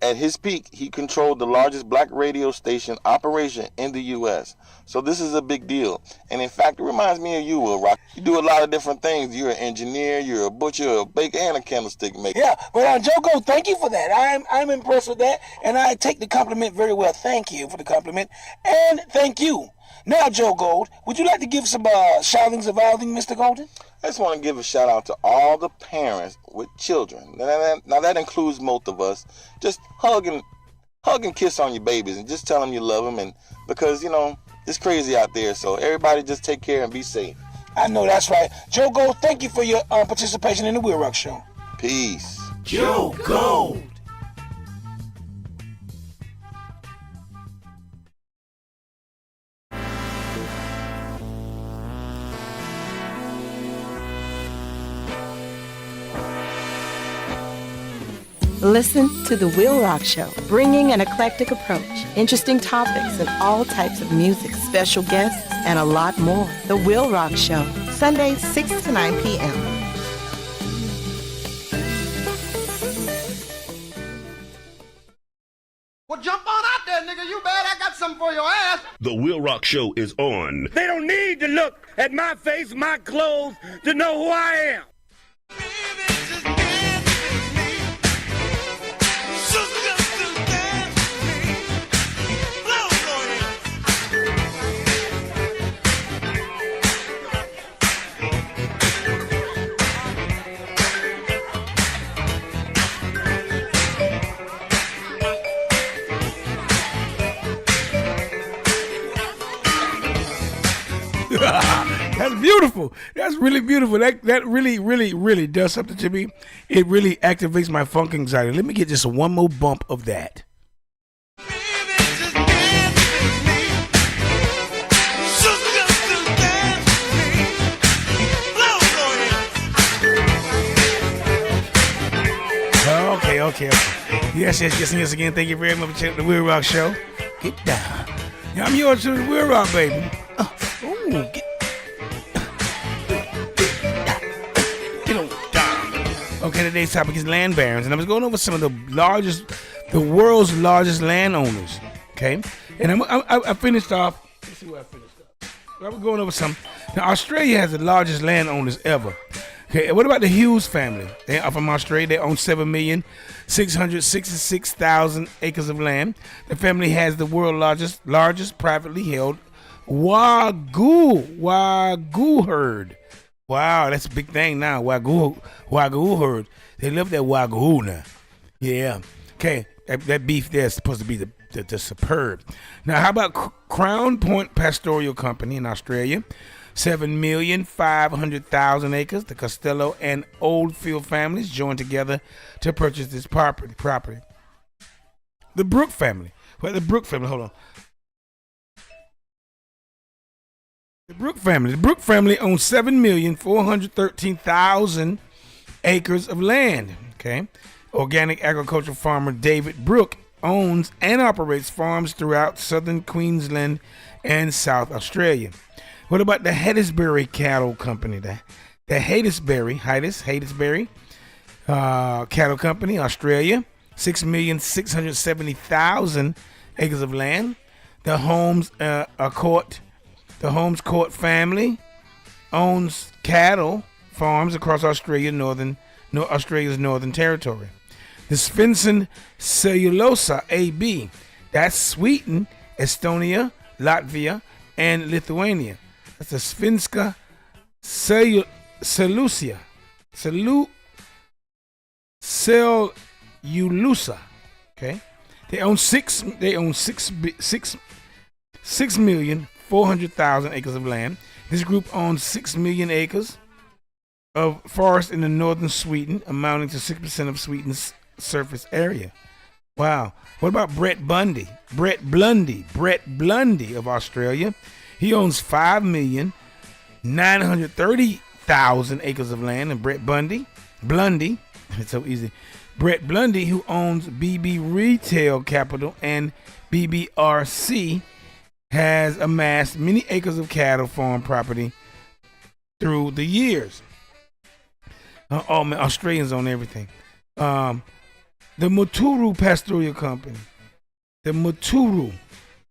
S26: At his peak, he controlled the largest black radio station operation in the U.S. So this is a big deal. And in fact, it reminds me of you, WILROC. You do a lot of different things. You're an engineer, you're a butcher, a baker, and a candlestick maker.
S25: Yeah, well, Joe Gold, thank you for that. I'm impressed with that, and I take the compliment very well. Thank you for the compliment, and thank you. Now, Joe Gold, would you like to give some shoutings of outing, Mr. Golden?
S26: I just want to give a shout out to all the parents with children. Now that includes most of us. Just hug and kiss on your babies and just tell them you love them. And because, you know, it's crazy out there. So everybody just take care and be safe.
S25: I know that's right. Joe Gold, thank you for your participation in the WILROC Show.
S26: Peace.
S8: Joe Gold.
S17: Listen to The Will Rock Show, bringing an eclectic approach, interesting topics, and all types of music, special guests, and a lot more. The Will Rock Show, Sundays 6 to 9 p.m.
S3: Well, jump on out there, nigga. You bad. I got something for your ass.
S1: The Will Rock Show is on.
S5: They don't need to look at my face, my clothes, to know who I am.
S8: That's beautiful. That's really beautiful. That really does something to me. It really activates my funk anxiety. Let me get just one more bump of that. Okay. Yes, again. Thank you very much for checking the Will Rock Show. Get down. Yeah, I'm yours to the Will Rock, baby. Okay, today's topic is land barons, and I was going over some of the world's largest landowners. Okay, and I finished off. Let's see where I finished off. I was going over some. Now, Australia has the largest landowners ever. Okay, what about the Hughes family? They are from Australia. They own 7,666,000 acres of land. The family has the world's largest privately held Wagyu herd. Wow, that's a big thing now. Wagyu herd. They love that Wagyu now. Yeah. Okay, that beef there is supposed to be the superb. Now, how about Crown Point Pastoral Company in Australia? 7,500,000 acres. The Costello and Oldfield families joined together to purchase this property. The Brook family. Hold on. The Brook family owns 7,413,000 acres of land. Okay. Organic agricultural farmer David Brook owns and operates farms throughout southern Queensland and South Australia. What about the Heytesbury Cattle Company? The Heytesbury Cattle Company, Australia, 6,670,000 acres of land. The Holmes Court family owns cattle farms across Australia's northern territory. The Svensson Cellulosa AB, that's Sweden, Estonia, Latvia, and Lithuania. That's the Svenska Cellulosa. Okay, they own 6,400,000 acres of land. This group owns 6 million acres of forest in the northern Sweden, amounting to 6% of Sweden's surface area. Wow. What about Brett Blundy of Australia? He owns 5,930,000 acres of land. And Brett Blundy, it's so easy. Brett Blundy, who owns BB Retail Capital and BBRC, has amassed many acres of cattle farm property through the years. Australians own everything. The Muturu Pastoral Company. The Muturu.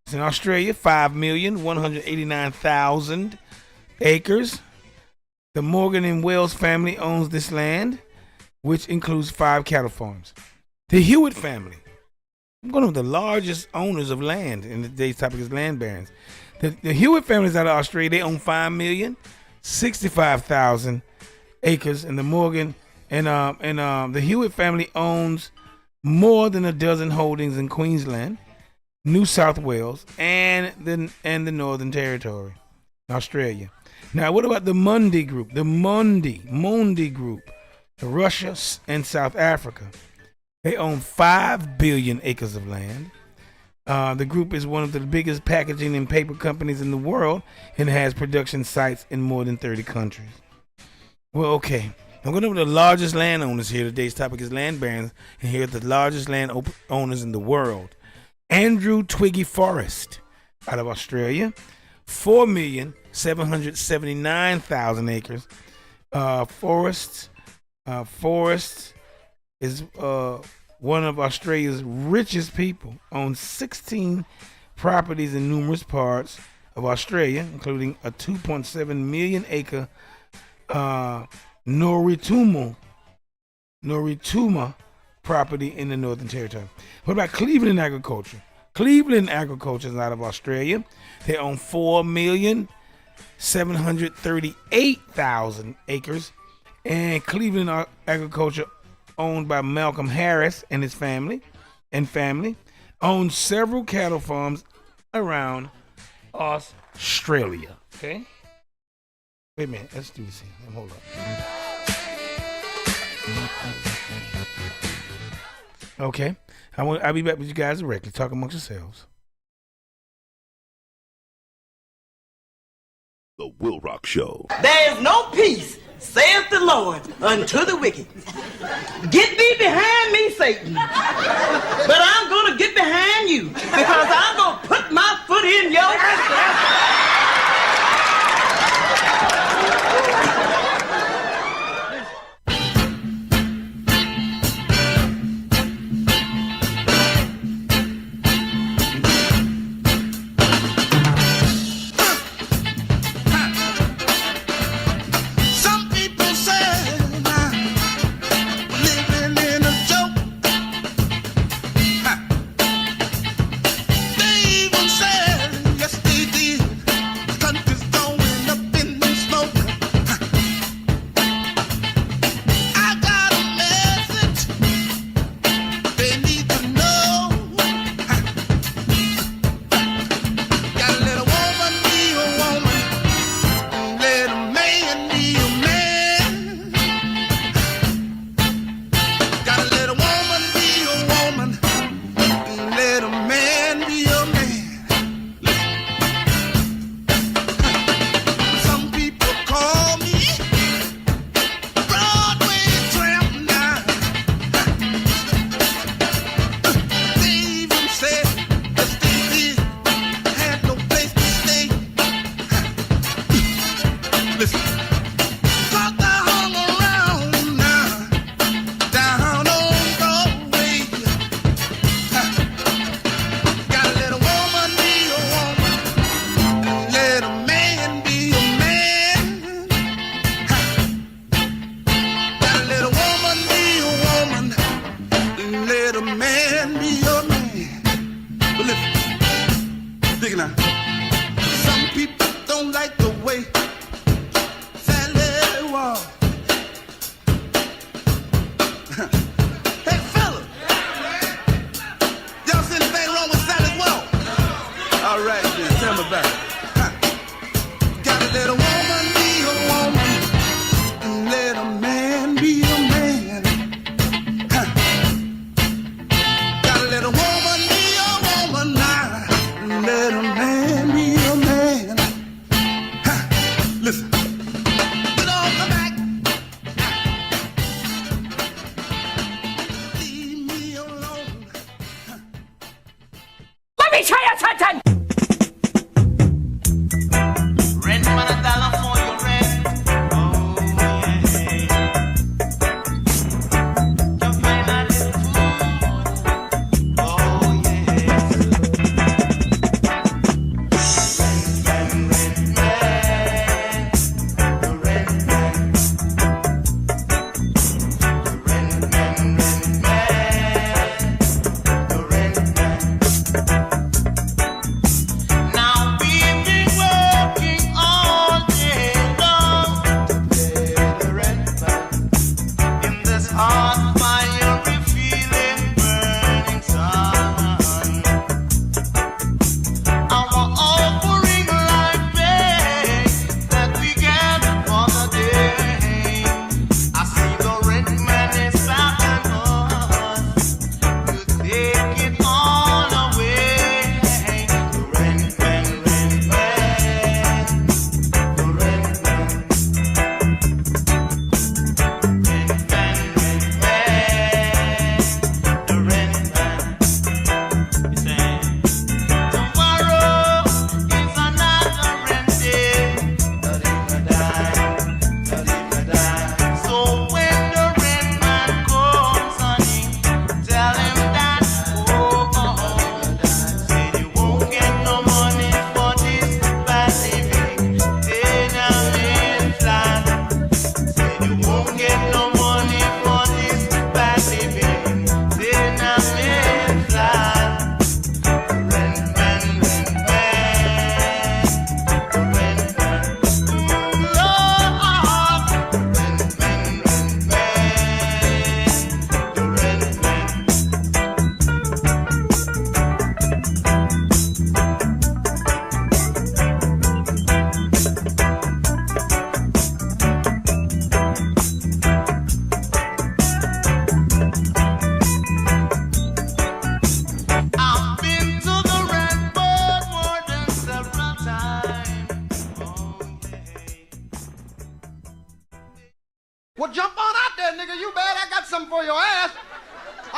S8: It's in Australia, 5,189,000 acres. The Morgan and Wells family owns this land, which includes 5 cattle farms. The Hewitt family. One of the largest owners of land, in today's topic is land barons. The Hewitt family is out of Australia. They own 5,065,000 acres, and the Morgan and the Hewitt family owns more than a dozen holdings in Queensland, New South Wales, and the Northern Territory, Australia. Now, what about the Mundy Group? The Mundy Group, Russia and South Africa. They own 5 billion acres of land. The group is one of the biggest packaging and paper companies in the world and has production sites in more than 30 countries. Well, okay. I'm going over the largest landowners here. Today's topic is land barons, and here are the largest landowners in the world. Andrew Twiggy Forrest out of Australia, 4,779,000 acres. Forrest is one of Australia's richest people, owns 16 properties in numerous parts of Australia, including a 2.7 million acre Norituma property in the Northern Territory. What about Cleveland Agriculture? Cleveland Agriculture is out of Australia. They own 4,738,000 acres. And Cleveland Agriculture, owned by Malcolm Harris and his family, owns several cattle farms around Australia. Okay? Wait a minute. Let's do this here. Hold up. Okay. I'll be back with you guys directly. Talk amongst yourselves.
S1: The WILROC Show.
S7: There is no peace, saith the Lord, unto the wicked. Get thee behind me, Satan. But I'm going to get behind you because I'm going to put my foot in your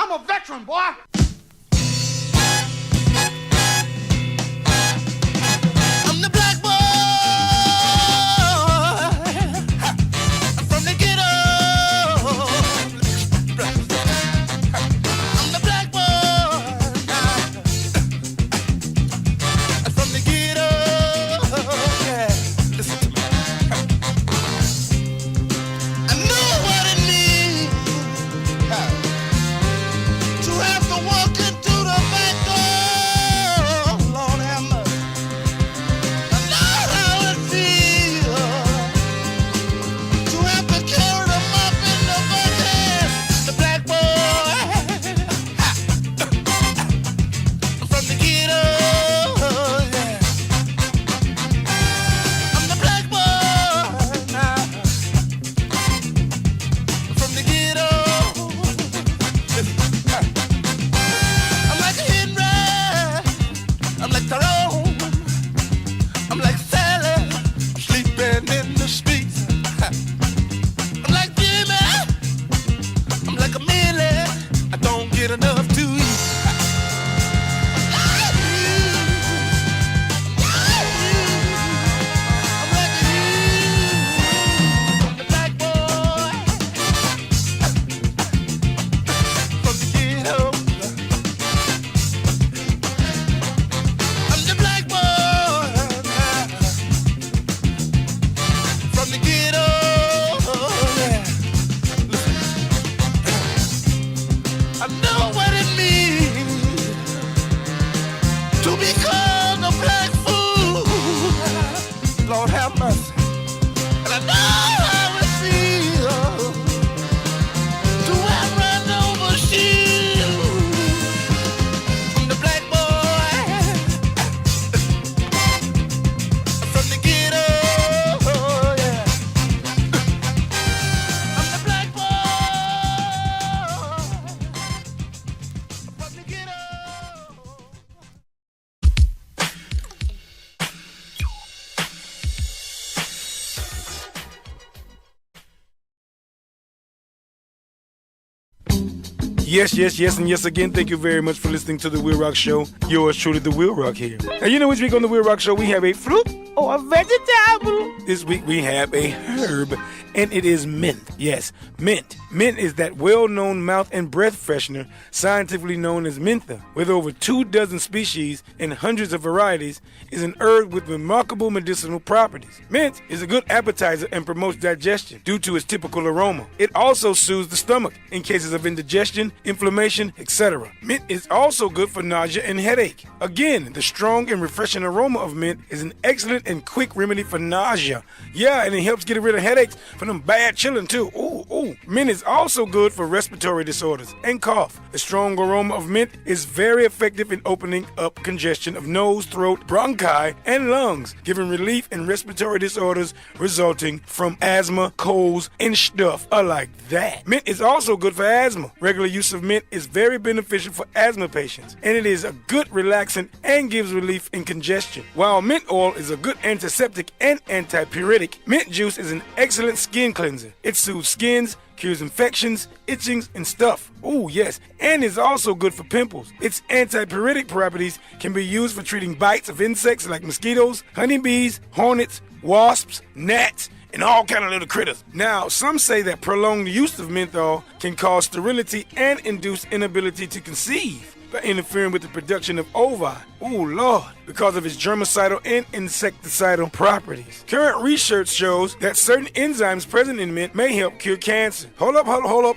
S3: I'm a veteran, boy.
S11: I'm the black boy from the ghetto. I'm the black boy from the ghetto. Yeah, listen to me. I know what it means to have to walk into the back door. Lord have mercy. I know how it feels to have to carry them up in the bucket. The black boy from the ghetto. Yeah. I'm the black boy from the ghetto. I'm like Henry, I'm like Tyrone, I'm like Sally, sleeping in the streets. I'm like Jimmy, I'm like a Millie, I don't get enough to eat. I'm like the black boy from the ghetto. I'm the black boy from the ghetto. Yeah. Listen. I know what it means to be called a black fool. Lord have mercy. And I know how it feels to have run over shoes. I'm the black boy from the ghetto. Yeah. I'm the black boy from the ghetto.
S8: Yes, and yes again, thank you very much for listening to the WILROC Show. Yours truly, the WILROC here. And you know, this week on the WILROC Show, we have a fruit or a vegetable. This week we have a herb, and it is mint. Yes, mint. Mint is that well-known mouth and breath freshener, scientifically known as mentha. With over 24 species and hundreds of varieties, is an herb with remarkable medicinal properties. Mint is a good appetizer and promotes digestion due to its typical aroma. It also soothes the stomach in cases of indigestion, inflammation, etc. Mint is also good for nausea and headache. Again, the strong and refreshing aroma of mint is an excellent and quick remedy for nausea. Yeah, and it helps get rid of headaches from them bad chilling too. Ooh. Mint is also good for respiratory disorders and cough. The strong aroma of mint is very effective in opening up congestion of nose, throat, bronchi, and lungs, giving relief in respiratory disorders resulting from asthma, colds, and stuff like that. Mint is also good for asthma. Regular use of mint is very beneficial for asthma patients, and it is a good relaxant and gives relief in congestion. While mint oil is a good antiseptic and antipyretic, mint juice is an excellent skin cleanser. It soothes skins, cures infections, itchings, and stuff. Ooh, yes, and is also good for pimples. Its antipyretic properties can be used for treating bites of insects like mosquitoes, honeybees, hornets, wasps, gnats, and all kind of little critters. Now, some say that prolonged use of menthol can cause sterility and induce inability to conceive by interfering with the production of ova. Ooh, Lord, because of its germicidal and insecticidal properties. Current research shows that certain enzymes present in mint may help cure cancer. Hold up.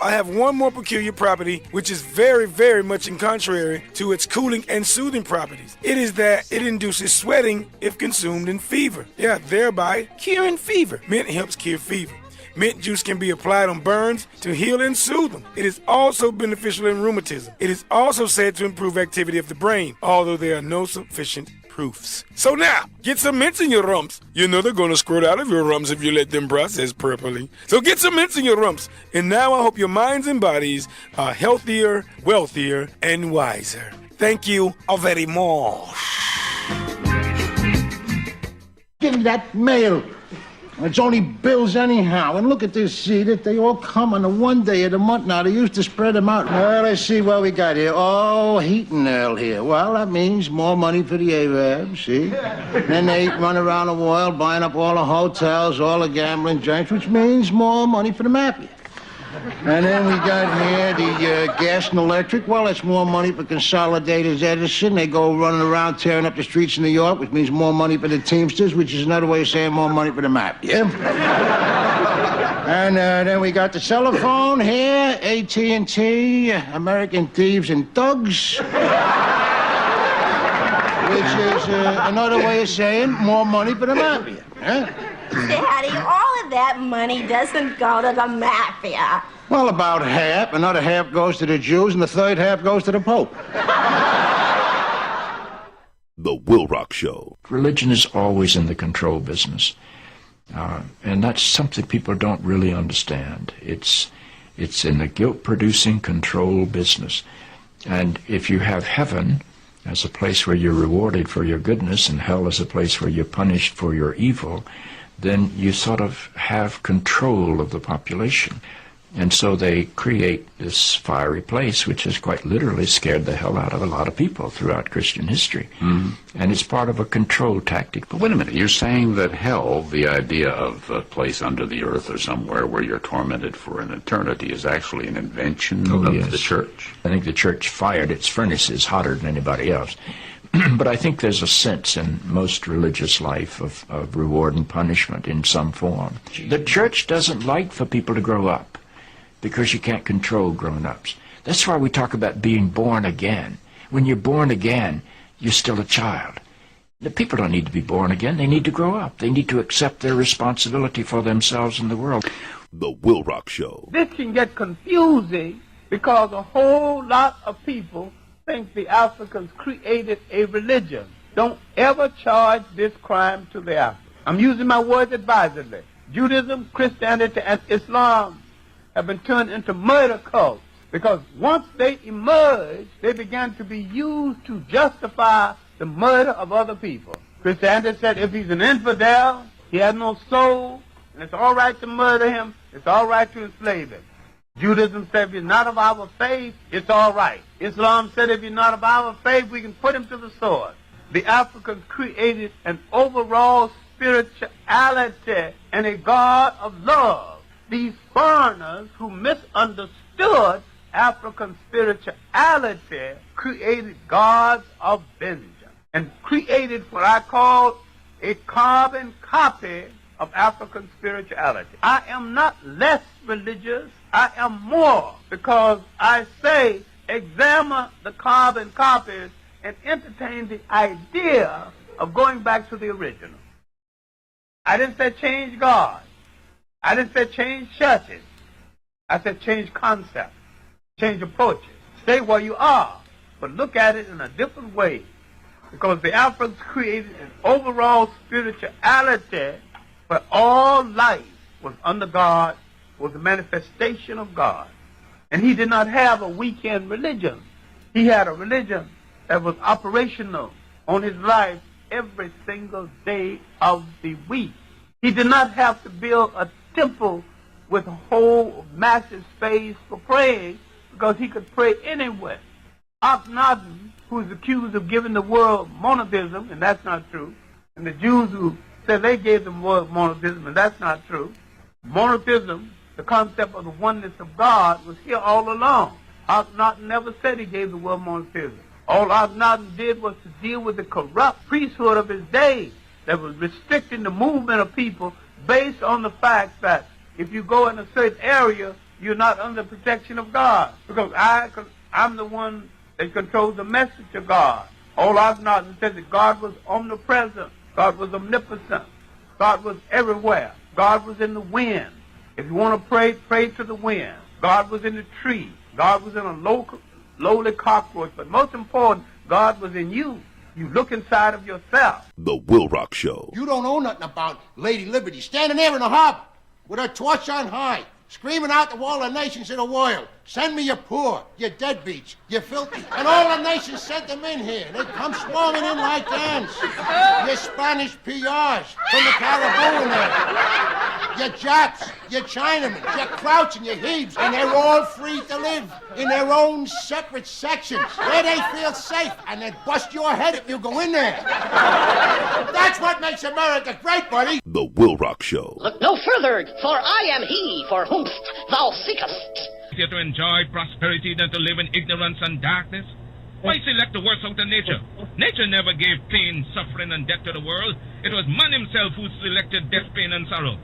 S8: I have one more peculiar property, which is very, very much in contrary to its cooling and soothing properties. It is that it induces sweating if consumed in fever. Yeah, thereby curing fever. Mint helps cure fever. Mint juice can be applied on burns to heal and soothe them. It is also beneficial in rheumatism. It is also said to improve activity of the brain, although there are no sufficient proofs. So now, get some mints in your rumps. You know they're going to squirt out of your rumps if you let them process properly. So get some mints in your rumps. And now I hope your minds and bodies are healthier, wealthier, and wiser. Thank you very much.
S3: Give me that mail. It's only bills anyhow. And look at this, see that they all come on the one day of the month now. They used to spread them out. Well, let's see what we got here. Oh, heat and oil here. Well, that means more money for the Arabs, see? Then they run around the world buying up all the hotels, all the gambling joints, which means more money for the mafia. And then we got here the gas and electric. Well, that's more money for Consolidated Edison. They go running around tearing up the streets in New York, which means more money for the Teamsters, which is another way of saying more money for the mafia. And then we got the telephone here, AT&T, American Thieves and Thugs, which is another way of saying more money for the mafia. Huh?
S13: Daddy, all of that money doesn't go to the mafia.
S3: Well, about half. Another half goes to the Jews, and the third half goes to the Pope.
S1: The WILROC Show.
S9: Religion is always in the control business. And that's something people don't really understand. It's in the guilt-producing control business. And if you have heaven as a place where you're rewarded for your goodness and hell as a place where you're punished for your evil, then you sort of have control of the population. And so they create this fiery place, which has quite literally scared the hell out of a lot of people throughout Christian history. Mm-hmm. And it's part of a control tactic.
S12: But wait a minute, you're saying that hell, the idea of a place under the earth or somewhere where you're tormented for an eternity, is actually an invention of the church?
S9: I think the church fired its furnaces hotter than anybody else. But I think there's a sense in most religious life of reward and punishment in some form. The church doesn't like for people to grow up because you can't control grown-ups. That's why we talk about being born again. When you're born again, you're still a child. The people don't need to be born again. They need to grow up. They need to accept their responsibility for themselves and the world.
S1: The WILROC Show.
S5: This can get confusing because a whole lot of people think the Africans created a religion. Don't ever charge this crime to the Africans. I'm using my words advisedly. Judaism, Christianity, and Islam have been turned into murder cults because once they emerged, they began to be used to justify the murder of other people. Christianity said if he's an infidel, he has no soul, and it's all right to murder him, it's all right to enslave him. Judaism said if you're not of our faith, it's all right. Islam said if you're not of our faith, we can put him to the sword. The Africans created an overall spirituality and a God of love. These foreigners who misunderstood African spirituality created gods of vengeance and created what I call a carbon copy of African spirituality. I am not less religious, I am more, because I say examine the carbon copies and entertain the idea of going back to the original. I didn't say change God. I didn't say change churches. I said change concepts, change approaches. Stay where you are, but look at it in a different way. Because the Africans created an overall spirituality where all life was under God, was a manifestation of God. And he did not have a weekend religion. He had a religion that was operational on his life every single day of the week. He did not have to build a temple with a whole massive space for praying because he could pray anywhere. Akhenaten, who is accused of giving the world monotheism, and that's not true, and the Jews who said they gave the world monotheism, and that's not true. Monotheism, the concept of the oneness of God, was here all along. Akhenaten never said he gave the world monotheism. All Akhenaten did was to deal with the corrupt priesthood of his day that was restricting the movement of people based on the fact that if you go in a certain area, you're not under protection of God. Because I'm the one that controls the message of God. All Akhenaten said that God was omnipresent. God was omnipotent. God was everywhere. God was in the wind. If you want to pray, pray to the wind. God was in the tree. God was in a lowly cockroach. But most important, God was in you. You look inside of yourself.
S1: The WILROC Show.
S3: You don't know nothing about Lady Liberty standing there in the harbor with her torch on high, screaming out to all the nations of the world. Send me your poor, your deadbeats, your filthy. And all the nations sent them in here. They come swarming in like ants. Your Spanish PRs from the Caribou and there. Your Japs, your Chinamen, your Crouch and your Hebes. And they're all free to live in their own separate sections where they feel safe. And they bust your head if you go in there. That's what makes America great, buddy.
S1: The WILROC Show.
S4: Look no further, for I am he for whomst thou seekest.
S14: To enjoy prosperity than to live in ignorance and darkness? Why select the worst out of nature? Nature never gave pain, suffering, and death to the world. It was man himself who selected death, pain, and sorrow.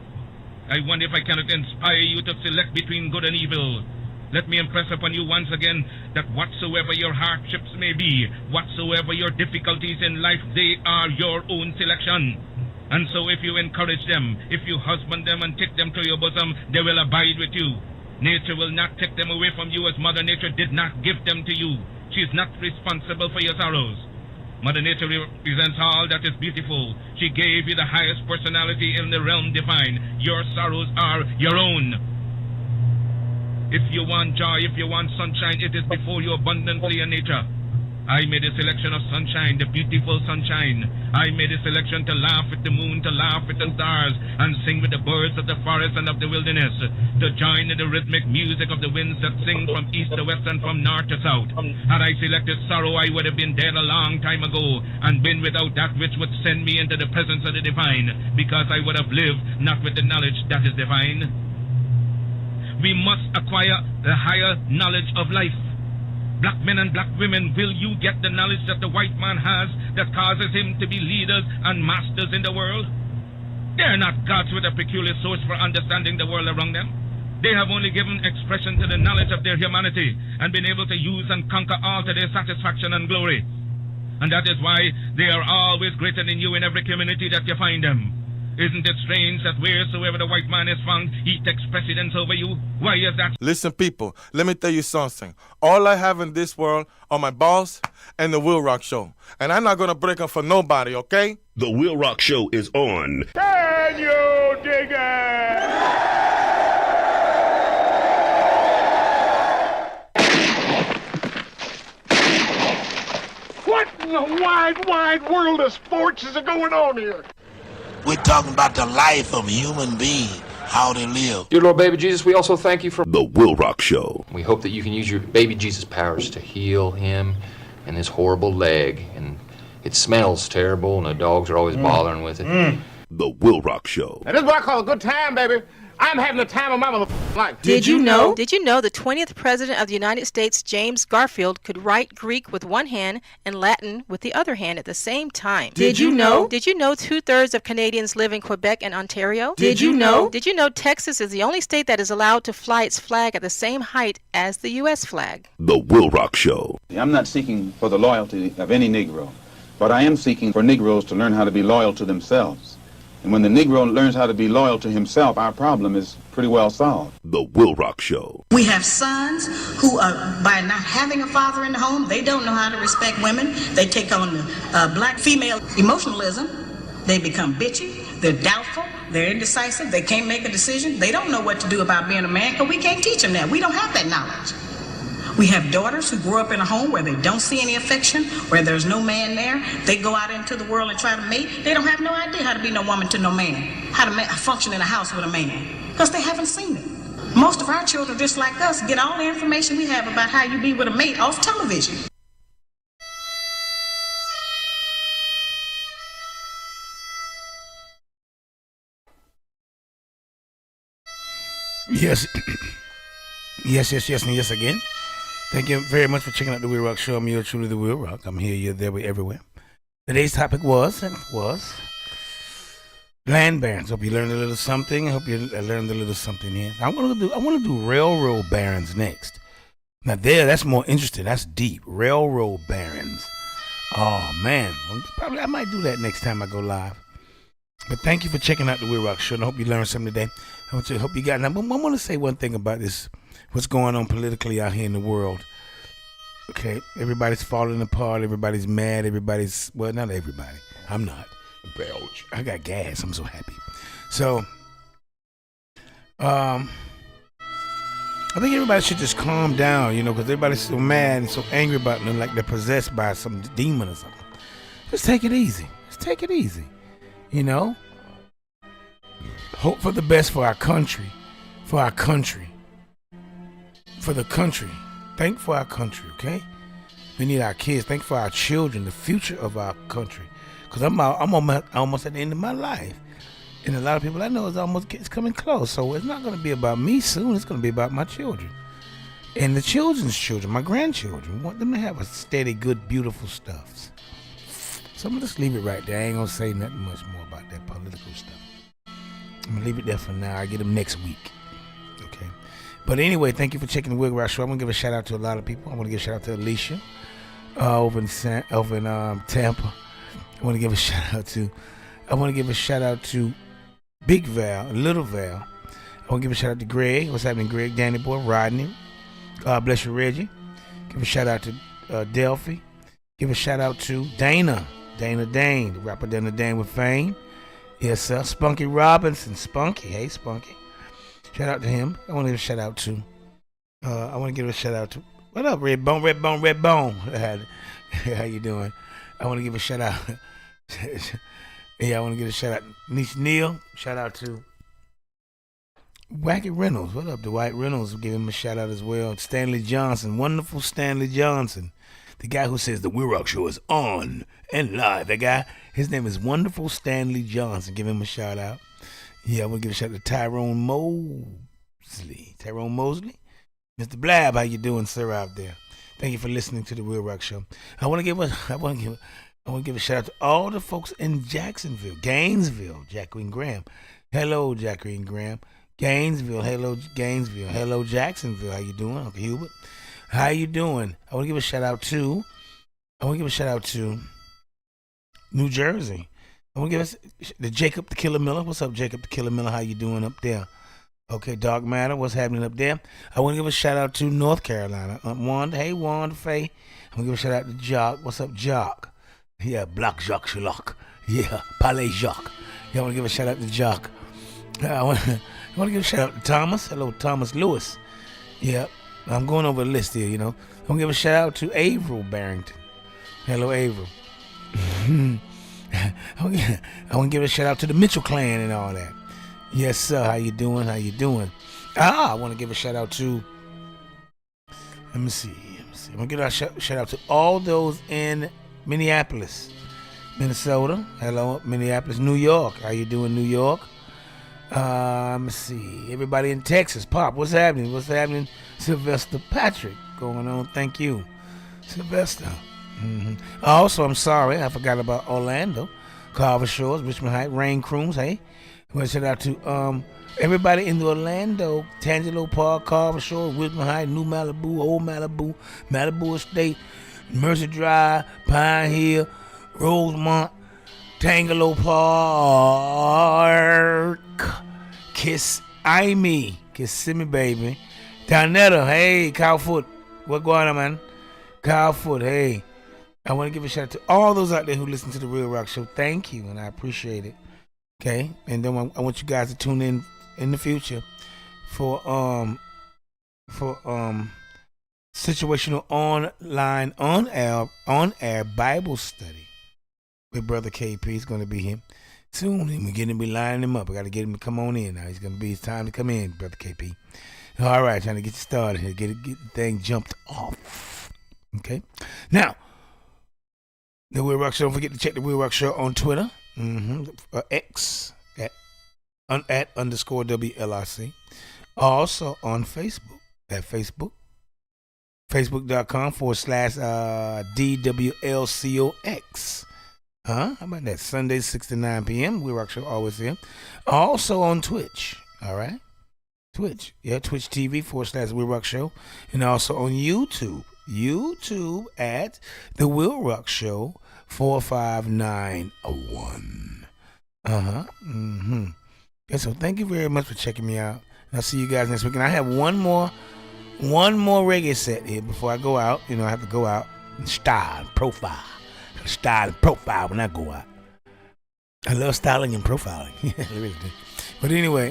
S14: I wonder if I cannot inspire you to select between good and evil. Let me impress upon you once again that whatsoever your hardships may be, whatsoever your difficulties in life, they are your own selection. And so if you encourage them, if you husband them and take them to your bosom, they will abide with you. Nature will not take them away from you as Mother Nature did not give them to you. She is not responsible for your sorrows. Mother Nature represents all that is beautiful. She gave you the highest personality in the realm divine. Your sorrows are your own. If you want joy, if you want sunshine, it is before you abundantly in nature. I made a selection of sunshine, the beautiful sunshine. I made a selection to laugh at the moon, to laugh at the stars, and sing with the birds of the forest and of the wilderness, to join in the rhythmic music of the winds that sing from east to west and from north to south. Had I selected sorrow, I would have been dead a long time ago, and been without that which would send me into the presence of the divine, because I would have lived not with the knowledge that is divine. We must acquire the higher knowledge of life. Black men and black women, will you get the knowledge that the white man has that causes him to be leaders and masters in the world? They are not gods with a peculiar source for understanding the world around them. They have only given expression to the knowledge of their humanity and been able to use and conquer all to their satisfaction and glory. And that is why they are always greater than you in every community that you find them. Isn't it strange that wheresoever the white man is found, he takes precedence over you? Why is that?
S15: Listen, people, let me tell you something. All I have in this world are my boss and the WILROC Show. And I'm not going to break them for nobody, okay?
S1: The WILROC Show is on.
S14: Can you dig it?
S22: What in the wide, wide world of sports is going on here?
S23: We're talking about the life of a human being, how they live.
S24: Dear Lord Baby Jesus, we also thank you for
S1: The WILROC Show.
S24: We hope that you can use your Baby Jesus powers to heal him and this horrible leg. And it smells terrible, and the dogs are always bothering with it.
S1: The WILROC Show.
S22: Now, this is what I call a good time, baby. I'm having the time of my motherfucking life.
S10: Did you know the 20th President of the United States, James Garfield, could write Greek with one hand and Latin with the other hand at the same time?
S22: Did you know?
S10: Did you know 2/3 of Canadians live in Quebec and Ontario?
S22: Did you know?
S10: Did you know Texas is the only state that is allowed to fly its flag at the same height as the U.S. flag?
S1: The WILROC Show.
S27: I'm not seeking for the loyalty of any Negro, but I am seeking for Negroes to learn how to be loyal to themselves. And when the Negro learns how to be loyal to himself, our problem is pretty well solved.
S1: The WILROC Show.
S28: We have sons who are, by not having a father in the home, they don't know how to respect women. They take on the black female emotionalism. They become bitchy. They're doubtful. They're indecisive. They can't make a decision. They don't know what to do about being a man because we can't teach them that. We don't have that knowledge. We have daughters who grow up in a home where they don't see any affection, where there's no man there. They go out into the world and try to mate. They don't have no idea how to be no woman to no man, how to function in a house with a man, because they haven't seen it. Most of our children, just like us, get all the information we have about how you be with a mate off television.
S8: Yes. Yes again. Thank you very much for checking out the WILROC Show. I'm yours truly, the WILROC. I'm here, you're there, we're everywhere. Today's topic was land barons. Hope you learned a little something. I hope you learned a little something here. I want to do railroad barons next. Now that's more interesting. That's deep. Railroad barons. Oh man, probably I might do that next time I go live. But thank you for checking out the WILROC Show. And I hope you learned something today. I hope you got. Now I want to say one thing about this. What's going on politically out here in the world. Okay, everybody's falling apart, everybody's mad, well, not everybody. I'm not. I got gas, I'm so happy. So, I think everybody should just calm down, because everybody's so mad and so angry about them, like they're possessed by some demon or something. Just take it easy. Just take it easy. Hope for the best for our country. For our country. For the country. Think for our country, okay? We need our kids. Think for our children, the future of our country. Because I'm almost at the end of my life. And a lot of people I know it's coming close. So it's not going to be about me soon. It's going to be about my children. And the children's children, my grandchildren. We want them to have a steady, good, beautiful stuff. So I'm going to just leave it right there. I ain't going to say nothing much more about that political stuff. I'm going to leave it there for now. I'll get them next week. Okay. But anyway, thank you for checking the WILROC Show. I'm going to give a shout out to a lot of people. I want to give a shout out to Alicia over in Tampa. I want to give a shout out to Big Val, Little Val. I want to give a shout out to Greg. What's happening, Greg? Danny Boy, Rodney. God bless you, Reggie. Give a shout out to Delphi. Give a shout out to Dana Dane, the rapper Dana Dane with fame. Yes, sir. Spunky Robinson. Spunky. Hey, Spunky. Shout out to him. I want to give a shout out to. What up, Redbone? How you doing? I want to give a shout out. Yeah, I want to give a shout out to Niche Neal. Shout out to Wacky Reynolds. What up, Dwight Reynolds? Give him a shout out as well. Stanley Johnson. Wonderful Stanley Johnson. The guy who says the WILROC Show is on and live. That guy, his name is Wonderful Stanley Johnson. Give him a shout out. Yeah, I want to give a shout out to Tyrone Mosley. Mr. Blab, how you doing, sir, out there? Thank you for listening to the WILROC Show. I want to give a shout out to all the folks in Jacksonville, Gainesville, Jacqueline Graham. Hello, Jacqueline Graham. Gainesville, hello, Gainesville. Hello, Jacksonville. How you doing, Uncle Hubert? How you doing? I want to give a shout out to New Jersey. I want to give the Jacob the Killer Miller. What's up, Jacob the Killer Miller? How you doing up there? Okay, Dark Matter, what's happening up there? I want to give a shout out to North Carolina. Wanda, hey, Wanda Faye. I'm going to give a shout out to Jock. What's up, Jock? Yeah, Black Jacques Chaloc. Yeah, Palais Jacques. Yeah, I want to give a shout out to Jock. I want to give a shout out to Thomas. Hello, Thomas Lewis. Yeah, I'm going over the list here, I'm going to give a shout out to Averill Barrington. Hello, Averill. I want to give a shout out to the Mitchell clan and all that. Yes, sir. How you doing? I want to give a shout out to. Let me see. I'm gonna give a shout out to all those in Minneapolis, Minnesota. Hello, Minneapolis, New York. How you doing, New York? Let me see. Everybody in Texas, Pop. What's happening? Sylvester Patrick, going on. Thank you, Sylvester. Also, I'm sorry, I forgot about Orlando, Carver Shores, Richmond Heights, Rain Crooms. Hey. I want to shout out to everybody in the Orlando, Tangelo Park, Carver Shore, Richmond Heights, New Malibu, Old Malibu, Malibu Estate, Mercer Drive, Pine Hill, Rosemont, Tangelo Park, Kissimmee, baby, Donetta, hey, Cowfoot, what going on, man? Cowfoot, hey. I want to give a shout out to all those out there who listen to the WILROC Show. Thank you, and I appreciate it. Okay, and then I want you guys to tune in the future for situational online on air Bible study with Brother KP. He's going to be here soon, and we're going to be lining him up. I got to get him to come on in now. It's time to come in, Brother KP. All right, trying to get you started here, get the thing jumped off. Okay, now the WILROC Show. Don't forget to check the WILROC Show on Twitter. X at _ WLRC. Also on Facebook at Facebook.com / DWLCOX. How about that? Sunday 6 to 9 p.m. WILROC Show always here. Also on Twitch. All right. Twitch. Yeah, Twitch TV / WILROC Show. And also on YouTube. YouTube at the WILROC Show 45901. Yeah, so thank you very much for checking me out. And I'll see you guys next week. And I have one more reggae set here before I go out. I have to go out and style and profile. When I go out. I love styling and profiling. I really do. But anyway,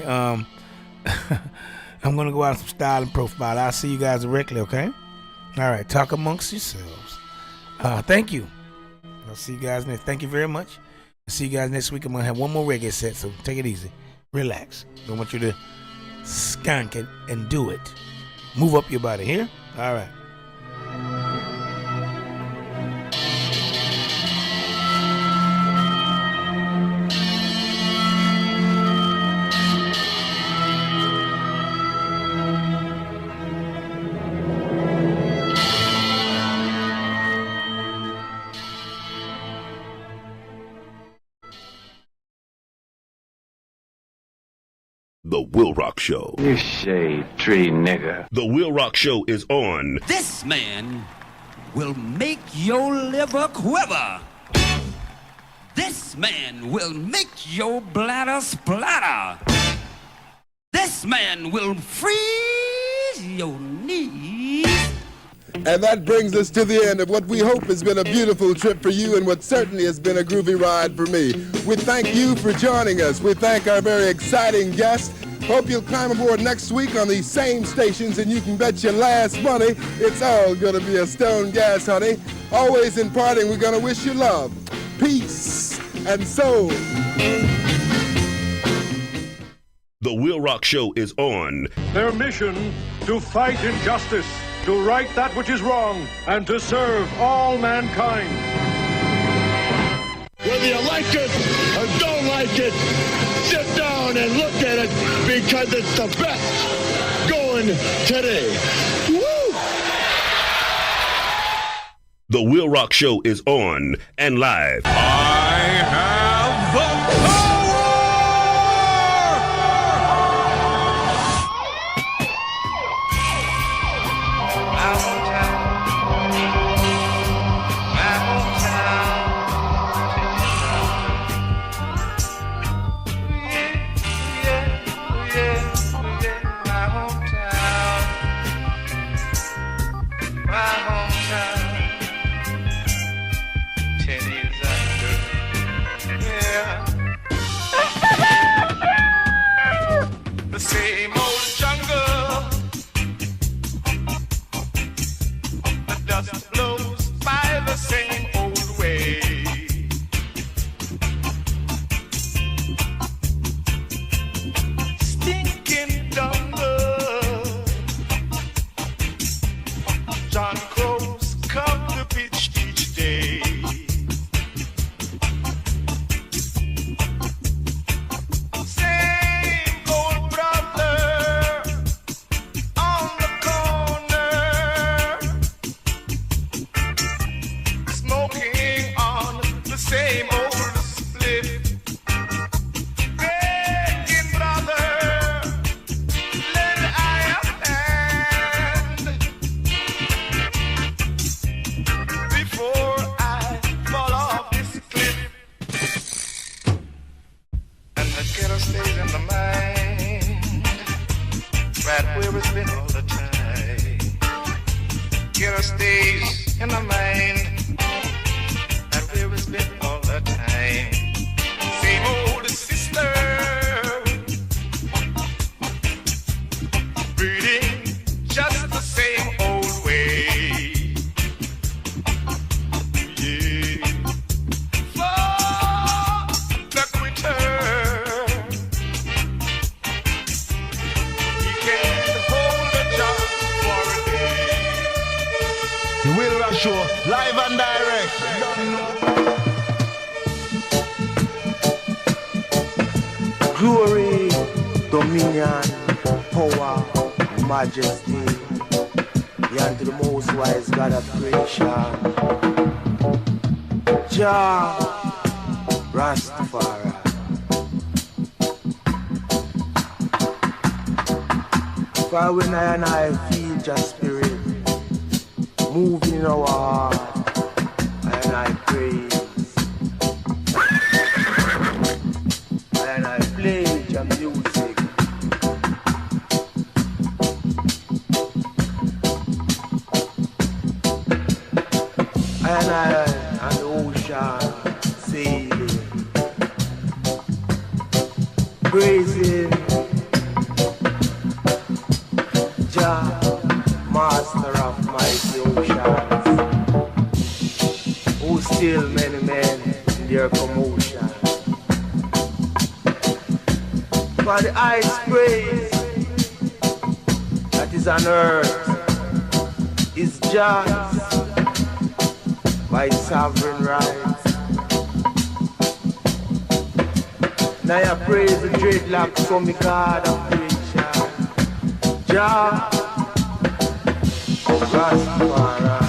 S8: I'm going to go out some style and profile. I'll see you guys directly, okay? All right, talk amongst yourselves. Thank you. I'll see you guys next. Thank you very much. I'll see you guys next week. I'm going to have one more reggae set, so take it easy. Relax. Don't want you to skunk it and do it. Move up your body here. All right.
S1: The WILROC Show.
S2: You shade tree nigger.
S1: The WILROC Show is on.
S6: This man will make your liver quiver. This man will make your bladder splatter. This man will freeze your knees.
S16: And that brings us to the end of what we hope has been a beautiful trip for you and what certainly has been a groovy ride for me. We thank you for joining us. We thank our very exciting guests. Hope you'll climb aboard next week on these same stations, and you can bet your last money it's all gonna be a stone gas, honey. Always in parting, we're gonna wish you love, peace, and soul.
S1: The WILROC Show is on.
S22: Their mission to fight injustice, to right that which is wrong, and to serve all mankind.
S18: Whether you like it or don't like it, sit down and look at it because it's the best going today. Woo!
S1: The WILROC Show is on and live.
S6: I have the power! The same old jungle, the dust blows by the same old way. Stinking dumber, John Crows come to pitch each day. Same old split. Begging brother, lend I a hand before I fall off this cliff. And the ghetto stays in the mind, right where it's been all the time. Ghetto stays in the mind. It's been all the time. Same old sister, breeding just the same old way. Yeah. For the quitter, he can hold a job for a day.
S16: The WILROC Show, live and direct.
S19: Glory, dominion, power, majesty, be unto the most wise God of creation. Jah Rastafari. For when I and I feel Jah spirit moving in our heart, and I praise. And I play your music. And I on the ocean sailing, praising still many men in their commotion. For the highest praise that is on earth is just by sovereign right. Now I praise the dreadlocks from the God of creation. Jah Rastafari.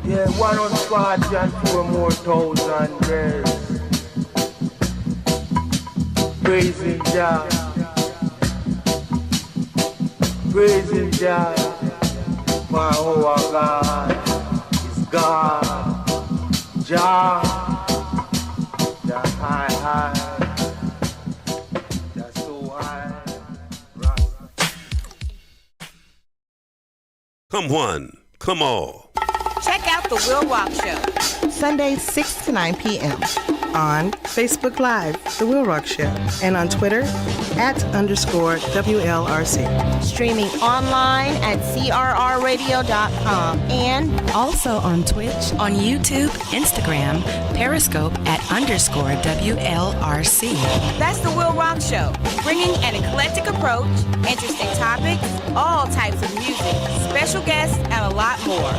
S19: Yeah, 104 more thousand years. Praising Jah. Praising Jah, for our God is God. Jah, the high, that's so high.
S1: Come one, come all.
S7: Check out The Will Rock Show.
S11: Sundays 6 to 9 p.m. on Facebook Live, The Will Rock Show, and on Twitter @_WLRC.
S7: Streaming online at crrradio.com and
S13: also on Twitch, on YouTube, Instagram, Periscope @_WLRC.
S7: That's The Will Rock Show, bringing an eclectic approach, interesting topics, all types of music, special guests, and a lot more.